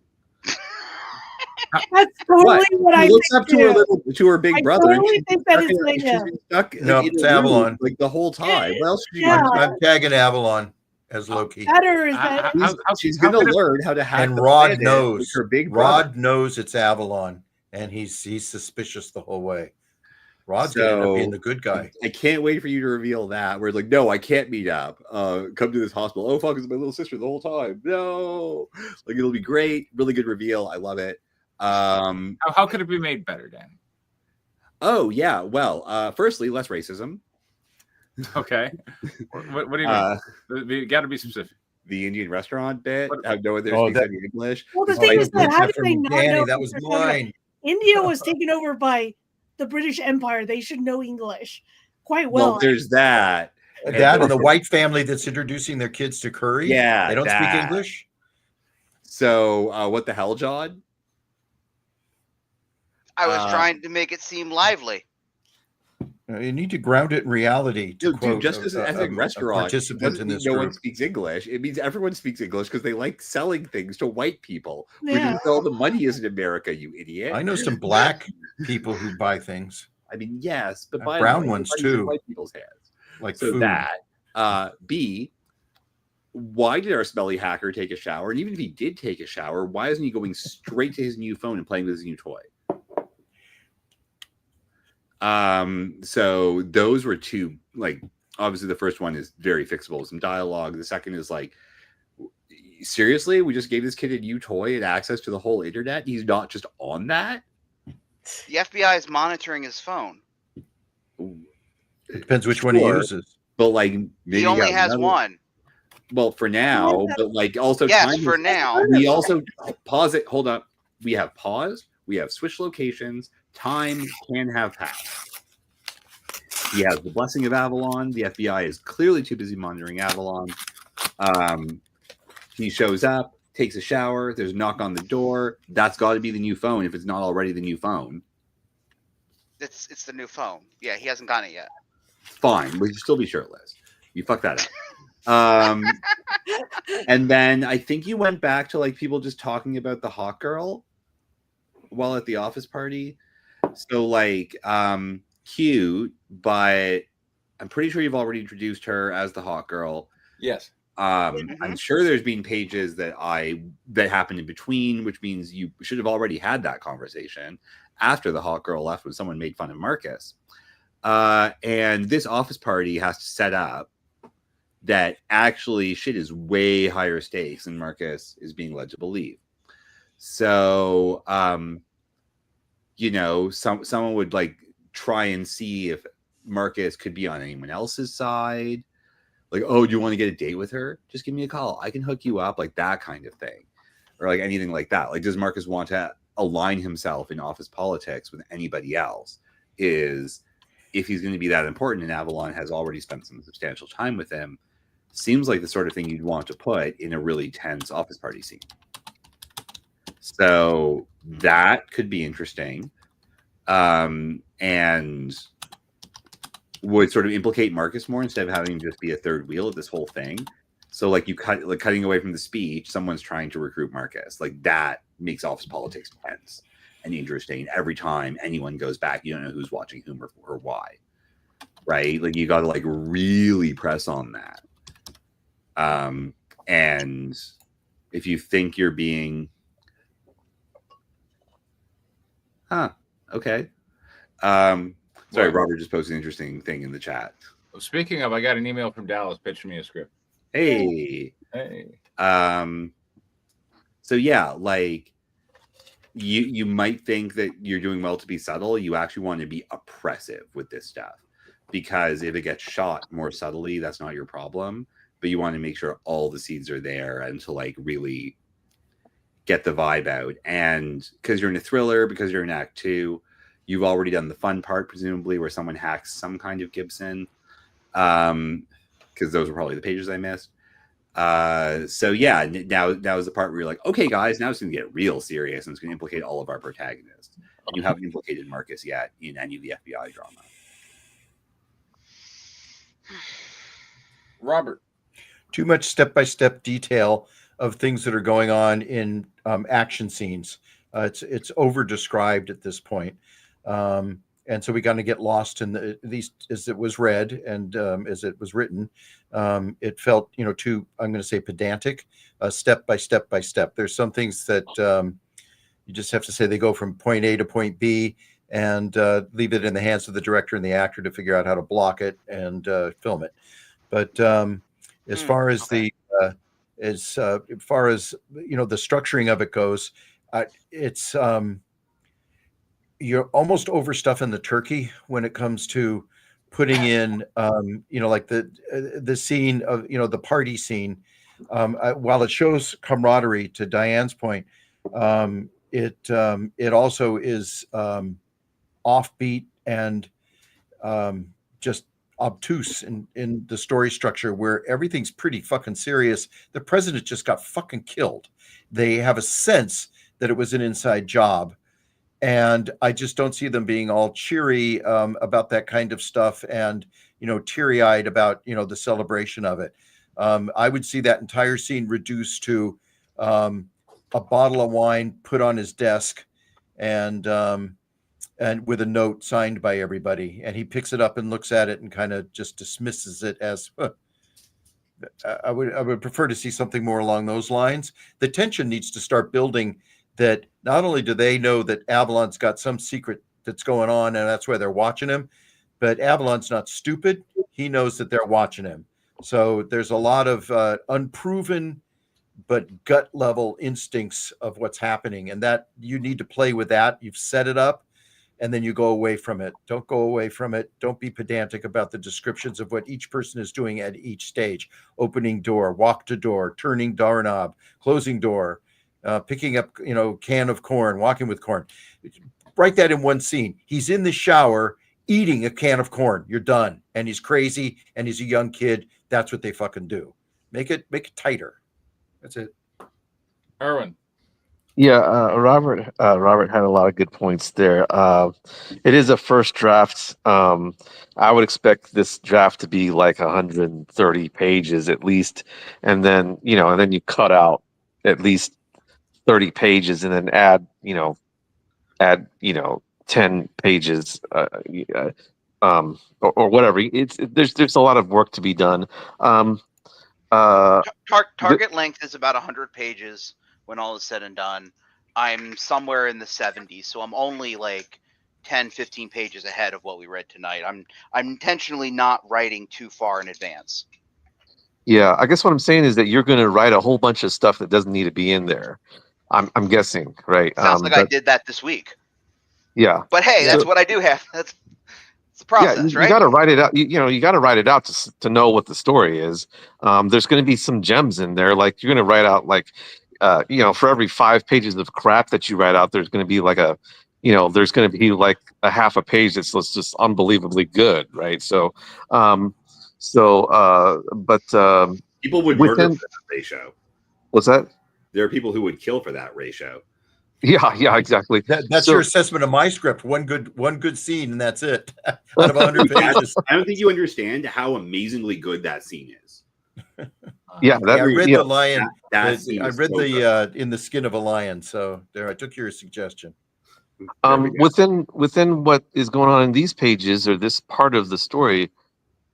That's totally what I
looks
think
up to her big brother.
I totally think that is like
stuck
no, it's Avalon
like the whole time. What else?
I'm tagging Avalon as Loki.
Better is that
she's going to learn how to hack.
And Rod knows.
Her big
Rod knows it's Avalon, and he's suspicious the whole way. Rod's going to end up being the good guy.
I can't wait for you to reveal that. We're like, no, I can't meet up. Come to this hospital. Oh fuck, it's my little sister the whole time. No, like it'll be great. Really good reveal. I love it.
How could it be made better, Dan?
Oh yeah. Well, firstly, less racism.
Okay. What do you mean? You got to be specific.
The Indian restaurant bit. How no one there speaks any English.
Well, the thing is that how did they not know?
That was mine.
India was taken over by the British Empire. They should know English quite well.
Well, there's that.
That and the white family that's introducing their kids to curry.
Yeah,
they don't speak English.
So, what the hell, John?
I was trying to make it seem lively.
You need to ground it in reality. To quote
just as an ethnic restaurant,
participant in this
no
group.
one speaks English. It means everyone speaks English because they like selling things to white people. Yeah. All the money is in America, you idiot.
I know some black people who buy things.
I mean, yes, but
brown ones too.
White people's hands.
Like
so
food.
That. B. Why did our smelly hacker take a shower? And even if he did take a shower, why isn't he going straight to his new phone and playing with his new toy? So those were two, like, obviously the first one is very fixable with some dialogue. The second is like, seriously, we just gave this kid a new toy and access to the whole internet. He's not just on that.
The FBI is monitoring his phone.
It depends which one he uses.
But like, maybe
he only has one.
Well, for now, but like also,
yes, for now.
We also pause it. Hold up. We have pause. We have switch locations. Time can have passed. He has the blessing of Avalon. The FBI is clearly too busy monitoring Avalon. He shows up, takes a shower. There's a knock on the door. That's got to be the new phone if it's not already the new phone.
It's the new phone. Yeah, he hasn't gotten it yet.
Fine. We should still be shirtless. You fucked that up. And then I think you went back to like people just talking about the hot girl while at the office party. So like cute, but I'm pretty sure you've already introduced her as the hot girl.
Yes.
I'm sure there's been pages that happened in between, which means you should have already had that conversation after the hot girl left when someone made fun of Marcus. And this office party has to set up that actually shit is way higher stakes than Marcus is being led to believe. So, you know, someone would like try and see if Marcus could be on anyone else's side. Like, oh, do you want to get a date with her? Just give me a call. I can hook you up, like that kind of thing. Or like anything like that. Like, does Marcus want to align himself in office politics with anybody else? Is if he's going to be that important and Avalon has already spent some substantial time with him, seems like the sort of thing you'd want to put in a really tense office party scene. So that could be interesting. And would sort of implicate Marcus more instead of having to just be a third wheel of this whole thing. So like cutting away from the speech, someone's trying to recruit Marcus. Like that makes office politics tense and interesting. Every time anyone goes back, you don't know who's watching whom or why. Right? Like you got to like really press on that. And if you think you're being, okay. Sorry, Robert just posted an interesting thing in the chat.
Speaking of, I got an email from Dallas pitching me a script.
Hey. So yeah, like you might think that you're doing well to be subtle. You actually want to be oppressive with this stuff, because if it gets shot more subtly, that's not your problem. But you want to make sure all the seeds are there and to like really get the vibe out. And because you're in a thriller, because you're in Act 2, you've already done the fun part, presumably, where someone hacks some kind of Gibson. because those were probably the pages I missed. So yeah, now is the part where you're like, okay, guys, now it's going to get real serious and it's going to implicate all of our protagonists. And you haven't implicated Marcus yet in any of the FBI drama.
Robert.
Too much step-by-step detail of things that are going on in action scenes. It's over-described at this point. And so we got to get lost in these as it was read and as it was written. It felt, too, I'm going to say pedantic, step by step by step. There's some things that you just have to say they go from point A to point B and leave it in the hands of the director and the actor to figure out how to block it and film it. But as far as the structuring of it goes, it's you're almost overstuffing the turkey when it comes to putting in like the scene of the party scene. While it shows camaraderie, to Diane's point, it also is offbeat and just obtuse in the story structure, where everything's pretty fucking serious. The president just got fucking killed. They have a sense that it was an inside job, and I just don't see them being all cheery about that kind of stuff and teary-eyed about the celebration of it. I would see that entire scene reduced to a bottle of wine put on his desk and with a note signed by everybody, and he picks it up and looks at it and kind of just dismisses it as I would prefer to see something more along those lines. The tension needs to start building, that not only do they know that Avalon's got some secret that's going on and that's why they're watching him, but Avalon's not stupid. He knows that they're watching him. So there's a lot of unproven but gut level instincts of what's happening, and that you need to play with that. You've set it up, and then you go away from it. Don't go away from it. Don't be pedantic about the descriptions of what each person is doing at each stage. Opening door, walk to door, turning doorknob, closing door, picking up, can of corn, walking with corn. Write that in one scene. He's in the shower eating a can of corn. You're done. And he's crazy and he's a young kid. That's what they fucking do. Make it tighter. That's it.
Erwin.
Yeah, Robert had a lot of good points there. It is a first draft. I would expect this draft to be like 130 pages at least, and then you cut out at least 30 pages and then add 10 pages or whatever. There's a lot of work to be done.
Target length is about 100 pages when all is said and done. I'm somewhere in the 70s, so I'm only like 10-15 pages ahead of what we read tonight. I'm intentionally not writing too far in advance.
Yeah, I guess what I'm saying is that you're going to write a whole bunch of stuff that doesn't need to be in there. I'm guessing, right?
Sounds like I did that this week.
Yeah,
but hey, that's what I do have. That's the process, right?
You got to write it out. You got to write it out to know what the story is. There's going to be some gems in there. Like you're going to write out for every 5 pages of crap that you write out, there's going to be there's going to be like a half a page that's just unbelievably good, right? So,
people would murder for that ratio.
What's that?
There are people who would kill for that ratio.
Yeah, exactly.
That's your assessment of my script. One good scene, and that's it. Out of 100 pages.
I don't think you understand how amazingly good that scene is.
I read the lion. I read
good.
In the skin of a lion. So there, I took your suggestion.
Within what is going on in these pages or this part of the story,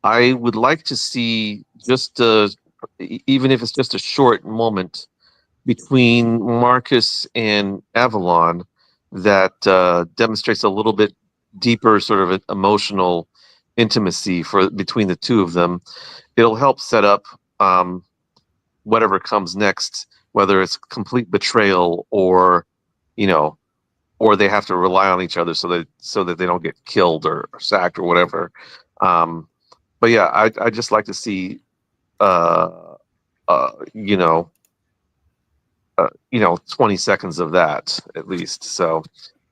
I would like to see just even if it's just a short moment between Marcus and Avalon that demonstrates a little bit deeper sort of emotional intimacy between the two of them. It'll help set up whatever comes next, whether it's complete betrayal or they have to rely on each other so that they don't get killed or sacked or whatever. But yeah, I just like to see 20 seconds of that at least. So,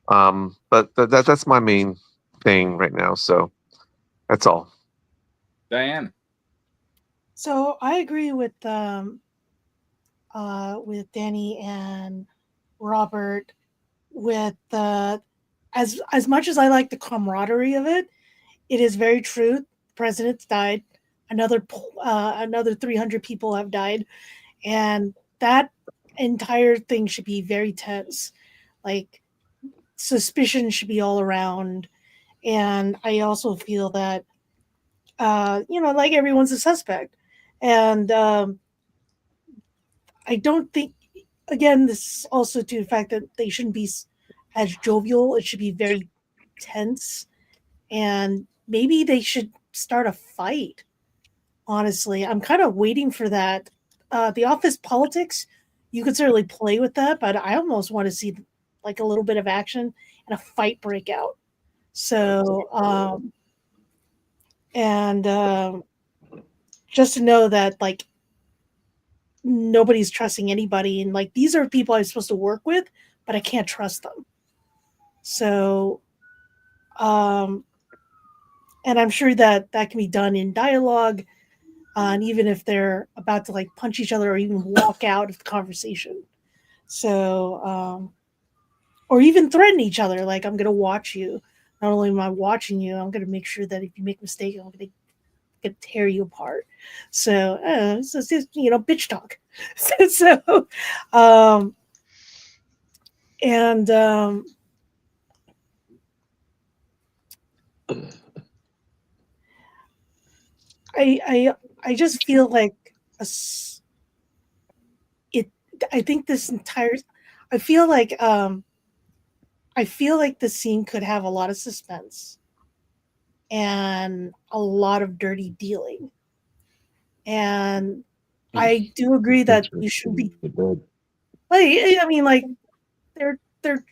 but that's my main thing right now. So that's all.
Diane.
So I agree with Danny and Robert with the as much as I like the camaraderie of it, it is very true. The president's died. Another 300 people have died, and that entire thing should be very tense. Like suspicion should be all around, and I also feel that like everyone's a suspect, and I don't think. Again, this is also to the fact that they shouldn't be as jovial. It should be very tense, and maybe they should start a fight. Honestly, I'm kind of waiting for that. The office politics, you could certainly play with that, but I almost want to see like a little bit of action and a fight break out. So, and just to know that like nobody's trusting anybody, and like these are people I'm supposed to work with, but I can't trust them. So, and I'm sure that that can be done in dialogue, and even if they're about to like punch each other or even walk out of the conversation. So, or even threaten each other, like I'm gonna watch you. Not only am I watching you, I'm gonna make sure that if you make a mistake, I'm gonna tear you apart. So, so it's just, bitch talk. So, and I just feel like it. I think this entire. I feel like the scene could have a lot of suspense and a lot of dirty dealing. And I do agree that you should be. I mean, like they're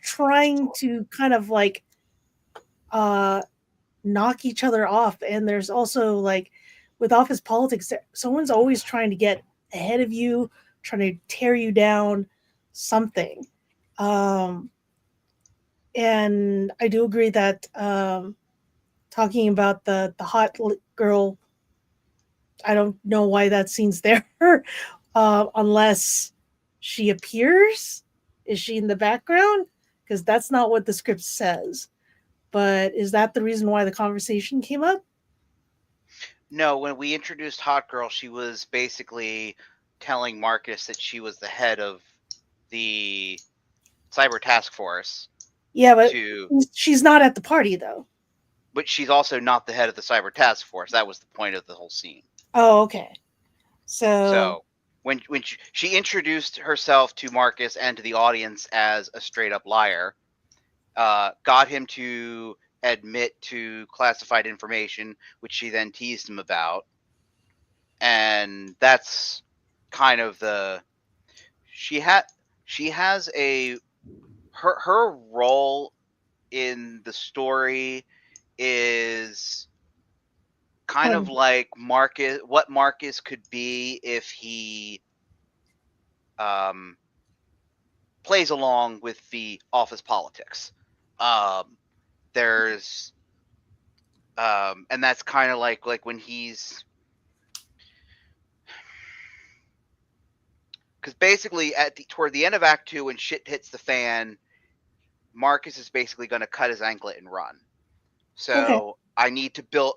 trying to kind of like knock each other off, and there's also like with office politics, someone's always trying to get ahead of you, trying to tear you down, something. And I do agree that talking about the hot girl, I don't know why that scene's there, unless she appears. Is she in the background? Because that's not what the script says. But is that the reason why the conversation came up?
No, when we introduced Hot Girl, she was basically telling Marcus that she was the head of the cyber task force.
Yeah, but she's not at the party though.
But she's also not the head of the cyber task force. That was the point of the whole scene.
Oh, okay. So
when she introduced herself to Marcus and to the audience as a straight up liar, got him to admit to classified information, which she then teased him about. And that's kind of she has her role in the story is kind of like what Marcus could be if he plays along with the office politics. There's and that's kind of like when he's, because basically toward the end of Act 2, when shit hits the fan, Marcus is basically going to cut his anklet and run. So okay. I need to build.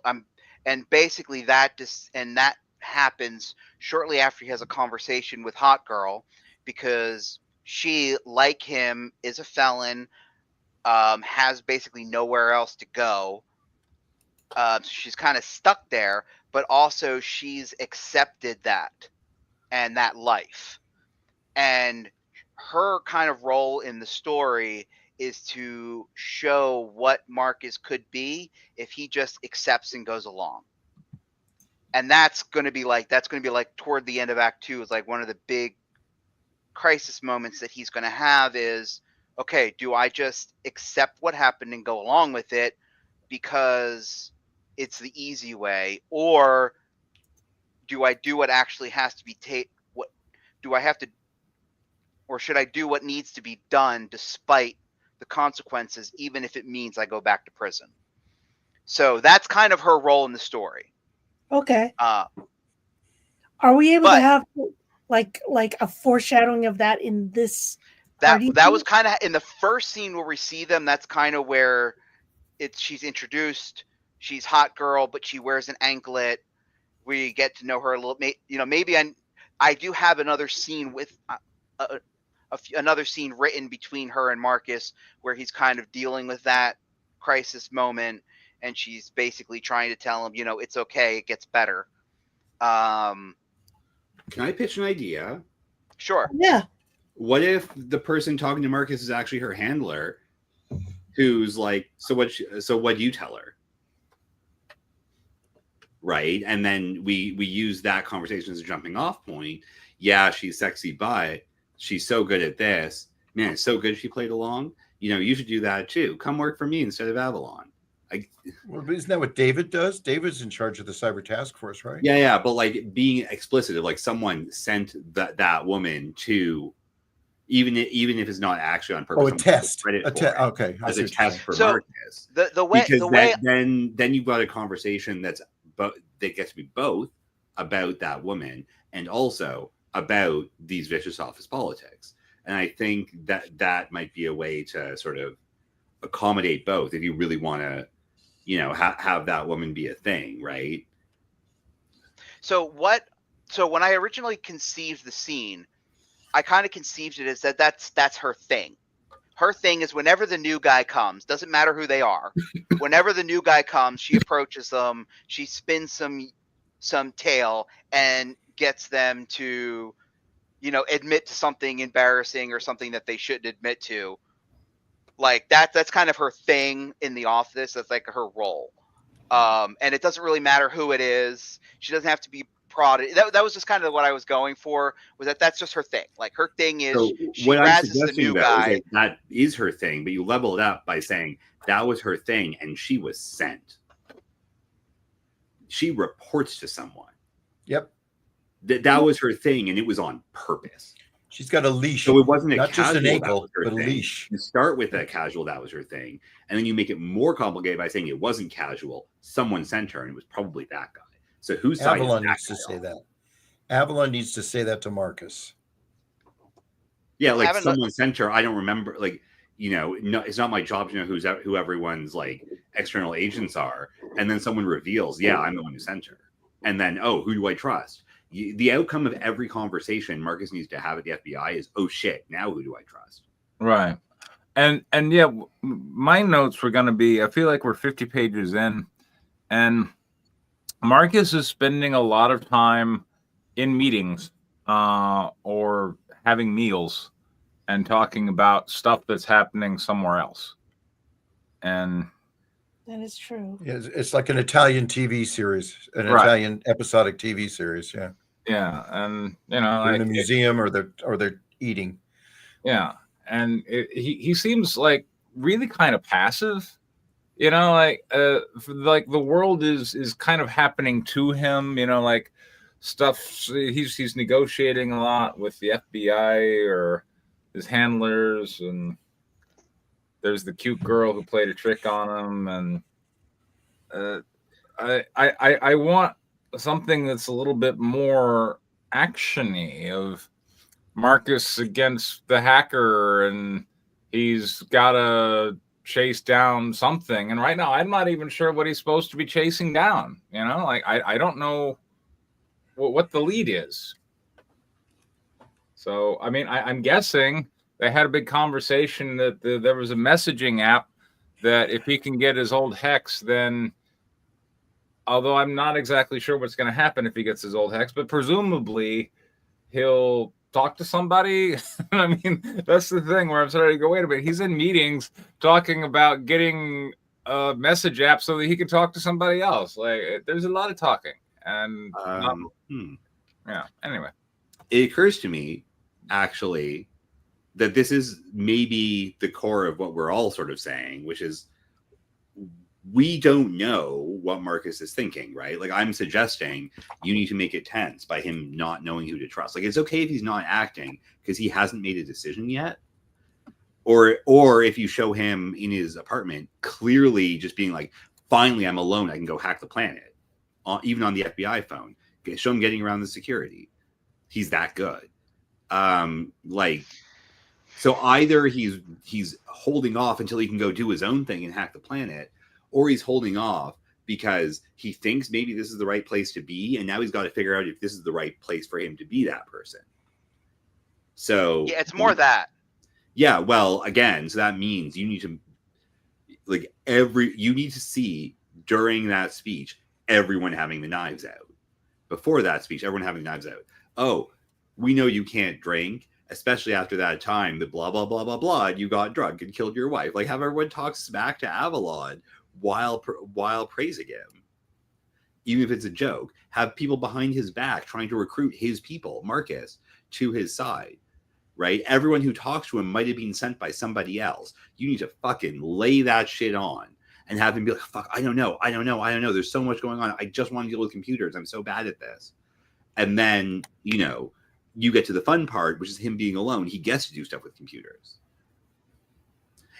And basically that happens shortly after he has a conversation with Hot Girl, because she, like him, is a felon, has basically nowhere else to go. So she's kind of stuck there, but also she's accepted that and that life. And her kind of role in the story is to show what Marcus could be if he just accepts and goes along. And that's going to be like toward the end of Act 2 is like one of the big crisis moments that he's going to have is, okay, do I just accept what happened and go along with it because it's the easy way, or do I do what actually has to be what do I have to, or should I do what needs to be done despite the consequences, even if it means I go back to prison? So that's kind of her role in the story.
Okay.
Uh,
Are we able to
but-
have like a foreshadowing of that in this
that
party?
that was kind of in the first scene where we see them. That's kind of where she's introduced. She's hot girl, but she wears an anklet. We get to know her a little. Maybe I do have another scene with another scene written between her and Marcus where he's kind of dealing with that crisis moment, and she's basically trying to tell him, it's okay, it gets better.
Can I pitch an idea?
Sure.
Yeah.
What if the person talking to Marcus is actually her handler, who's like, so what do you tell her? Right. And then we use that conversation as a jumping off point. Yeah, she's sexy, but she's so good at this. Man, it's so good she played along. You should do that too. Come work for me instead of Avalon.
Well, isn't that what David does? David's in charge of the cyber task force, right?
Yeah, but like being explicit of like someone sent that woman to, even if it's not actually on purpose.
Oh, a test.
Okay, as a test for
so
Marcus.
The way
then you've got a conversation that gets to be both about that woman and also about these vicious office politics. And I think that might be a way to sort of accommodate both if you really want to, have that woman be a thing, right?
So when I originally conceived the scene, I kind of conceived it as that's her thing. Her thing is whenever the new guy comes, doesn't matter who they are, whenever the new guy comes, she approaches them, she spins some tale and gets them to, admit to something embarrassing or something that they shouldn't admit to. Like that's kind of her thing in the office. That's like her role. And it doesn't really matter who it is. She doesn't have to be prodded. That was just kind of what I was going for, was that's just her thing. Like her thing is she razzes the new guy.
That is her thing, but you level it up by saying that was her thing and she was sent. She reports to someone.
Yep.
That was her thing and it was on purpose.
She's got a leash.
So it wasn't
not just an ankle, but a
thing.
leash.
You start with a casual, that was her thing. And then you make it more complicated by saying it wasn't casual. Someone sent her and it was probably that guy. So whose side
Avalon
is
needs to say that. Avalon needs to say that to Marcus.
Yeah, like someone sent her. I don't remember. Like, no, it's not my job to know who everyone's like external agents are. And then someone reveals, yeah, I'm the one who sent her. And then, oh, who do I trust? The outcome of every conversation Marcus needs to have at the FBI is, oh shit, now who do I trust?
Right. And yeah, my notes were going to be, I feel like we're 50 pages in, and Marcus is spending a lot of time in meetings or having meals and talking about stuff that's happening somewhere else. And
that is true.
Yeah, it's like an Italian TV series, Italian episodic TV series. Yeah.
Yeah. And,
they're
like,
in a museum or they're eating.
Yeah. And he seems like really kind of passive. Like the world is kind of happening to him, like stuff. He's negotiating a lot with the FBI or his handlers, and there's the cute girl who played a trick on him. And I want something that's a little bit more actiony, of Marcus against the hacker, and he's got to chase down something. And right now, I'm not even sure what he's supposed to be chasing down. Like I don't know what the lead is. So, I mean, I'm guessing they had a big conversation that there was a messaging app that if he can get his old hex, then, although I'm not exactly sure what's going to happen if he gets his old hex, but presumably he'll talk to somebody. I mean, that's the thing where I'm starting to go, wait a minute, he's in meetings talking about getting a message app so that he can talk to somebody else. Like, there's a lot of talking. And yeah, anyway.
It occurs to me, actually, that this is maybe the core of what we're all sort of saying, which is we don't know what Marcus is thinking, right? Like, I'm suggesting you need to make it tense by him not knowing who to trust. Like, it's okay if he's not acting because he hasn't made a decision yet. Or if you show him in his apartment clearly just being like, finally, I'm alone, I can go hack the planet even on the FBI phone. Show him getting around the security. He's that good. Like, so either he's holding off until he can go do his own thing and hack the planet, or he's holding off because he thinks maybe this is the right place to be, and now he's got to figure out if this is the right place for him to be that person. So
yeah, it's more that.
Yeah, well, again, so that means you need to you need to see during that speech everyone having the knives out. Before that speech, everyone having the knives out. Oh, we know you can't drink, especially after that time that blah blah blah blah blah. You got drunk and killed your wife. Like, have everyone talk smack to Avalon while praising him, even if it's a joke. Have people behind his back trying to recruit his people, Marcus, to his side. Right? Everyone who talks to him might have been sent by somebody else. You need to fucking lay that shit on and have him be like, fuck, I don't know. There's so much going on. I just want to deal with computers. I'm so bad at this. And then, you get to the fun part, which is him being alone. He gets to do stuff with computers.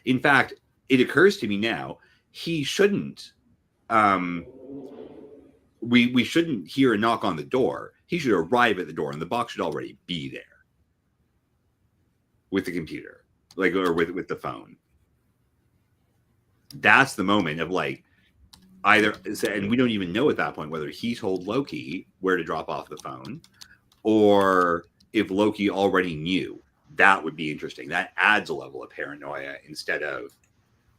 In fact, it occurs to me now, he shouldn't, we shouldn't hear a knock on the door. He should arrive at the door and the box should already be there. With the computer, or with the phone. That's the moment of either, and we don't even know at that point whether he told Loki where to drop off the phone, or if Loki already knew. That would be interesting. That adds a level of paranoia instead of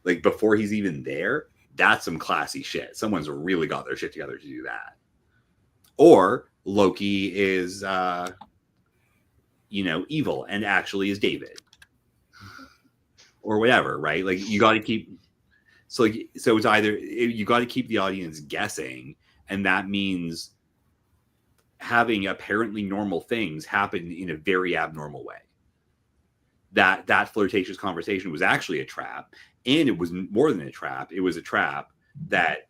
before he's even there. That's some classy shit. Someone's really got their shit together to do that. Or Loki is evil and actually is David or whatever, right? You got to keep, so it's either, you got to keep the audience guessing, and that means having apparently normal things happen in a very abnormal way. That flirtatious conversation was actually a trap, and it was more than a trap. It was a trap that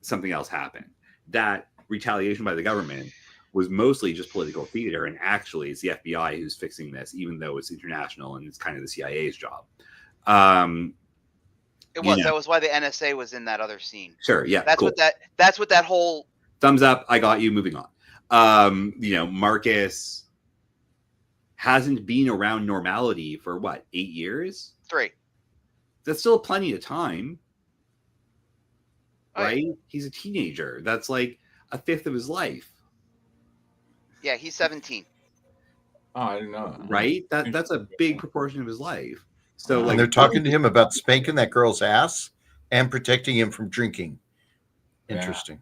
something else happened. That retaliation by the government was mostly just political theater, and actually it's the FBI who's fixing this, even though it's international and it's kind of the CIA's job.
It was. That was why the NSA was in that other scene.
Sure, yeah.
That's
cool.
That's what that whole
thumbs up. I got you. Moving on. Marcus hasn't been around normality for what, 8 years?
3.
That's still plenty of time, right?
Yeah.
He's a teenager. That's like a fifth of his life.
Yeah, he's 17.
Oh, I didn't know that.
Right? That's a big proportion of his life. So
and they're talking to him about spanking that girl's ass and protecting him from drinking. Interesting.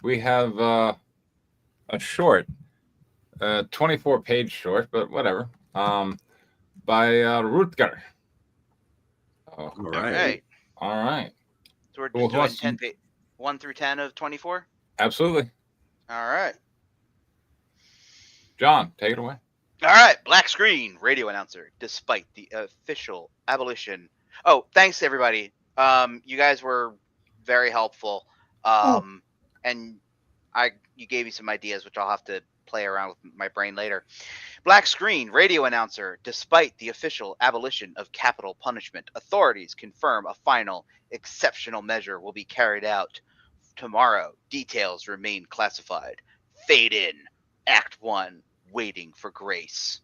We have a short, 24-page short, but whatever, by Rutger.
All right.
Okay.
All right.
So we're doing 1 through 10 of 24?
Absolutely.
All right.
John, take it away.
All right. Black screen radio announcer. Despite the official abolition. Oh, thanks everybody. You guys were very helpful. And you gave me some ideas, which I'll have to play around with my brain later. Black screen radio announcer. Despite the official abolition of capital punishment, authorities confirm a final exceptional measure will be carried out tomorrow. Details remain classified. Fade in. Act 1. Waiting for grace.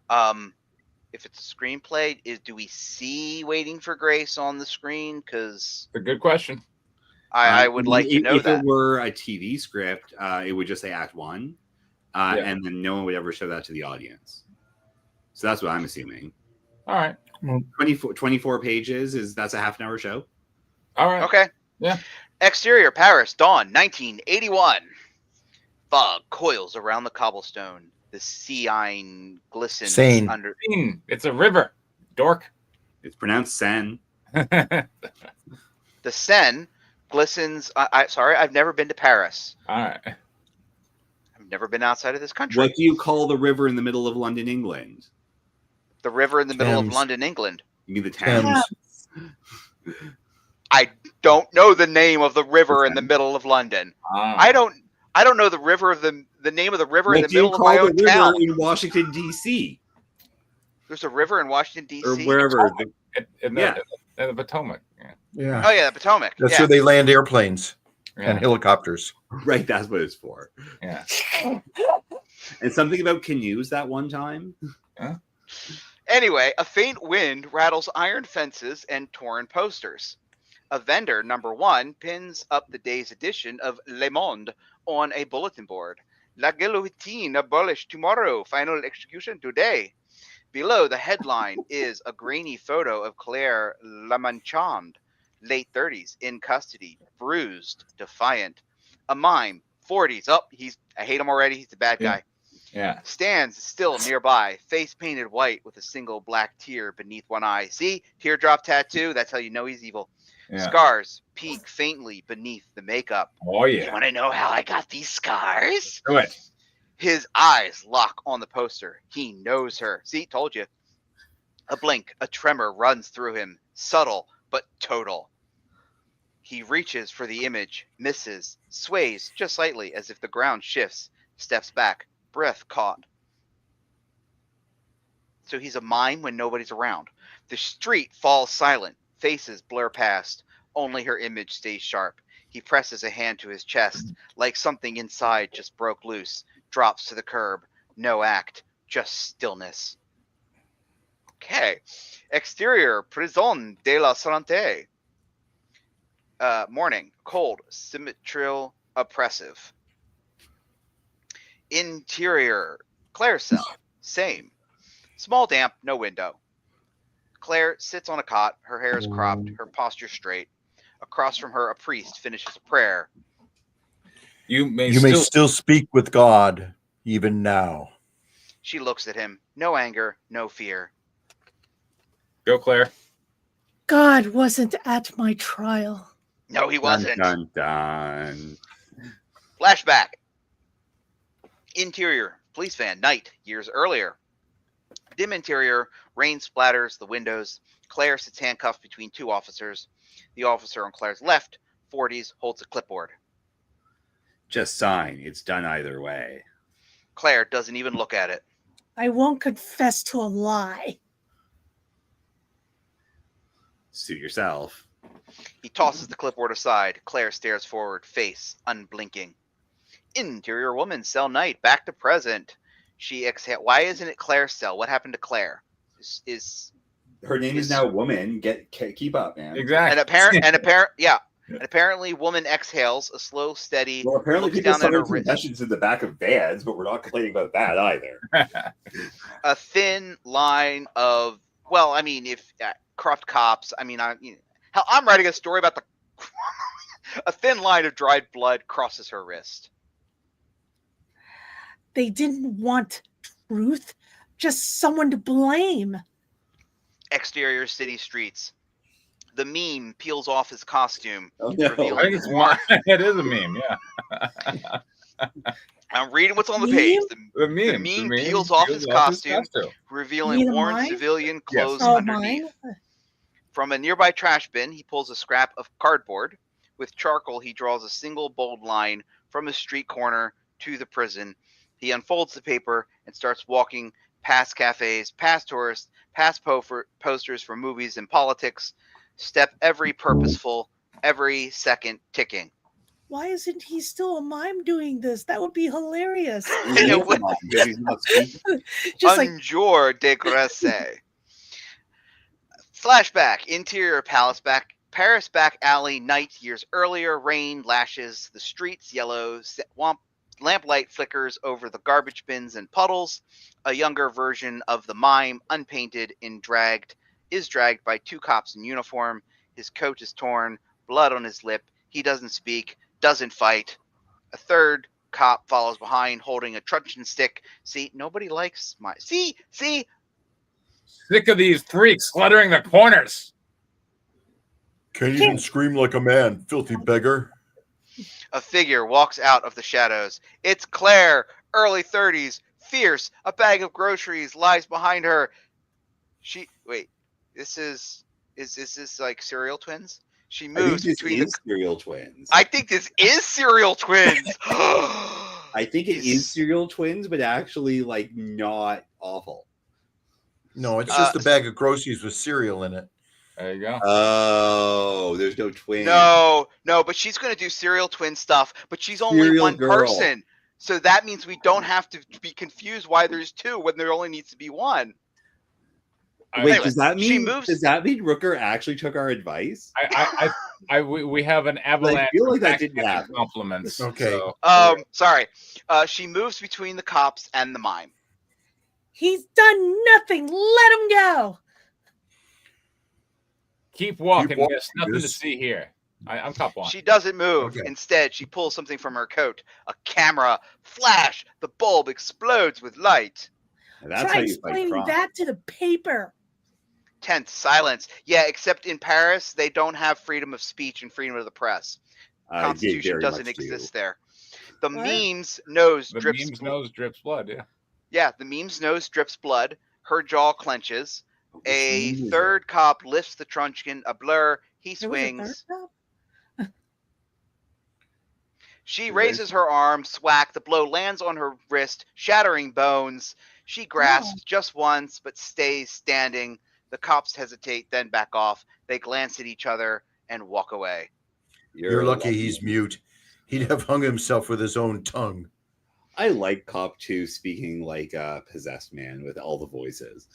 If it's a screenplay, do we see Waiting for Grace on the screen? Because
a good question.
I would like to know that.
If it were a TV script, it would just say Act 1, and then no one would ever show that to the audience. So that's what I'm assuming.
All right.
24 pages, that's a half an hour show.
All right.
Okay.
Yeah.
Exterior, Paris, dawn, 1981. Fog coils around the cobblestone. The sea iron glistens under.
It's a river. Dork.
It's pronounced Seine.
The Seine glistens. Sorry, I've never been to Paris.
All right.
I've never been outside of this country.
What do you call the river in the middle of London, England?
The river in the middle of London, England.
You mean the Thames?
I don't know the name of the river in the middle of London. I don't know the river of the name of the river in the middle of my own town.
In Washington D.C.
There's a river in Washington D.C.
or wherever.
In the Potomac. Yeah.
Yeah.
Oh yeah, the Potomac.
That's
yeah.
where they land airplanes
Yeah.
and helicopters.
Right, that's what it's for.
Yeah.
And something about canoes that one time.
Anyway, a faint wind rattles iron fences and torn posters. A vendor, number 1, pins up the day's edition of Le Monde on a bulletin board. La guillotine abolished tomorrow, final execution today. Below the headline is a grainy photo of Claire Lamanchand, late 30s, in custody, bruised, defiant. A mime, 40s. Oh, I hate him already. He's the bad guy.
Yeah.
Stands still nearby, face painted white with a single black tear beneath one eye. See? Teardrop tattoo? That's how you know he's evil.
Yeah.
Scars peek faintly beneath the makeup.
Oh
You
yeah.
want to know how I got these scars?
Do it.
His eyes lock on the poster. He knows her. See? Told you. A blink, a tremor runs through him. Subtle, but total. He reaches for the image, misses, sways just slightly as if the ground shifts, steps back, breath caught. So he's a mime when nobody's around. The street falls silent. Faces blur past. Only her image stays sharp. He presses a hand to his chest, like something inside just broke loose. Drops to the curb. No act, just stillness. Okay. Exterior, Prison de la Santé. Morning, cold, symmetrical, oppressive. Interior, Claire's cell, same. Small, damp, no window. Claire sits on a cot, her hair is cropped, her posture straight. Across from her, a priest finishes a prayer.
You may
still speak with God, even now.
She looks at him. No anger, no fear.
go, Claire.
God wasn't at my trial.
No, he wasn't.
Dun, dun, dun.
Flashback. Interior, police van, night, years earlier. Dim interior, rain splatters the windows. Claire sits handcuffed between 2 officers. The officer on Claire's left, 40s, holds a clipboard.
Just sign. It's done either way.
Claire doesn't even look at it.
I won't confess to a lie.
Suit yourself.
He tosses the clipboard aside. Claire stares forward, face unblinking. Interior woman, cell night, back to present. She exhales. Why isn't it Claire's cell? What happened to Claire?
Her name is now Woman. Keep up, man.
Exactly.
And apparently, woman exhales a slow, steady.
Well, apparently
looks
people
down at her
suffer
wrist.
concussions in the back of vans, but we're not complaining about that either.
A thin line of, well, I mean, if corrupt cops. I mean, hell, I'm writing a story about the. A thin line of dried blood crosses her wrist.
They didn't want truth, just someone to blame.
Exterior city streets. The meme peels off his costume.
Oh, no.
I think it's it is a meme, yeah.
I'm reading what's on the page.
The meme
peels off his costume, revealing
Meme
worn
mine?
civilian clothes
Yes.
Oh,
underneath.
mine?
From a nearby trash bin, he pulls a scrap of cardboard. With charcoal, he draws a single bold line from a street corner to the prison. He unfolds the paper and starts walking past cafes, past tourists, past posters for movies and politics. Step every purposeful, every second ticking.
Why isn't he still a mime doing this? That would be hilarious.
You know what?
He's not speaking.
Just like,
Bonjour de Grasse. Flashback. Interior Paris back alley. Night years earlier. Rain lashes the streets. Yellow lamplight flickers over the garbage bins and puddles. A younger version of the mime, unpainted and is dragged by 2 cops in uniform. His coat is torn. Blood on his lip. He doesn't speak. Doesn't fight. A third cop follows behind, holding a truncheon stick. See, nobody likes my. See.
Sick of these freaks cluttering the corners.
Can't even scream like a man, filthy beggar.
A figure walks out of the shadows. It's Claire, early 30s, fierce. A bag of groceries lies behind her. This is like serial twins? She moves between
serial twins.
I think this is serial twins.
I think it is serial twins, but actually, like, not awful.
No, it's just a bag of groceries with cereal in it.
There you go.
Oh, there's no twin.
No, but she's going to do serial twin stuff, but she's only
Serial
one
girl.
person. So that means we don't have to be confused why there's two when there only needs to be one.
Wait,
Anyway,
does that
she
mean
moves-
Rooker actually took our advice?
We have an avalanche.
I feel like
of
that didn't
backhanded
happen.
compliments.
Okay.
So,
Sorry. She moves between the cops and the mime.
He's done nothing. Let him go.
keep walking.
walking,
There's nothing to
Goose.
see here. I'm cop one.
She doesn't move.
Okay.
Instead, she pulls something from her coat. A camera. Flash. The bulb explodes with light.
That's
Try
how you fight
explaining
crime.
that to the paper.
Tense silence. Yeah, except in Paris, they don't have freedom of speech and freedom of the press.
They
Constitution
very
doesn't
much do.
exist there. The
What?
meme's nose
The
drips.
meme's nose drips blood. Yeah.
Yeah, the meme's nose drips blood. Her jaw clenches.
What
A
scene is
third cop lifts the truncheon. A blur. He
There was a third
swings.
cop?
She
Is
raises her arm. Swack. The blow lands on her wrist, shattering bones. She grasps just once, but stays standing. The cops hesitate, then back off. They glance at each other and walk away.
You're lucky he's mute. He'd have hung himself with his own tongue.
I like Cop 2 speaking like a possessed man with all the voices.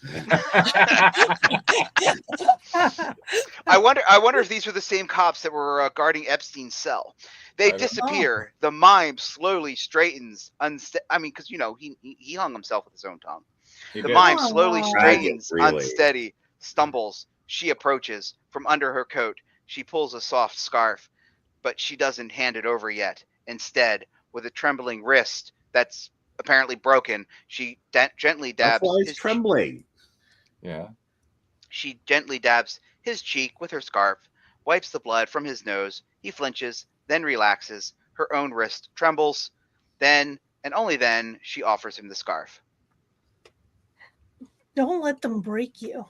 I wonder if these were the same cops that were guarding Epstein's cell. They
I don't
disappear. The mime slowly straightens. Because he hung himself with his own tongue.
He
The
did.
mime
Oh.
slowly straightens,
Really?
unsteady, stumbles. She approaches. From under her coat, she pulls a soft scarf, but she doesn't hand it over yet. Instead, with a trembling wrist that's apparently broken, she gently
That's
dabs
why it's
his
trembling.
Yeah.
She gently dabs his cheek with her scarf, wipes the blood from his nose. He flinches, then relaxes. Her own wrist trembles. Then, and only then, she offers him the scarf.
Don't let them break you.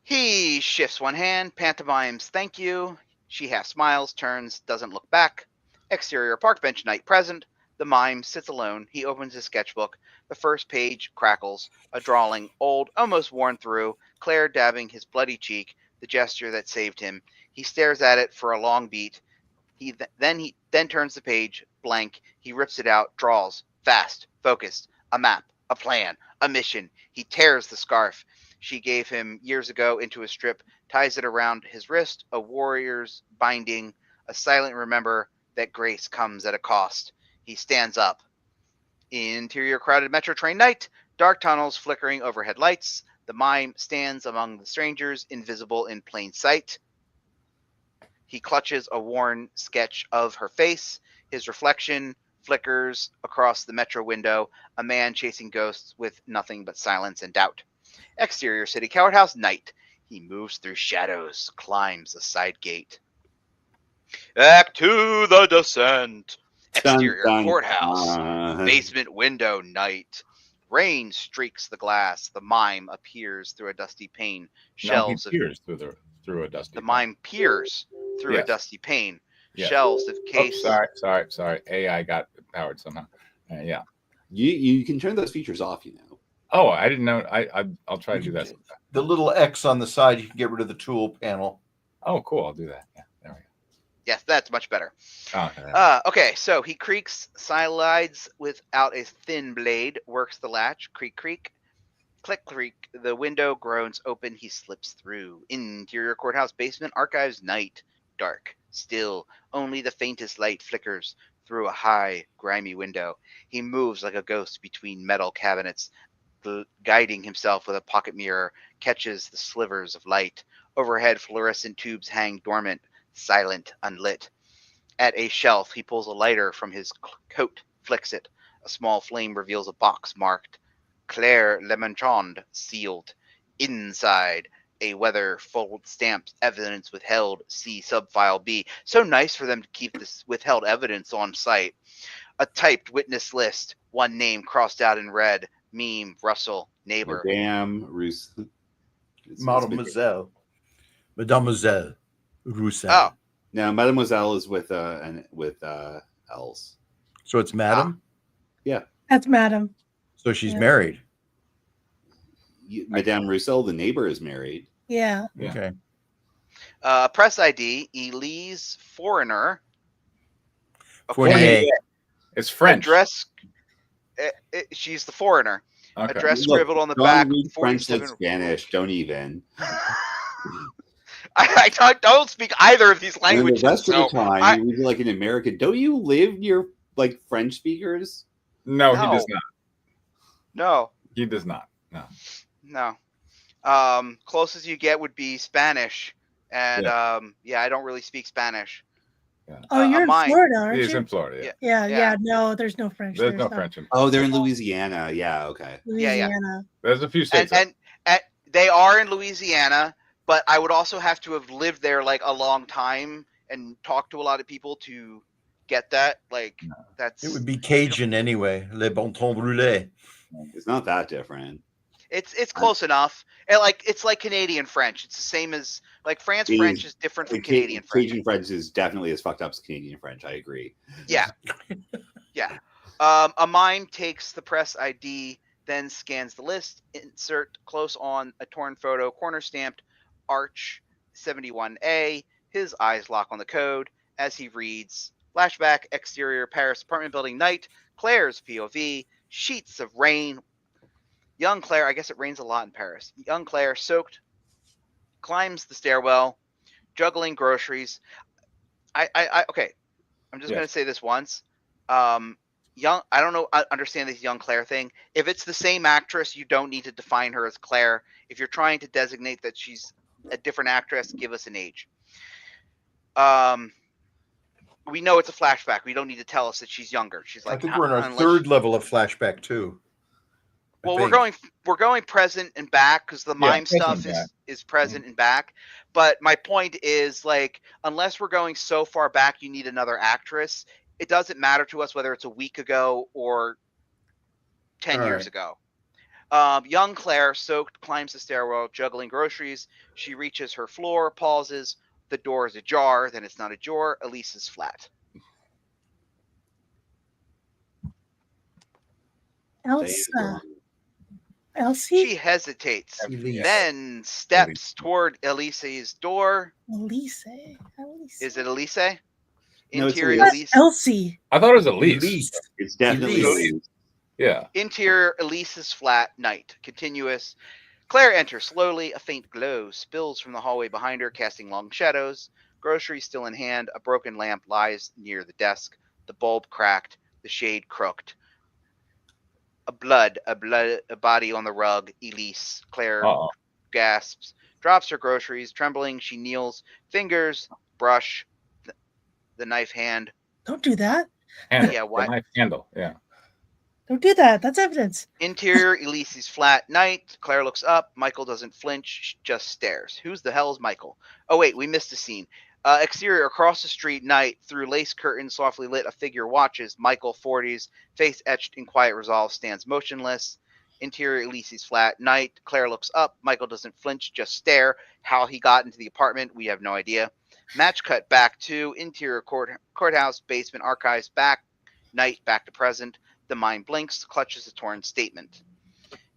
He shifts one hand, pantomimes thank you. She half smiles, turns, doesn't look back. Exterior park bench night present. The mime sits alone. He opens his sketchbook. The first page crackles. A drawing, old, almost worn through. Claire dabbing his bloody cheek, the gesture that saved him. He stares at it for a long beat. He then turns the page, blank. He rips it out, draws, fast, focused. A map, a plan, a mission. He tears the scarf she gave him years ago into a strip, ties it around his wrist, a warrior's binding, a silent remember that grace comes at a cost. He stands up. Interior crowded metro train night, dark tunnels flickering overhead lights. The mime stands among the strangers, invisible in plain sight. He clutches a worn sketch of her face. His reflection flickers across the metro window, a man chasing ghosts with nothing but silence and doubt. Exterior city courthouse night. He moves through shadows, climbs a side gate. Back to the descent. Exterior
Dun, dun,
courthouse.
dun.
Basement window night. Rain streaks the glass. The mime appears through a dusty pane. Shelves
No,
of
he peers through a dusty.
the mime peers through a
Yes.
dusty pane.
Yes.
Shelves of
Oh,
case.
sorry. AI got powered somehow. Yeah.
You can turn those features off, you know.
Oh, I didn't know. I'll try to do that. sometime.
The little X on the side, you can get rid of the tool panel.
Oh, cool. I'll do that. Yeah. There we go.
Yes, that's much better.
Oh, okay.
Okay, so he creaks, slides without a thin blade, works the latch, creak, creak, click, creak. The window groans open. He slips through. Interior courthouse basement, archives night, dark, still. Only the faintest light flickers through a high, grimy window. He moves like a ghost between metal cabinets, guiding himself with a pocket mirror, catches the slivers of light. Overhead, fluorescent tubes hang dormant, silent, unlit. At a shelf, he pulls a lighter from his coat, flicks it. A small flame reveals a box marked Claire Lemonchond, sealed. Inside, a weather fold stamped evidence withheld, see subfile B. So nice for them to keep this withheld evidence on site. A typed witness list, one name crossed out in red, meme, Russell, neighbor.
Madame Roos.
Mademoiselle Rousseau.
Oh,
No, Mademoiselle is with L's.
So it's Madam.
That's Madam.
So she's
Yeah.
married.
Madame Rousseau, the neighbor, is married.
Yeah.
Yeah.
Okay.
Press ID, Elise Foreigner.
Fournier.
It's French.
Address. She's the foreigner.
Okay.
Address
Look,
scribbled on the
John
back.
reads French like
47.
Spanish. Don't even.
I don't speak either of these
And then
languages.
the rest of
So
the time, you read it like an American. Don't you live near like French speakers?
No, he
No.
does not.
no,
He does not. No.
no. Closest you get would be Spanish, and
Yeah.
I don't really speak Spanish.
Oh, you're in
mine.
Florida, aren't
He's
you?
in Florida. Yeah.
Yeah,
Yeah.
yeah. No, there's no French.
There's no
not.
French in.
Oh, they're in Louisiana. Yeah, okay.
Louisiana.
There's a few states.
And they are in Louisiana, but I would also have to have lived there like a long time and talked to a lot of people to get that. Like that's
It would be Cajun anyway. Le bon temps brûlé.
It's not that different.
it's close enough. And like it's like Canadian French. It's the same as like France
It
French
is-
is different from
Like,
Canadian French.
Cajun French is definitely as fucked up as Canadian French. I agree.
Yeah. Yeah. A mime takes the press ID, then scans the list, insert close on a torn photo, corner stamped Arch 71A. His eyes lock on the code as he reads flashback, exterior Paris apartment building night, Claire's POV, sheets of rain. Young Claire, I guess it rains a lot in Paris. Young Claire, soaked, climbs the stairwell, juggling groceries. Okay. I'm just
Yeah.
gonna say this once. Young, I don't know. I understand this young Claire thing. If it's the same actress, you don't need to define her as Claire. If you're trying to designate that she's a different actress, give us an age. We know it's a flashback. We don't need to tell us that she's younger. She's like,
I think we're in our
unless-
third level of flashback too. I
Well,
think.
we're going present and back because the mime
present
stuff
and back.
is present and back. But my point is like, unless we're going so far back, you need another actress. It doesn't matter to us whether it's a week ago or 10
All
years
right.
ago. Young Claire, soaked, climbs the stairwell, juggling groceries. She reaches her floor, pauses. The door is ajar. Then it's not ajar. Elise is flat.
Elsa. Elsie?
She hesitates,
Elise.
then steps toward Elise's door.
Elise. Elise.
Is it Elise?
No, it's
Interior
Elise.
Elise.
Elsie.
I thought it was Elise.
Elise.
It's definitely
Elise.
Elise.
Yeah.
Interior Elise's flat, night, continuous. Claire enters slowly. A faint glow spills from the hallway behind her, casting long shadows. Groceries still in hand. A broken lamp lies near the desk. The bulb cracked. The shade crooked. A body on the rug. Elise. Claire
Uh-oh.
gasps. Drops her groceries. Trembling, she kneels. Fingers, brush, the knife hand.
Don't do that.
Handle.
Yeah,
The
what?
knife handle. Yeah.
Don't do that. That's evidence.
Interior, Elise's flat, night. Claire looks up. Michael doesn't flinch, just stares. Who's the hell is Michael? Oh, wait, we missed a scene. Exterior, across the street, night. Through lace curtains, softly lit, a figure watches. Michael, 40s, face etched in quiet resolve, stands motionless. Interior, Elise's flat, night. Claire looks up. Michael doesn't flinch, just stare. How he got into the apartment, we have no idea. Match cut back to interior courthouse, basement, archives, back, night, back to present. The mind blinks, clutches a torn statement.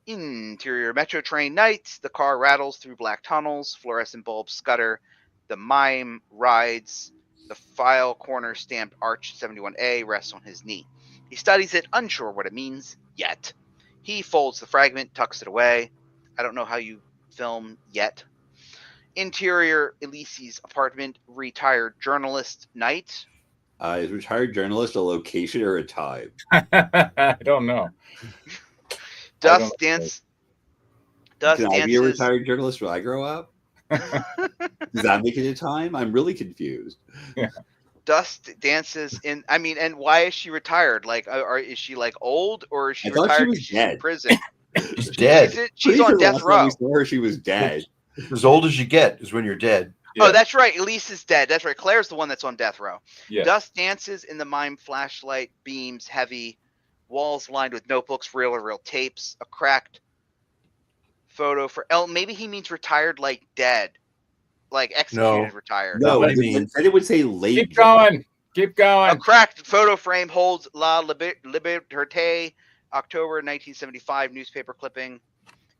Interior metro train, night. The car rattles through black tunnels, fluorescent bulbs scutter. The mime rides. The file corner stamped Arch 71A rests on his knee. He studies it, unsure what it means yet. He folds the fragment, tucks it away. I don't know how you film yet. Interior Elise's apartment, retired journalist, night.
Is retired journalist a location or a time?
I don't know.
Dust
don't know.
dance. Dust
Can I be a
dances.
retired journalist when I grow up? Does that make it a time? I'm really confused.
Dust dances in. I mean, and why is she retired? Like, is she like old, or is she
I thought she
retired
was
because she's in
dead.
prison?
She's dead.
She's
Pretty
on
sure the
death
last time
row.
we saw her, she was dead.
As old as you get is when you're dead.
Yeah.
Oh, that's right. Elise is dead. That's right. Claire's the one that's on death row.
Yeah.
Dust dances in the mime flashlight beams heavy. Walls lined with notebooks, reel or real tapes. A cracked photo for maybe he means retired, like dead, like executed,
No.
retired.
No,
what I
it
mean.
said it would say late.
Keep going. Keep
A
going.
cracked photo frame holds La Liberté, October 1975 newspaper clipping.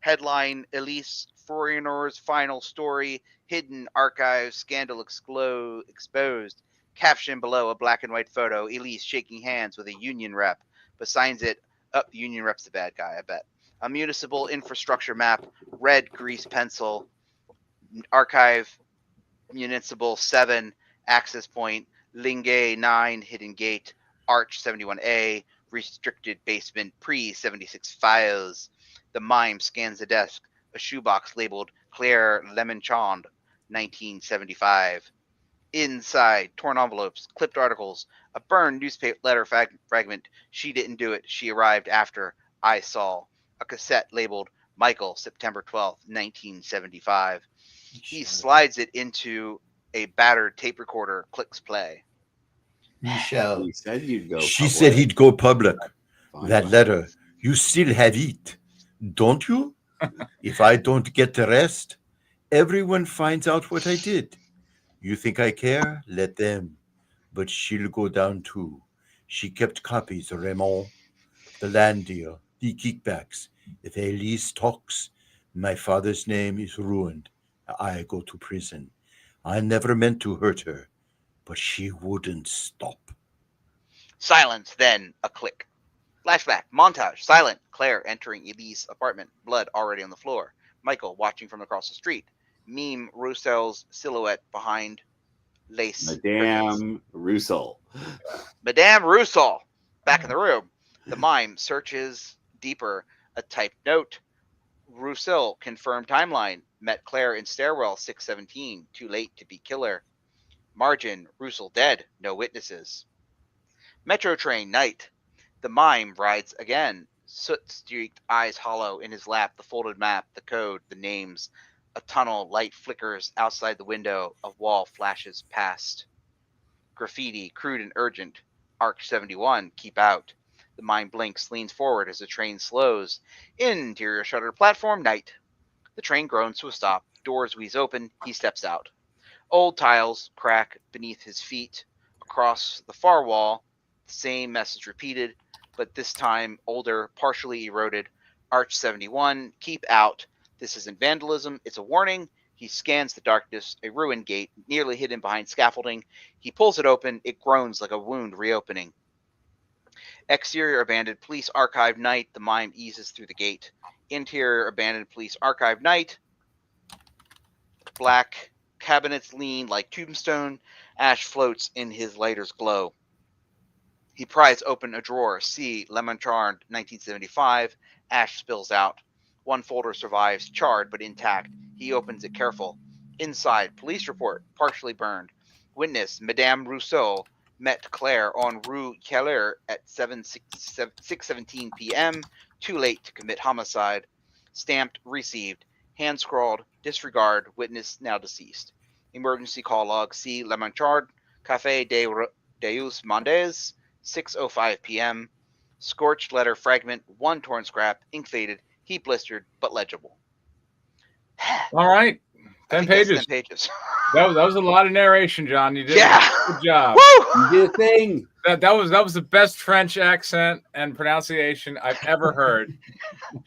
Headline: Elise Fourier's final story. Hidden archive scandal exposed. Caption below a black and white photo. Elise shaking hands with a union rep, but signs it up. The union rep's the bad guy, I bet. A municipal infrastructure map. Red grease pencil. Archive municipal 7. Access point. Lingay 9. Hidden gate. Arch 71A. Restricted basement. Pre 76 files. The mime scans the desk. A shoebox labeled Claire Lemonchand, 1975. Inside, torn envelopes, clipped articles, a burned newspaper letter fragment. She didn't do it. She arrived after. I saw. A cassette labeled Michael, September 12th, 1975. He slides it into a battered tape recorder, clicks play.
Michelle.
He said you'd go.
She said he'd go public.
Fine,
That
fine.
letter, you still have it, don't you? If I don't get the rest, everyone finds out what I did. You think I care? Let them. But she'll go down too. She kept copies, Raymond. The land deal, the kickbacks. If Elise talks, my father's name is ruined. I go to prison. I never meant to hurt her, but she wouldn't stop.
Silence, then a click. Flashback, montage, silent. Claire entering Elise's apartment, blood already on the floor. Michael watching from across the street. Meme Roussel's silhouette behind lace.
Madame Roussel.
Madame Roussel, back in the room. The mime searches deeper. A typed note. Roussel confirmed timeline. Met Claire in stairwell 617. Too late to be killer. Margin, Roussel dead. No witnesses. Metro train, night. The mime rides again. Soot-streaked eyes hollow in his lap. The folded map, the code, the names. A tunnel light flickers outside the window. A wall flashes past. Graffiti, crude and urgent. Arch 71, keep out. The mime blinks, leans forward as the train slows. Interior shuttered platform, night. The train groans to a stop. Doors wheeze open. He steps out. Old tiles crack beneath his feet. Across the far wall, the same message repeated, but this time older, partially eroded. Arch 71, keep out. This isn't vandalism, it's a warning. He scans the darkness, a ruined gate, nearly hidden behind scaffolding. He pulls it open, it groans like a wound reopening. Exterior abandoned police archive, night. The mime eases through the gate. Interior abandoned police archive, night. Black cabinets lean like tombstone. Ash floats in his lighter's glow. He pries open a drawer. See Lemonchard, 1975. Ash spills out. One folder survives, charred but intact. He opens it careful. Inside, police report, partially burned. Witness, Madame Rousseau, met Claire on Rue Keller at 6:17 p.m. Too late to commit homicide. Stamped, received. Hand scrawled, disregard, witness now deceased. Emergency call log, see Lemonchard, Café Deus Mondes, 6:05 p.m. Scorched letter fragment, one torn scrap, ink faded, heat blistered, but legible.
All right. 10 pages.
10 pages.
That was a lot of narration, John. You did
Yeah.
a good job.
Woo!
You did a thing.
That was the best French accent and pronunciation I've ever heard.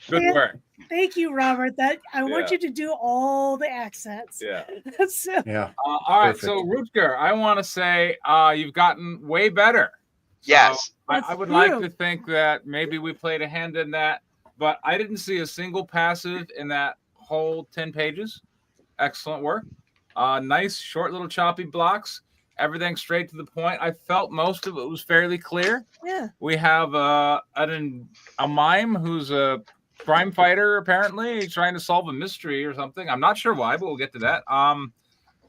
Good
Yeah.
work.
Thank you, Robert. That I want
Yeah.
you to do all the accents.
Yeah.
So,
Yeah.
All right.
Perfect.
So, Rutger, I want to say you've gotten way better. So
Yes.
That's
I would like
true.
to think that maybe we played a hand in that, but I didn't see a single passive in that whole 10 pages. Excellent work. Nice, short little choppy blocks. Everything straight to the point. I felt most of it was fairly clear.
yeah.
We have a mime who's a crime fighter, apparently. He's trying to solve a mystery or something. I'm not sure why, but we'll get to that.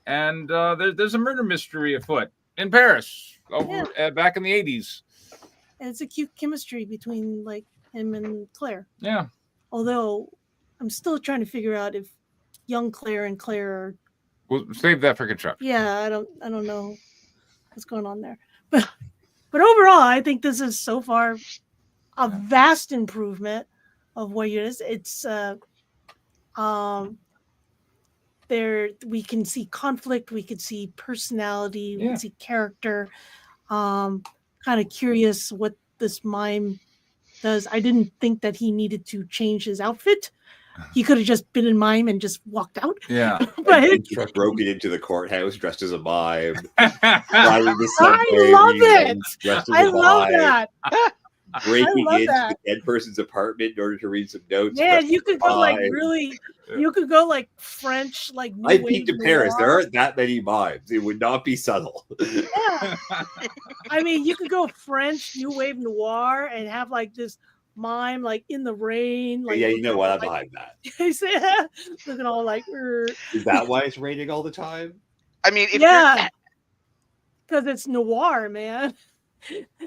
And there's a murder mystery afoot in Paris back in the 80s.
And it's a cute chemistry between like him and Claire.
Yeah.
Although I'm still trying to figure out if young Claire and Claire are
We'll save that for construction.
yeah, I don't know what's going on there. But overall, I think this is so far a vast improvement of what it is. It's there we can see conflict, we can see personality, we
Yeah.
can see character. Kind of curious what this mime does. I didn't think that he needed to change his outfit. he could have just been in mime and just walked out.
Yeah.
But
He just broke it into the courthouse dressed as a mime.
I love it. I love that.
Breaking
love
into
that.
the dead person's apartment in order to read some notes.
Man,
dressed
you
as
could
a
go like
mime.
really, you could go like French, like new
I've
wave
been to Paris. There
noir.
aren't that many mimes. It would not be subtle.
Yeah. I mean, you could go French new wave noir and have like this mime like in the rain. Like
Yeah, you know what? I'm
like,
behind that.
you see, looking all like.
Is that why it's raining all the time?
I mean, if
Yeah, because it's noir, man.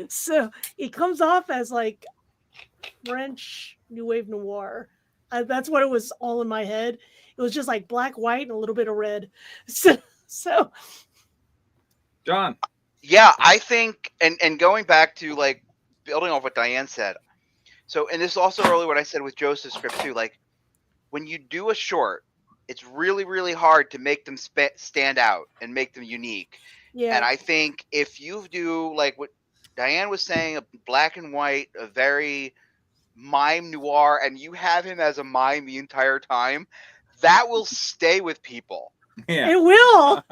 So it comes off as like French new wave noir. That's what it was all in my head. It was just like black, white, and a little bit of red. So
John.
Yeah, I think, and going back to like building off what Diane said. So, and this is also earlier what I said with Joseph's script too. Like when you do a short, it's really, really hard to make them stand out and make them unique.
yeah,
And I think if you do like what Diane was saying, a black and white, a very mime noir, and you have him as a mime the entire time, that will stay with people.
Yeah.
it will.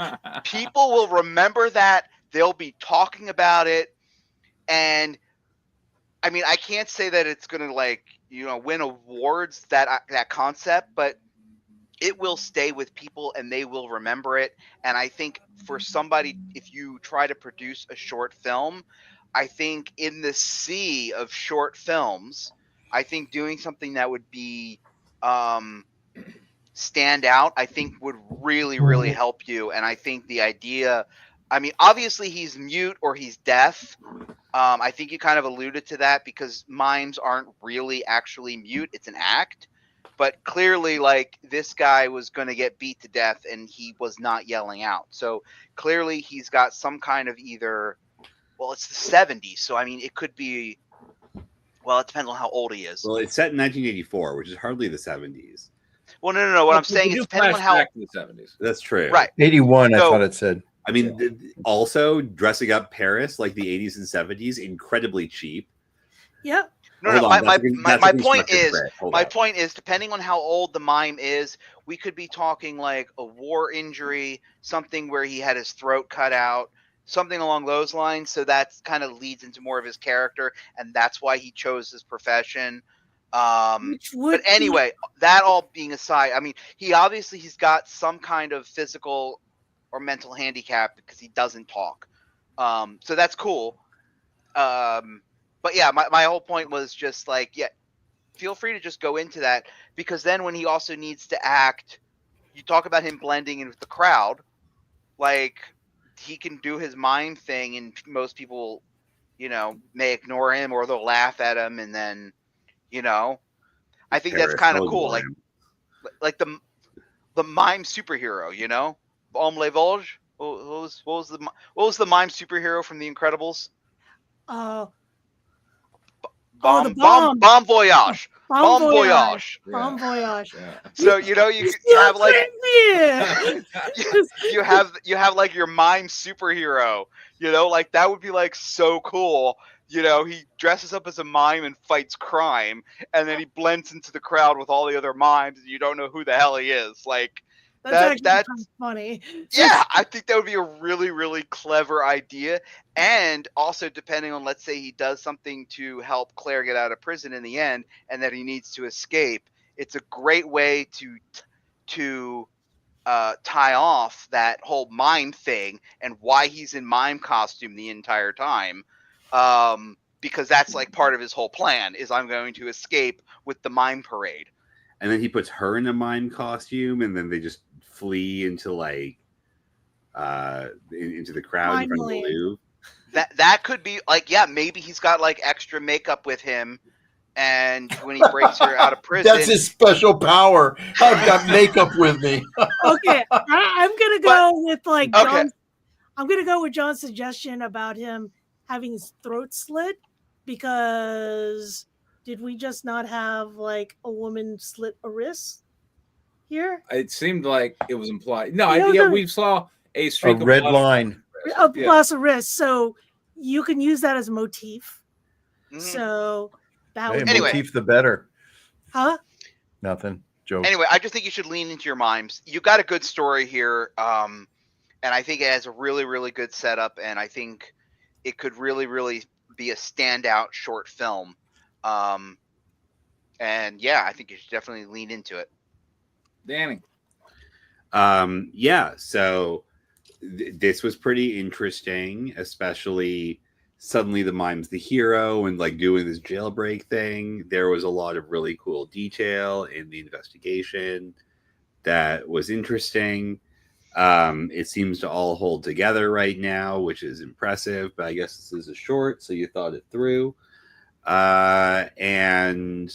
People will remember that. They'll be talking about it. And I mean, I can't say that it's going to like, win awards, that concept, but it will stay with people and they will remember it. And I think for somebody, if you try to produce a short film, I think in the sea of short films, I think doing something that would be stand out, I think would really, really help you. And I think the idea, I mean, obviously he's mute or he's deaf. I think you kind of alluded to that because mimes aren't really actually mute. It's an act. But clearly, like, this guy was going to get beat to death and he was not yelling out. So clearly he's got some kind of either, well, it's the 70s. So, I mean, it could be, well, it depends on how old he is.
Well, it's set in 1984, which is hardly the 70s.
Well, no. What I'm saying is depending on how.
Back to the 70s.
That's true.
Right.
81, I
So-
thought it said.
I mean, also dressing up Paris like the 80s and 70s, incredibly cheap.
Yeah.
No.
Hold on,
My
that's a
point
constructive
is,
credit. Hold up.
point is, depending on how old the mime is, we could be talking like a war injury, something where he had his throat cut out, something along those lines. So that kind of leads into more of his character, and that's why he chose his profession.
Which would
But anyway, that all being aside, I mean, he's got some kind of physical or mental handicap because he doesn't talk. So that's cool. But yeah, my whole point was just like, yeah, feel free to just go into that, because then when he also needs to act, you talk about him blending in with the crowd, like he can do his mime thing and most people, may ignore him or they'll laugh at him. And then, I think that's
Paris,
kind of
no
cool.
mime.
Like the mime superhero, Homme les Vosges. What was the mime superhero from The Incredibles?
the bomb.
Bon voyage. Bon voyage.
Bon voyage.
Yeah.
So you have like you have like your mime superhero. Like that would be like so cool. He dresses up as a mime and fights crime, and then he blends into the crowd with all the other mimes, and you don't know who the hell he is. Like
That's kind of funny.
yeah, I think that would be a really, really clever idea. And also, depending on, let's say he does something to help Claire get out of prison in the end, and that he needs to escape, it's a great way to tie off that whole mime thing and why he's in mime costume the entire time. Because that's like part of his whole plan is I'm going to escape with the mime parade.
And then he puts her in a mime costume, and then they just flee into like into the crowd in front of the Louvre.
That could be like, yeah, maybe he's got like extra makeup with him, and when he breaks her out of prison,
That's his special power. I've got makeup with me.
Okay, I'm gonna go with like
okay.
John's. I'm gonna go with John's suggestion about him having his throat slit, because did we just not have like a woman slit a wrist here?
It seemed like it was implied. No, we saw a
A
streak of
red
blood.
line.
A plus a wrist, so you can use that as a motif.
Mhm.
So that
Hey,
would
Anyway.
motif the better.
huh?
Nothing. Joe.
Anyway, I just think you should lean into your mimes. You got a good story here, and I think it has a really, really good setup, and I think it could really, really be a standout short film. And yeah, I think you should definitely lean into it.
Danny.
Yeah, so this was pretty interesting, especially suddenly the mime's the hero and like doing this jailbreak thing. There was a lot of really cool detail in the investigation that was interesting. It seems to all hold together right now, which is impressive, but I guess this is a short, so you thought it through. And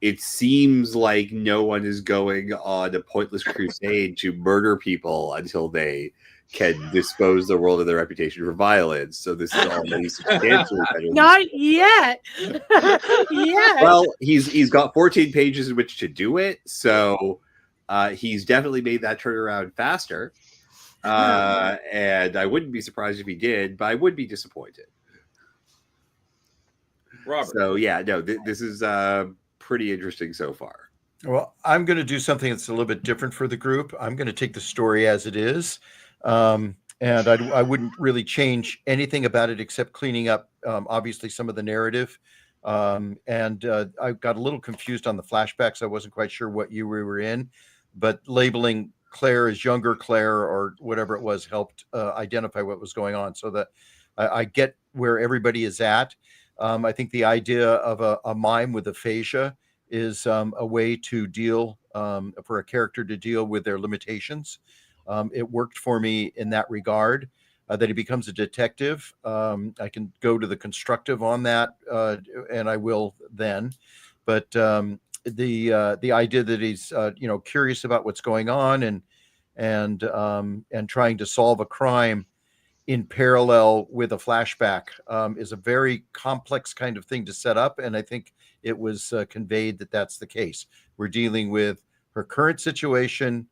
it seems like no one is going on a pointless crusade to murder people until they can dispose the world of their reputation for violence. So this is already substantially better.
Not yet. Yeah.
Well, he's got 14 pages in which to do it, so he's definitely made that turnaround faster. And I wouldn't be surprised if he did, but I would be disappointed.
Robert.
So yeah, no, this is pretty interesting so far.
Well, I'm going to do something that's a little bit different for the group. I'm going to take the story as it is. And I wouldn't really change anything about it except cleaning up, obviously, some of the narrative. And I got a little confused on the flashbacks. I wasn't quite sure what year we were in, but labeling Claire as younger Claire or whatever it was helped identify what was going on, so that I get where everybody is at. I think the idea of a mime with aphasia is a way to deal for a character to deal with their limitations. It worked for me in that regard. That he becomes a detective. I can go to the constructive on that, and I will then. But the idea that he's curious about what's going on and trying to solve a crime in parallel with a flashback is a very complex kind of thing to set up, and I think it was conveyed that that's the case. We're dealing with her current situation,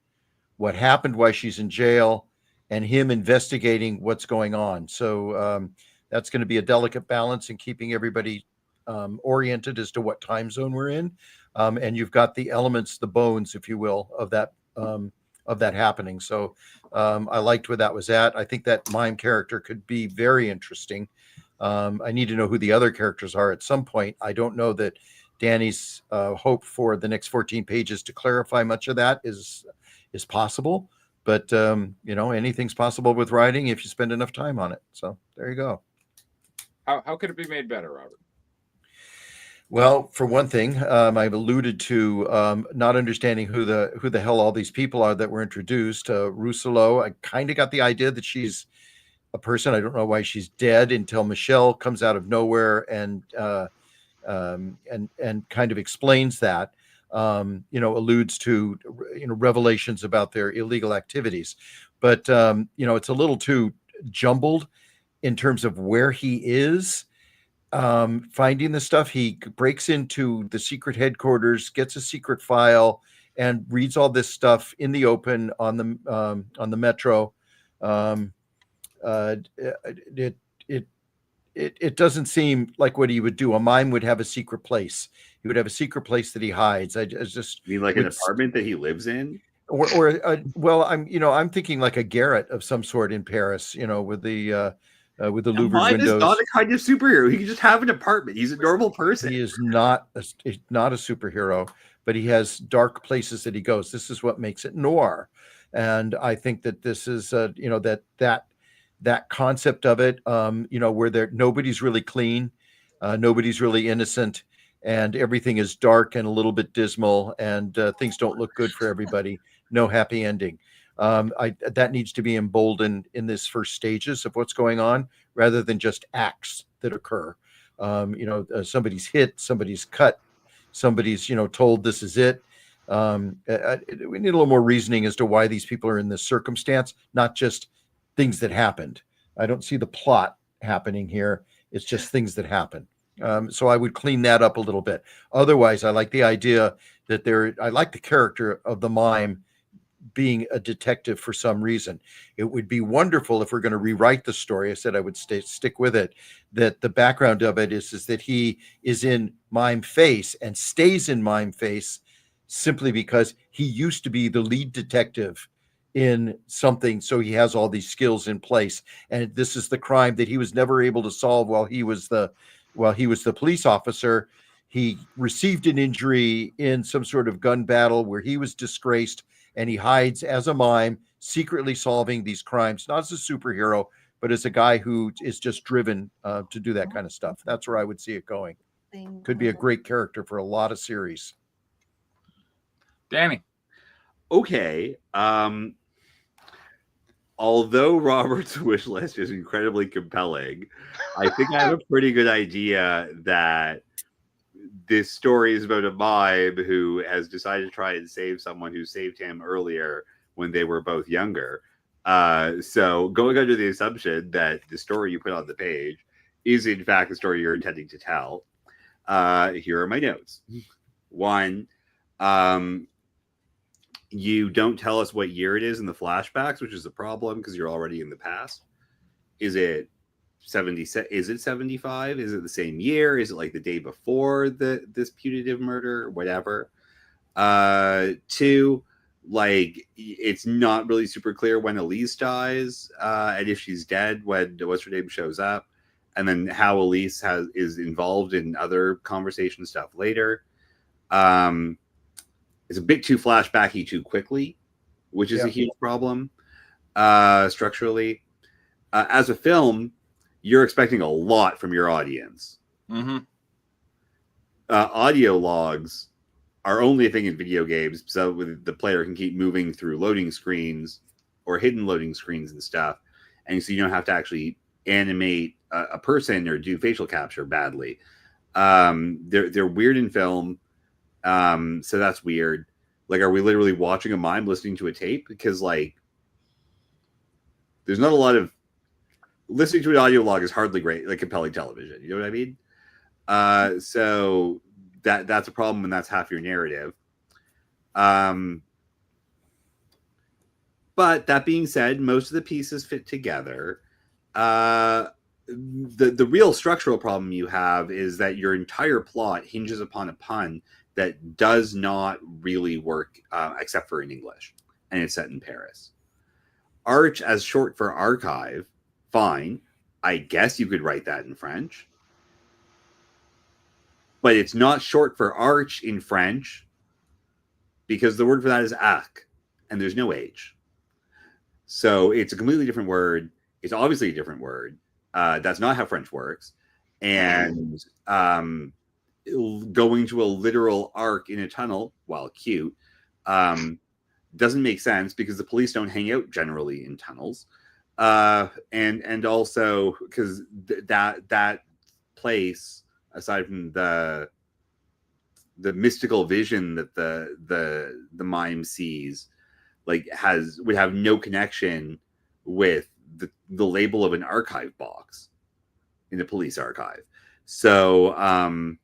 what happened while she's in jail, and him investigating what's going on. So that's going to be a delicate balance in keeping everybody oriented as to what time zone we're in. And you've got the elements, the bones, if you will, of that happening. So I liked where that was at. I think that mime character could be very interesting. I need to know who the other characters are at some point. I don't know that Danny's hope for the next 14 pages to clarify much of that is possible. But, anything's possible with writing if you spend enough time on it. So there you go.
How could it be made better, Robert?
Well, for one thing, I've alluded to not understanding who the hell all these people are that were introduced. Rousselot, I kind of got the idea that she's a person. I don't know why she's dead until Michelle comes out of nowhere and kind of explains that. Alludes to revelations about their illegal activities, but it's a little too jumbled in terms of where he is finding the stuff. He breaks into the secret headquarters, gets a secret file, and reads all this stuff in the open on the metro. It doesn't seem like what he would do. A mime would have a secret place. He would have a secret place that he hides. I just
You mean like an apartment that he lives in?
Well, I'm thinking like a garret of some sort in Paris, with the louvered
Mime
windows.
is not a kind of superhero. He can just have an apartment. He's a normal person.
He is not a superhero, but he has dark places that he goes. This is what makes it noir, and I think that this is that concept of it, where nobody's really clean, nobody's really innocent, and everything is dark and a little bit dismal, and things don't look good for everybody. No happy ending. That needs to be emboldened in this first stages of what's going on, rather than just acts that occur. Somebody's hit, somebody's cut, somebody's told this is it. We need a little more reasoning as to why these people are in this circumstance, not just things that happened. I don't see the plot happening here. It's just things that happen. So I would clean that up a little bit. Otherwise, I like the idea that I like the character of the mime being a detective for some reason. It would be wonderful if we're going to rewrite the story. I said I would stick with it, that the background of it is that he is in mime face and stays in mime face simply because he used to be the lead detective in something, so he has all these skills in place, and this is the crime that he was never able to solve while he was the police officer. He received an injury in some sort of gun battle where he was disgraced, and he hides as a mime, secretly solving these crimes, not as a superhero, but as a guy who is just driven to do that kind of stuff. That's where I would see it going. Could be a great character for a lot of series.
Danny.
Okay. Although Robert's wish list is incredibly compelling, I think I have a pretty good idea that this story is about a mime who has decided to try and save someone who saved him earlier when they were both younger. So going under the assumption that the story you put on the page is in fact the story you're intending to tell, here are my notes. One, you don't tell us what year it is in the flashbacks, which is a problem because you're already in the past. Is it 70? Is it 75? Is it the same year? Is it like the day before this putative murder? Whatever. Two, like it's not really super clear when Elise dies, and if she's dead when what's her name shows up, and then how Elise is involved in other conversation stuff later. It's a bit too flashbacky too quickly, which is a huge problem structurally. As a film, you're expecting a lot from your audience.
Mm-hmm.
Audio logs are only a thing in video games, so the player can keep moving through loading screens or hidden loading screens and stuff, and so you don't have to actually animate a person or do facial capture badly. They're weird in film. So that's weird. Like, are we literally watching a mime listening to a tape? Because like, there's not a lot of listening to an audio log is hardly great, like compelling television. You know what I mean? So that's a problem, and that's half your narrative. But that being said, most of the pieces fit together. The real structural problem you have is that your entire plot hinges upon a pun that does not really work except for in English, and it's set in Paris. Arch as short for archive, fine. I guess you could write that in French. But it's not short for arch in French because the word for that is arc, and there's no H. So it's a completely different word. It's obviously a different word. That's not how French works. And going to a literal arc in a tunnel, while cute, doesn't make sense because the police don't hang out generally in tunnels. And also because that place, aside from the mystical vision that the mime sees, like would have no connection with the label of an archive box in the police archive. So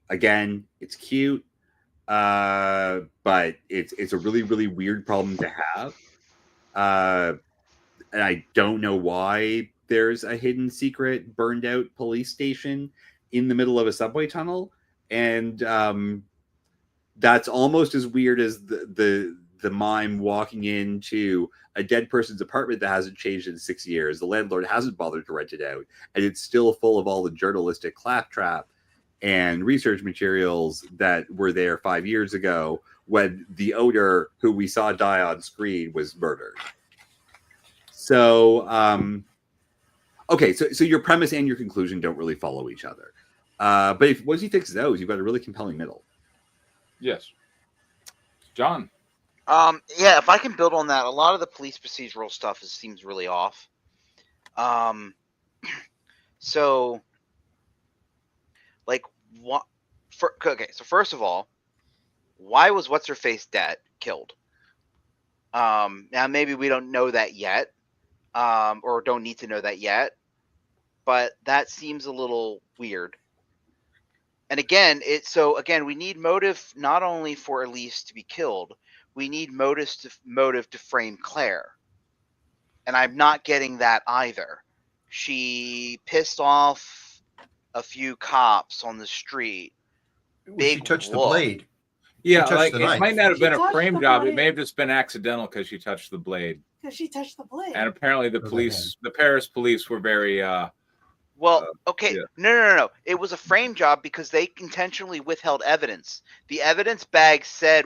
again, it's cute, but it's a really, really weird problem to have. And I don't know why there's a hidden secret burned out police station in the middle of a subway tunnel. And that's almost as weird as the mime walking into a dead person's apartment that hasn't changed in 6 years. The landlord hasn't bothered to rent it out, and it's still full of all the journalistic claptrap and research materials that were there 5 years ago when the owner who we saw die on screen was murdered. So, okay, so your premise and your conclusion don't really follow each other. But once you fix those, you've got a really compelling middle.
Yes. John.
Yeah, if I can build on that, a lot of the police procedural stuff seems really off. So, like, what? Okay, so first of all, why was what's her face dead, killed? Now maybe we don't know that yet, or don't need to know that yet, but that seems a little weird. And again, we need motive not only for Elise to be killed, we need motive to frame Claire. And I'm not getting that either. She pissed off a few cops on the street,
She touched the blade.
Yeah,
touched
like
the
it
knife.
might not have
She
been a
touched
frame
the
job. It
blade.
may have just been accidental because she touched the blade.
Because she touched the blade.
And apparently the police, the Paris police, were very.
Well, okay,
yeah.
no. It was a frame job because they intentionally withheld evidence. The evidence bag said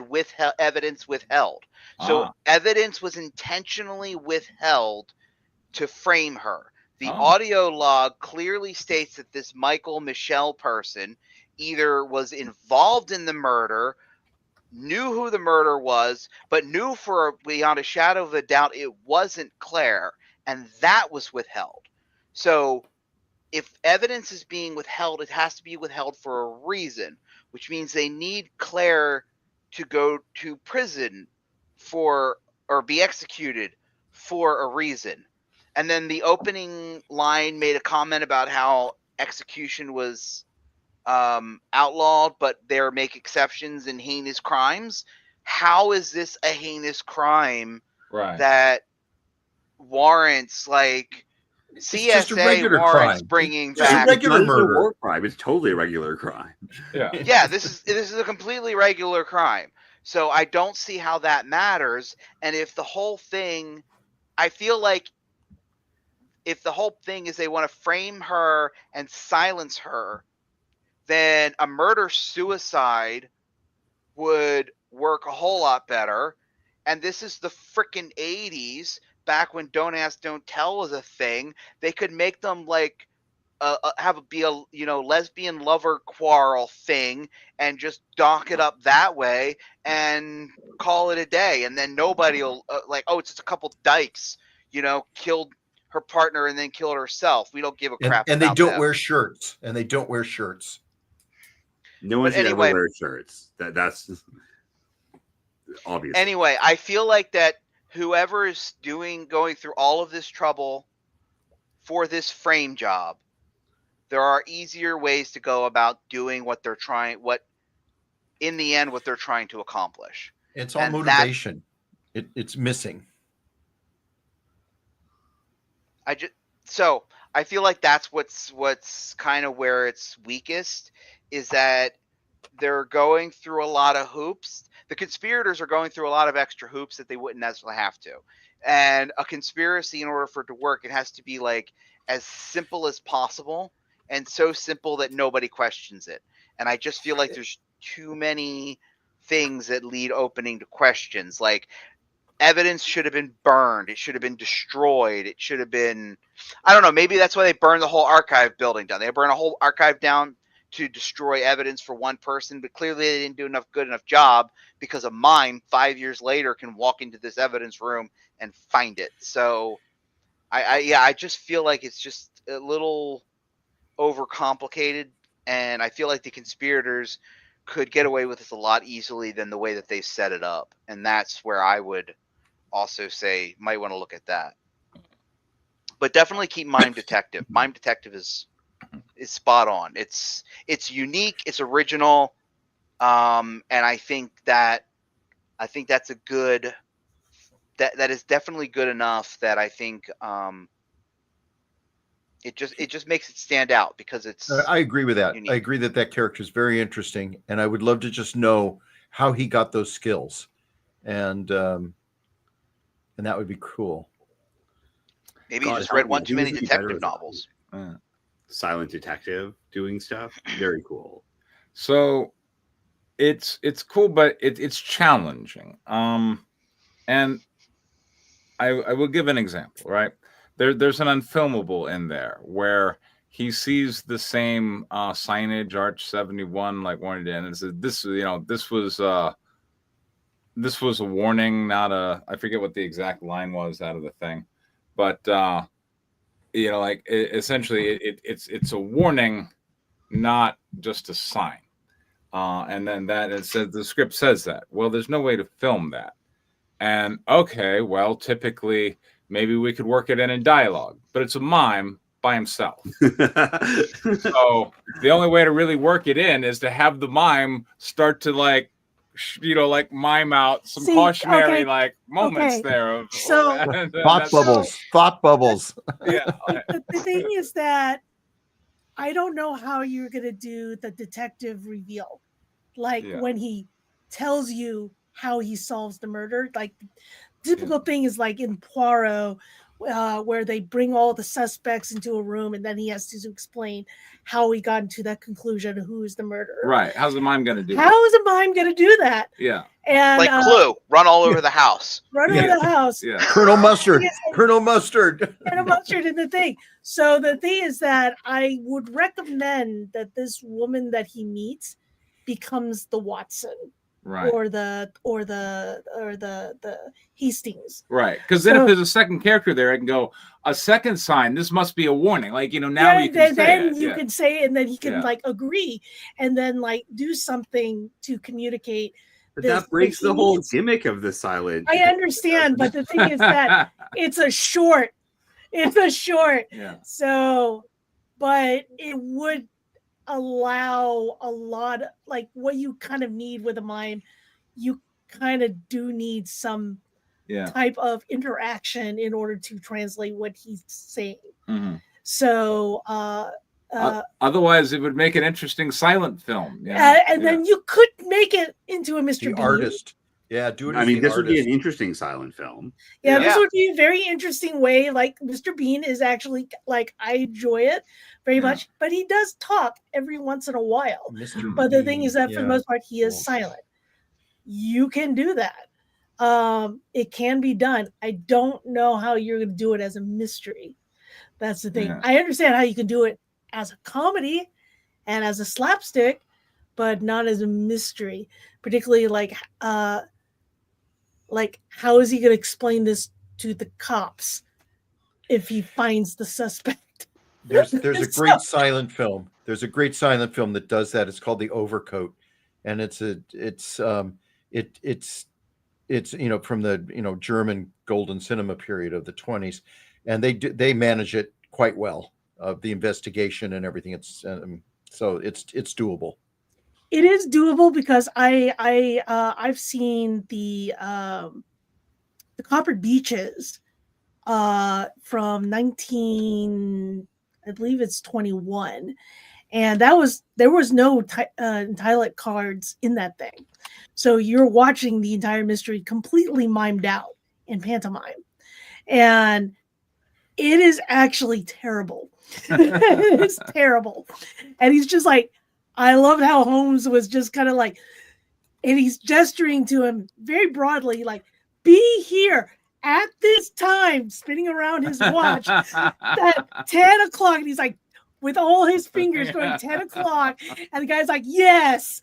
evidence withheld. So evidence was intentionally withheld to frame her. The audio log clearly states that this Michael Michelle person either was involved in the murder, knew who the murder was, but knew for beyond a shadow of a doubt it wasn't Claire, and that was withheld. So if evidence is being withheld, it has to be withheld for a reason, which means they need Claire to go to prison for or be executed for a reason. And then the opening line made a comment about how execution was outlawed, but they make exceptions in heinous crimes. How is this a heinous crime that warrants like CSA warrants bringing back
a regular murder?
War crime. It's totally a regular crime.
Yeah, this is a completely regular crime. So I don't see how that matters. And if the whole thing, I feel like if the whole thing is they want to frame her and silence her, then a murder suicide would work a whole lot better. And this is the frickin' 80s, back when Don't Ask, Don't Tell was a thing. They could make them like be a lesbian lover quarrel thing and just dock it up that way and call it a day. And then nobody will it's just a couple dykes, killed her partner and then killed herself. We don't give a crap.
And they don't wear shirts.
No one should ever wear shirts. That's obvious.
Anyway, I feel like that whoever is going through all of this trouble for this frame job, there are easier ways to go about doing what they're trying to accomplish.
It's all motivation. It's missing.
I feel like that's what's kind of where it's weakest, is that they're going through a lot of hoops. The conspirators are going through a lot of extra hoops that they wouldn't necessarily have to. And a conspiracy, in order for it to work, it has to be like as simple as possible, and so simple that nobody questions it. And I just feel like there's too many things that lead opening to questions. Like, evidence should have been burned. It should have been destroyed. It should have been, I don't know, maybe that's why they burned the whole archive building down. They burned a whole archive down to destroy evidence for one person, but clearly they didn't do good enough job, because a mime 5 years later can walk into this evidence room and find it. So I just feel like it's just a little overcomplicated, and I feel like the conspirators could get away with this a lot easily than the way that they set it up. And that's where I would also say might want to look at that. But definitely keep Mime Detective. Mime Detective is spot on. It's unique, it's original, and I think that's a good that is definitely good enough that I think it just makes it stand out, because it's
I agree with that.
unique.
I agree that character is very interesting, and I would love to just know how he got those skills, and that would be cool.
Maybe you just read one too many detective novels.
Silent detective doing stuff, very cool.
So it's cool, but it's challenging. And I will give an example, right? There's an unfilmable in there where he sees the same signage, Arch 71, like wanted in, and says this was a warning, not a, I forget what the exact line was out of the thing, but essentially it's a warning, not just a sign. And then that it says, the script says that. Well, there's no way to film that. And okay, well, typically maybe we could work it in dialogue, but it's a mime by himself. So the only way to really work it in is to have the mime start to mime out some cautionary moments there of
thought bubbles.
Yeah.
The thing is that I don't know how you're going to do the detective reveal. like
Yeah.
when he tells you how he solves the murder. Like typical thing is like in Poirot, where they bring all the suspects into a room and then he has to explain how he got into that conclusion of who is the murderer.
Right. How's the mime going to do
How is a mime going to do that?
Yeah.
And
Like Clue, run all over the house.
Run over the house.
Yeah.
Colonel Mustard. Colonel Mustard.
Colonel Mustard in the thing. So the thing is that I would recommend that this woman that he meets becomes the Watson.
Right.
Or the Hastings.
Right. Because then if there's a second character there, I can go, a second sign, this must be a warning. Like, now you can say it.
You can say it and then he can like agree and then like do something to communicate.
But that breaks the whole gimmick of the silent.
I understand, but the thing is that it's a short.
Yeah.
So, but it would allow a lot of, like what you kind of need with a mime. You kind of do need some type of interaction in order to translate what he's saying.
Mm-hmm.
So,
otherwise, it would make an interesting silent film.
And then you could make it into a Mr.
The
Bean.
artist. Yeah, do it.
I mean, this would be an interesting silent film.
Yeah, this would be a very interesting way. Like Mr. Bean is actually like I enjoy it very much, but he does talk every once in a while. But the thing is that for the most part, he is silent. You can do that. It can be done. I don't know how you're going to do it as a mystery. That's the thing.
Yeah.
I understand how you can do it as a comedy and as a slapstick, but not as a mystery. Particularly like how is he going to explain this to the cops if he finds the suspect?
There's a great silent film. There's a great silent film that does that. It's called The Overcoat, and it's from the German golden cinema period of the 20s, and they manage it quite well, the investigation and everything. It's so it's doable.
It is doable because I've seen the Copper Beaches from 19, I believe it's 21, and there was no Tilett cards in that thing, so you're watching the entire mystery completely mimed out in pantomime, and it is actually terrible. It's terrible, and he's just like. I loved how Holmes was just kind of like, and he's gesturing to him very broadly, like, be here at this time, spinning around his watch at 10 o'clock. And he's like, with all his fingers going 10 o'clock. And the guy's like, yes,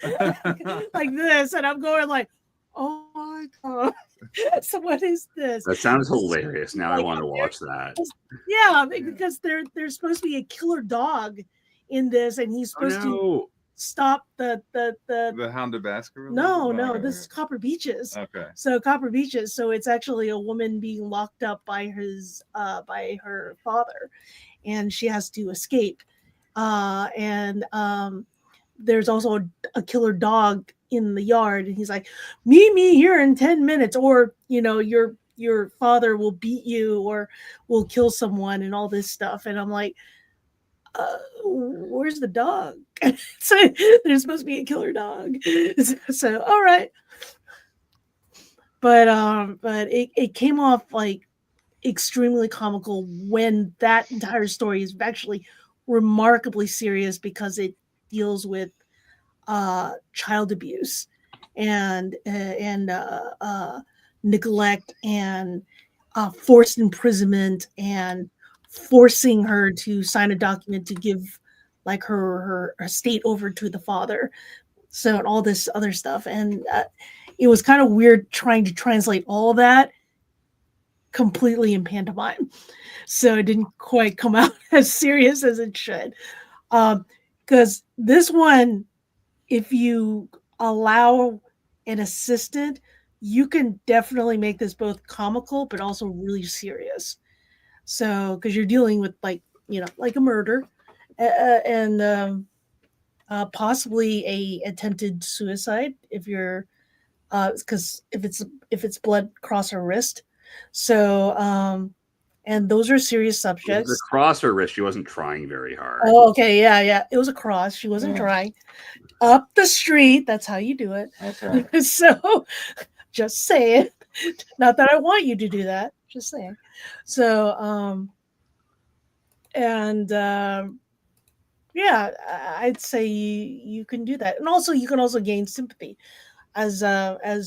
like this. And I'm going like, oh my God. So what is this?
That sounds hilarious. Now I want to watch that.
Yeah, because there's supposed to be a killer dog in this, and he's supposed to stop the
Hound of Baskerville.
No, this is Copper Beaches.
Okay.
So Copper Beaches. So it's actually a woman being locked up by her father, and she has to escape. And there's also a killer dog in the yard, and he's like, meet me here in 10 minutes, or your father will beat you or will kill someone and all this stuff. And I'm like, where's the dog? So there's supposed to be a killer dog. So all right. But it came off like extremely comical when that entire story is actually remarkably serious because it deals with child abuse and neglect and forced imprisonment and forcing her to sign a document to give like her estate over to the father. So and all this other stuff. And it was kind of weird trying to translate all that completely in pantomime. So it didn't quite come out as serious as it should. Because this one, if you allow an assistant, you can definitely make this both comical, but also really serious. So, because you're dealing with like a murder and possibly a attempted suicide if you're, because if it's blood across her wrist. So, and those are serious
It
subjects.
was across her wrist. She wasn't trying very hard.
Oh, okay, yeah. It was a cross. She wasn't trying. Up the street. That's how you do it.
Okay.
So, just saying. Not that I want you to do that. Just saying. So, yeah, I'd say you can do that, and also you can also gain sympathy, as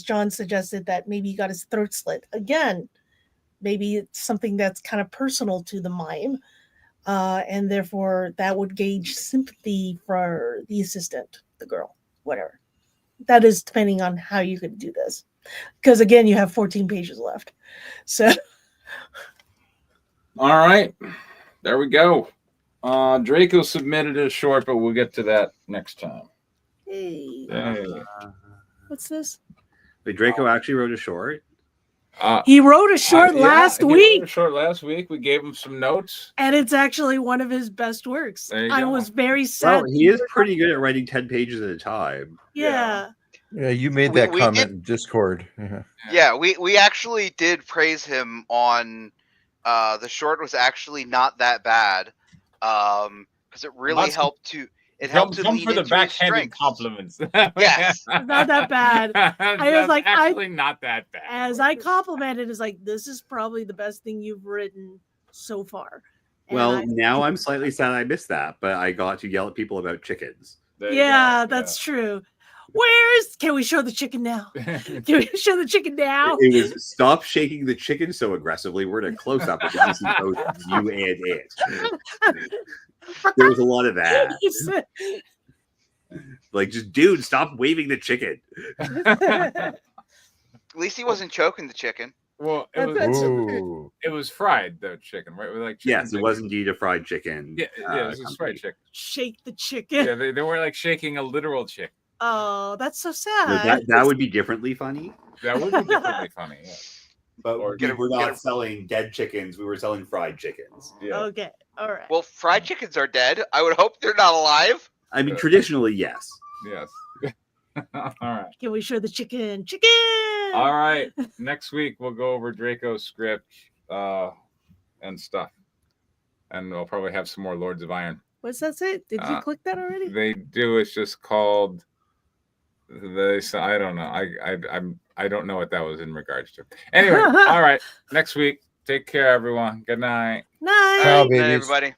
John suggested that maybe he got his throat slit again. Maybe it's something that's kind of personal to the mime, and therefore that would gauge sympathy for the assistant, the girl, whatever. That is depending on how you could do this, because again, you have 14 pages left. So,
All right, there we go. Draco submitted a short, but we'll get to that next time.
hey, what's this?
Wait, Draco actually wrote a short.
He wrote a short last
he
week.
wrote a short last week. We gave him some notes,
and it's actually one of his best works. I was very sad.
Well, he is pretty good at writing 10 pages at a time.
Yeah.
Yeah, you made that comment in Discord.
Yeah, we actually did praise him on the short was actually not that bad. Because it really helped to lean
for the
into
backhanded
his
compliments.
Yes.
Not that bad. I was like,
actually not that bad.
As I complimented, it's like, this is probably the best thing you've written so far. And
Well, now I'm slightly sad I missed that, but I got to yell at people about chickens.
Yeah, that's true. Can we show the chicken now? Can we show the chicken now?
It was stop shaking the chicken so aggressively. We're in a close up and you see both you and it. There was a lot of that. Like, just dude, stop waving the chicken.
At least he wasn't choking the chicken.
Well, it was fried though, chicken, right? Like chicken
yes, it was indeed a fried chicken.
Yeah, it was a fried chicken.
Shake the chicken.
Yeah, they were like shaking a literal chicken.
Oh, that's so sad.
That would be differently funny.
That would be differently funny, yeah.
But we were not selling dead chickens. We were selling fried chickens.
Yeah.
Okay, all right.
Well, fried chickens are dead. I would hope they're not alive.
I mean, traditionally, yes.
Yes. All right.
Can we show the chicken? Chicken!
All right. Next week, we'll go over Draco's script and stuff. And we'll probably have some more Lords of Iron.
What's that say? Did you click that already?
They do. It's just called... I don't know. I don't know what that was in regards to. Anyway, all right. Next week. Take care, everyone. Good night.
Night.
Ciao,
Good night,
babies.
everybody.